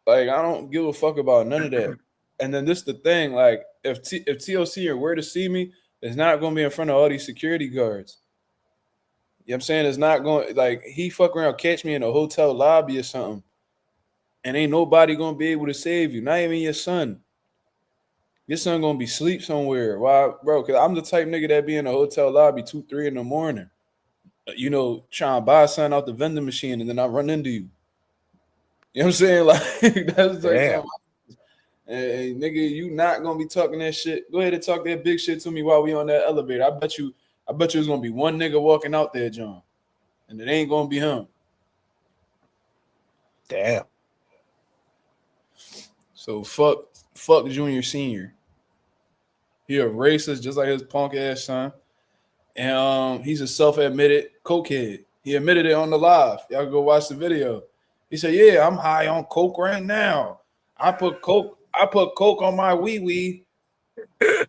Like I don't give a fuck about none of that. And then this the thing, like if TOC were to see me, it's not gonna be in front of all these security guards. You know what I'm saying? It's not going like he fuck around, catch me in a hotel lobby or something. And ain't nobody gonna be able to save you, not even your son. Your son gonna be asleep somewhere. Why, bro? Because I'm the type nigga that be in a hotel lobby 2, 3 in the morning. You know, trying to buy something out the vending machine, and then I run into you. You know what I'm saying? Like that's like, hey, nigga, you not gonna be talking that shit. Go ahead and talk that big shit to me while we on that elevator. I bet you it's gonna be one nigga walking out there, John, and it ain't gonna be him. Damn. So fuck Junior Senior. He a racist just like his punk ass son. And he's a self-admitted cokehead. He admitted it on the live. Y'all go watch the video. He said, "Yeah, I'm high on coke right now. I put coke on my wee." I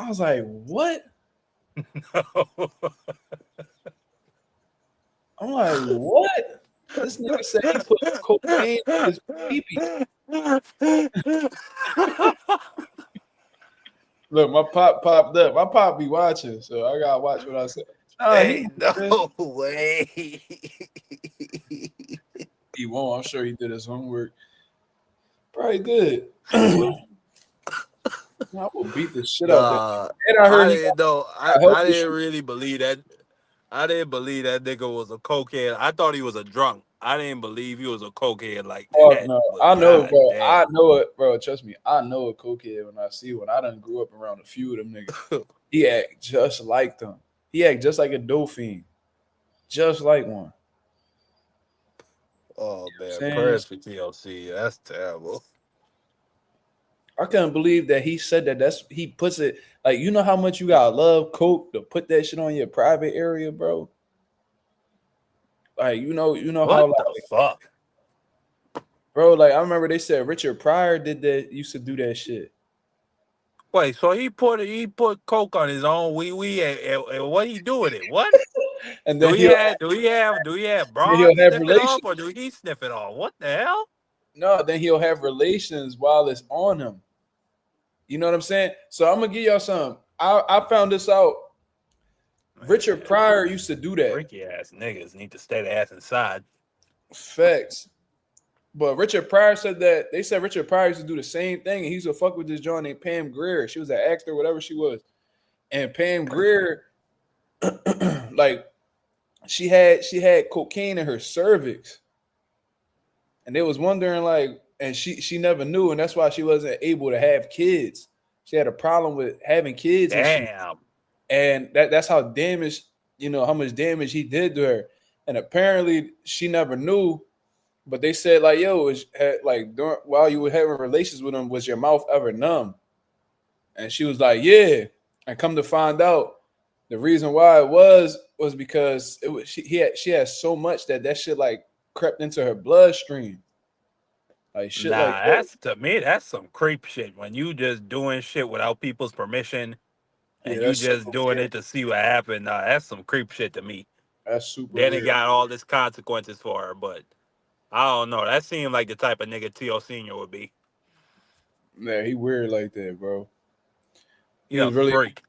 was like, "What?" I'm like, "What?" This nigga said he put cocaine in his pee-pee. Look, my pop popped up. My pop be watching, so I gotta watch what I say. Ain't no way. He won't. I'm sure he did his homework. Probably did. I will beat the shit out of that. And I heard I didn't really believe that. I didn't believe that nigga was a cokehead. I thought he was a drunk. I didn't believe he was a cokehead like that. No, I know, bro. Damn. I know it, bro. Trust me. I know a cokehead when I see one. I done grew up around a few of them niggas. He act just like them. He act just like a dolphin. Just like one. Oh, man. Prayers for TLC. That's terrible. I couldn't believe that he said that. He puts it like, you know how much you gotta love coke to put that shit on your private area, bro. Like you know What how the fuck? Bro, like I remember they said Richard Pryor used to do that shit. Wait, so he put coke on his own wee and what he do with it? What? And Do then he have he'll broad have sniff it relations. off or do he sniff it off? What the hell? No, then he'll have relations while it's on him. You know what I'm saying? So I'm gonna give y'all some. I found this out. Richard Pryor used to do that. Freaky ass niggas need to stay their ass inside. Facts. But Richard Pryor said that they said Richard Pryor used to do the same thing, and he used to fuck with this joint named Pam Grier. She was an actor, whatever she was. And Pam Grier, like, she had cocaine in her cervix. And they was wondering, like, and she never knew, and that's why she wasn't able to have kids. She had a problem with having kids. Damn. And that's how damaged, how much damage he did to her. And apparently she never knew, but they said, like, yo, while you were having relations with him, was your mouth ever numb? And she was like, yeah. And come to find out, the reason why it was because she had so much that shit like crept into her bloodstream. Like shit like that. To me, that's some creep shit. When you just doing shit without people's permission and you just doing it to see what happened. Nah, that's some creep shit to me. That's super Then weird. it got all this consequences for her, but I don't know. That seemed like the type of nigga T.O. Senior would be. Yeah, he weird like that, bro. He was really freak.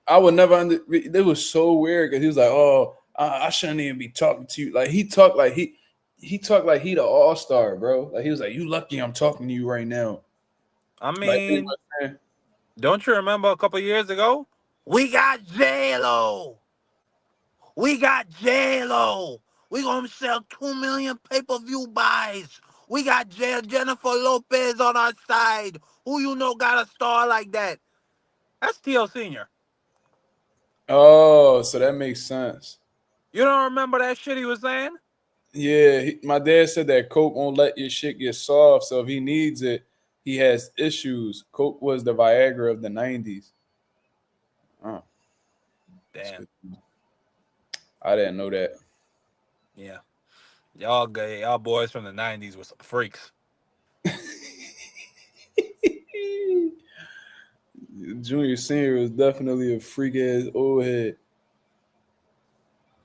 I would never it was so weird because he was like, oh, I shouldn't even be talking to you. Like he talked like he talked like he the all-star, bro. Like he was like, you lucky I'm talking to you right now. I mean, don't you remember a couple years ago? We got J-Lo. We got J-Lo. We gonna sell 2 million pay-per-view buys. We got Jennifer Lopez on our side. Who you know got a star like that? That's T.O. Senior. Oh, so that makes sense. You don't remember that shit he was saying? Yeah, my dad said that coke won't let your shit get soft, so if he needs it, he has issues. Coke was the Viagra of the 90s. Oh. Damn. I didn't know that. Yeah. Y'all boys from the 90s were some freaks. Junior Senior was definitely a freak ass old head.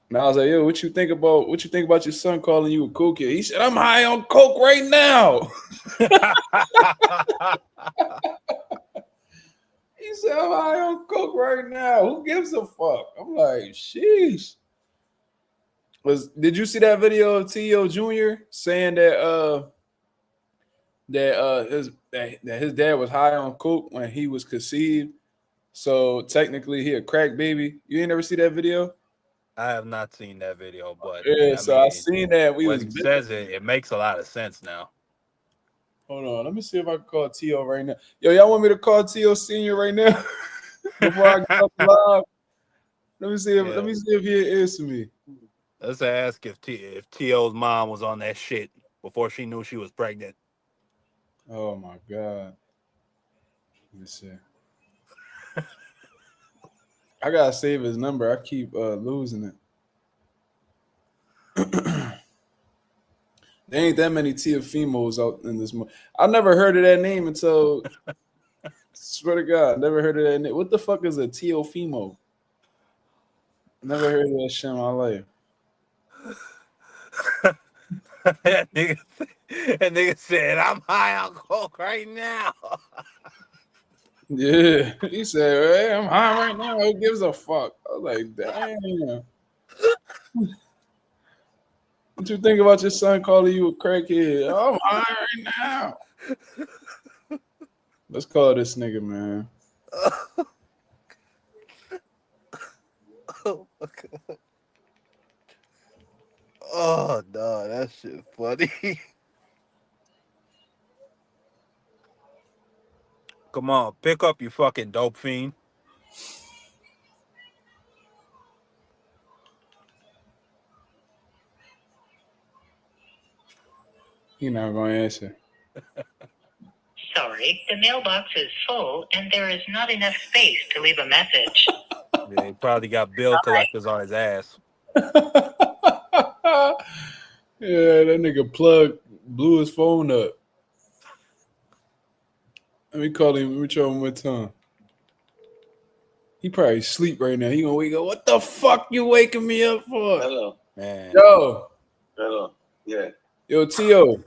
And I was like, yo, what you think about your son calling you a cokehead? He said, I'm high on coke right now. He said, I'm high on coke right now. Who gives a fuck? I'm like, sheesh. Did you see that video of T.O. Jr. saying that his dad was high on coke when he was conceived? So technically he a crack baby. You ain't never see that video? I have not seen that video, but yeah, I seen that. When he says it makes a lot of sense now. Hold on, let me see if I can call T.O. right now. Yo, y'all want me to call T.O. Senior right now before I get up live? Let me see if he'll answer me. Let's ask if T.O.'s mom was on that shit before she knew she was pregnant. Oh my God. Let me see. I gotta save his number. I keep losing it. There ain't that many Teofimos out in this. I never heard of that name until. Swear to God, never heard of that name. What the fuck is a Teofimo? Never heard of that shit in my life. that nigga said, I'm high on coke right now. Yeah, he said, hey, I'm high right now. Who gives a fuck? I was like, damn. What you think about your son calling you a crackhead? I'm high right now. Let's call this nigga, man. Oh my God. Oh no, that shit funny. Come on, pick up, you fucking dope fiend. You're not gonna answer. Sorry, the mailbox is full and there is not enough space to leave a message. Yeah, he probably got bill collectors on his ass. Yeah, that nigga Plug Blew his phone up. Let me call him. Let me try one more time. He probably asleep right now. He gonna wake up. What the fuck you waking me up for? Hello. Man. Yo. Hello. Yeah. Yo, T.O.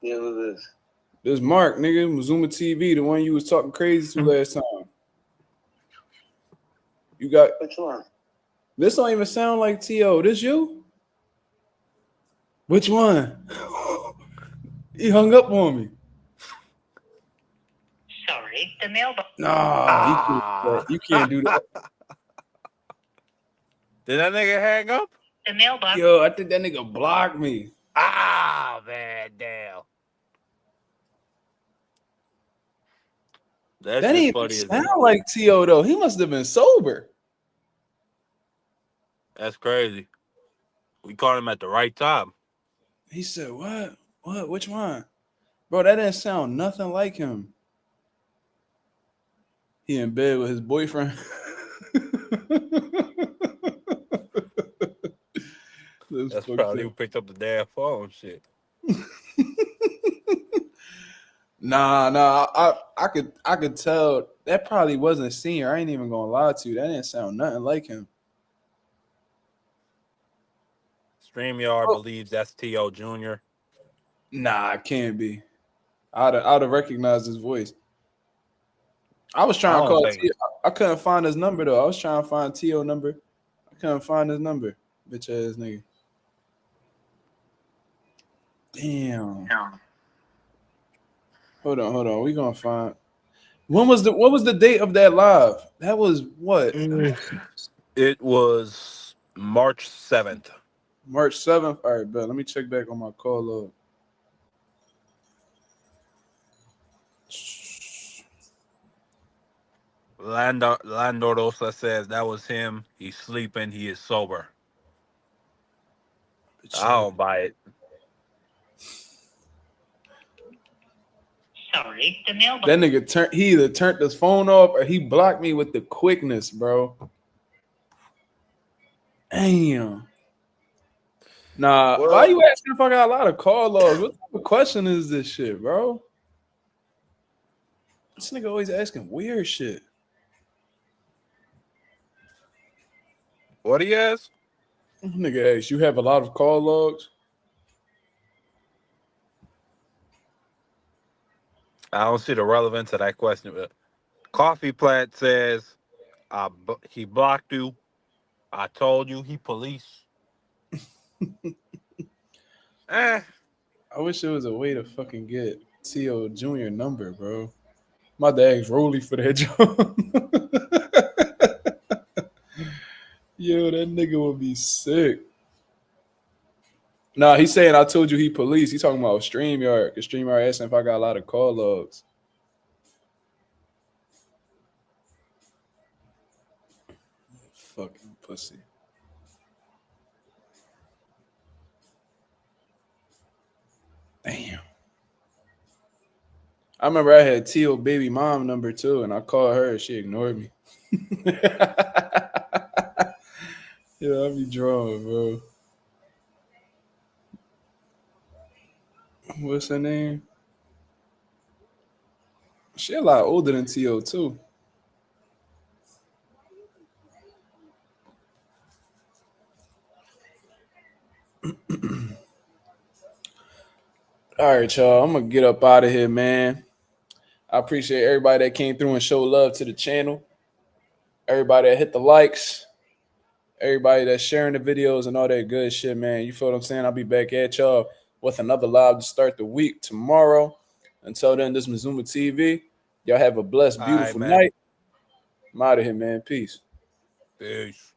Yeah, who's this? This Mark, nigga. Mazuma TV, the one you was talking crazy to last time. You got... Which one? This don't even sound like T.O. This you? Which one? He hung up on me. Sorry, the mailbox. Nah, you can't do that. Did that nigga hang up? The mailbox. Yo, I think that nigga blocked me. Man, damn. That's That just ain't funny as sound like T.O. though. He must have been sober. That's crazy. We caught him at the right time. He said, what? What? Which one? Bro, that didn't sound nothing like him. He in bed with his boyfriend. That's probably who picked up the damn phone. Shit. Nah. I could tell that probably wasn't Senior. I ain't even gonna lie to you. That didn't sound nothing like him. StreamYard believes that's T.O. Jr. Nah, it can't be. I'd have recognized his voice. I was trying to call T.O. I couldn't find his number though. I was trying to find T.O. number. I couldn't find his number. Bitch ass nigga. Damn. Hold on. We gonna find. What was the date of that live? That was what? It was March 7th. March 7th. All right, bet. Let me check back on my call log. Landordosa says that was him. He's sleeping. He is sober. I don't buy it. Sorry, the mailbox. That nigga he either turned his phone off or he blocked me with the quickness, bro. Damn. Nah, why you asking if I got a lot of call logs? What type of question is this shit, bro? This nigga always asking weird shit. What he asked? Nigga asked, you have a lot of call logs? I don't see the relevance of that question. But Coffee Plant says he blocked you. I told you he police. I wish there was a way to fucking get T.O. Jr. number, bro. My dad's Rolly for that job. Yo, that nigga would be sick. Nah, he's saying I told you he police. He talking about StreamYard. Because StreamYard asking if I got a lot of call logs. Fucking pussy. Damn. I remember I had T.O. baby mom number too, and I called her. She ignored me. Yeah, I be drawing, bro. What's her name? She a lot older than T.O. too. All right, y'all. I'm gonna get up out of here, man. I appreciate everybody that came through and showed love to the channel. Everybody that hit the likes. Everybody that's sharing the videos and all that good shit, man. You feel what I'm saying? I'll be back at y'all with another live to start the week tomorrow. Until then, this is Mazuma TV. Y'all have a blessed, beautiful night. I'm out of here, man. Peace. Peace.